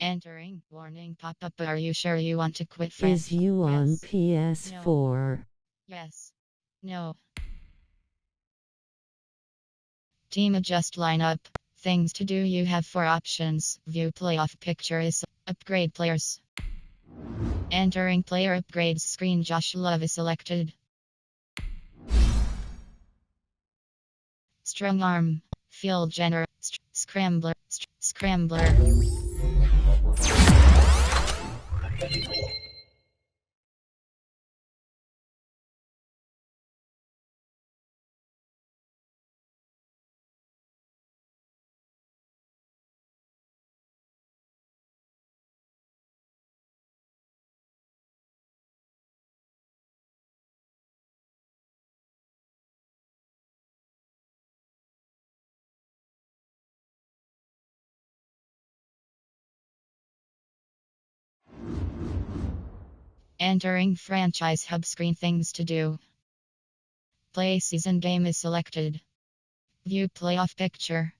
Speaker 1: Entering warning pop-up. Are you sure you want to quit?
Speaker 6: Is you on
Speaker 1: Yes.
Speaker 6: PS4?
Speaker 1: No. Yes. No. Team adjust lineup. Things to do. You have 4 options. View playoff picture is upgrade players. Entering player upgrades screen. Josh Love is selected. Strong arm. Field general. Scrambler. Scrambler. Entering franchise hub screen. Things to do. Play season game is selected. View playoff picture.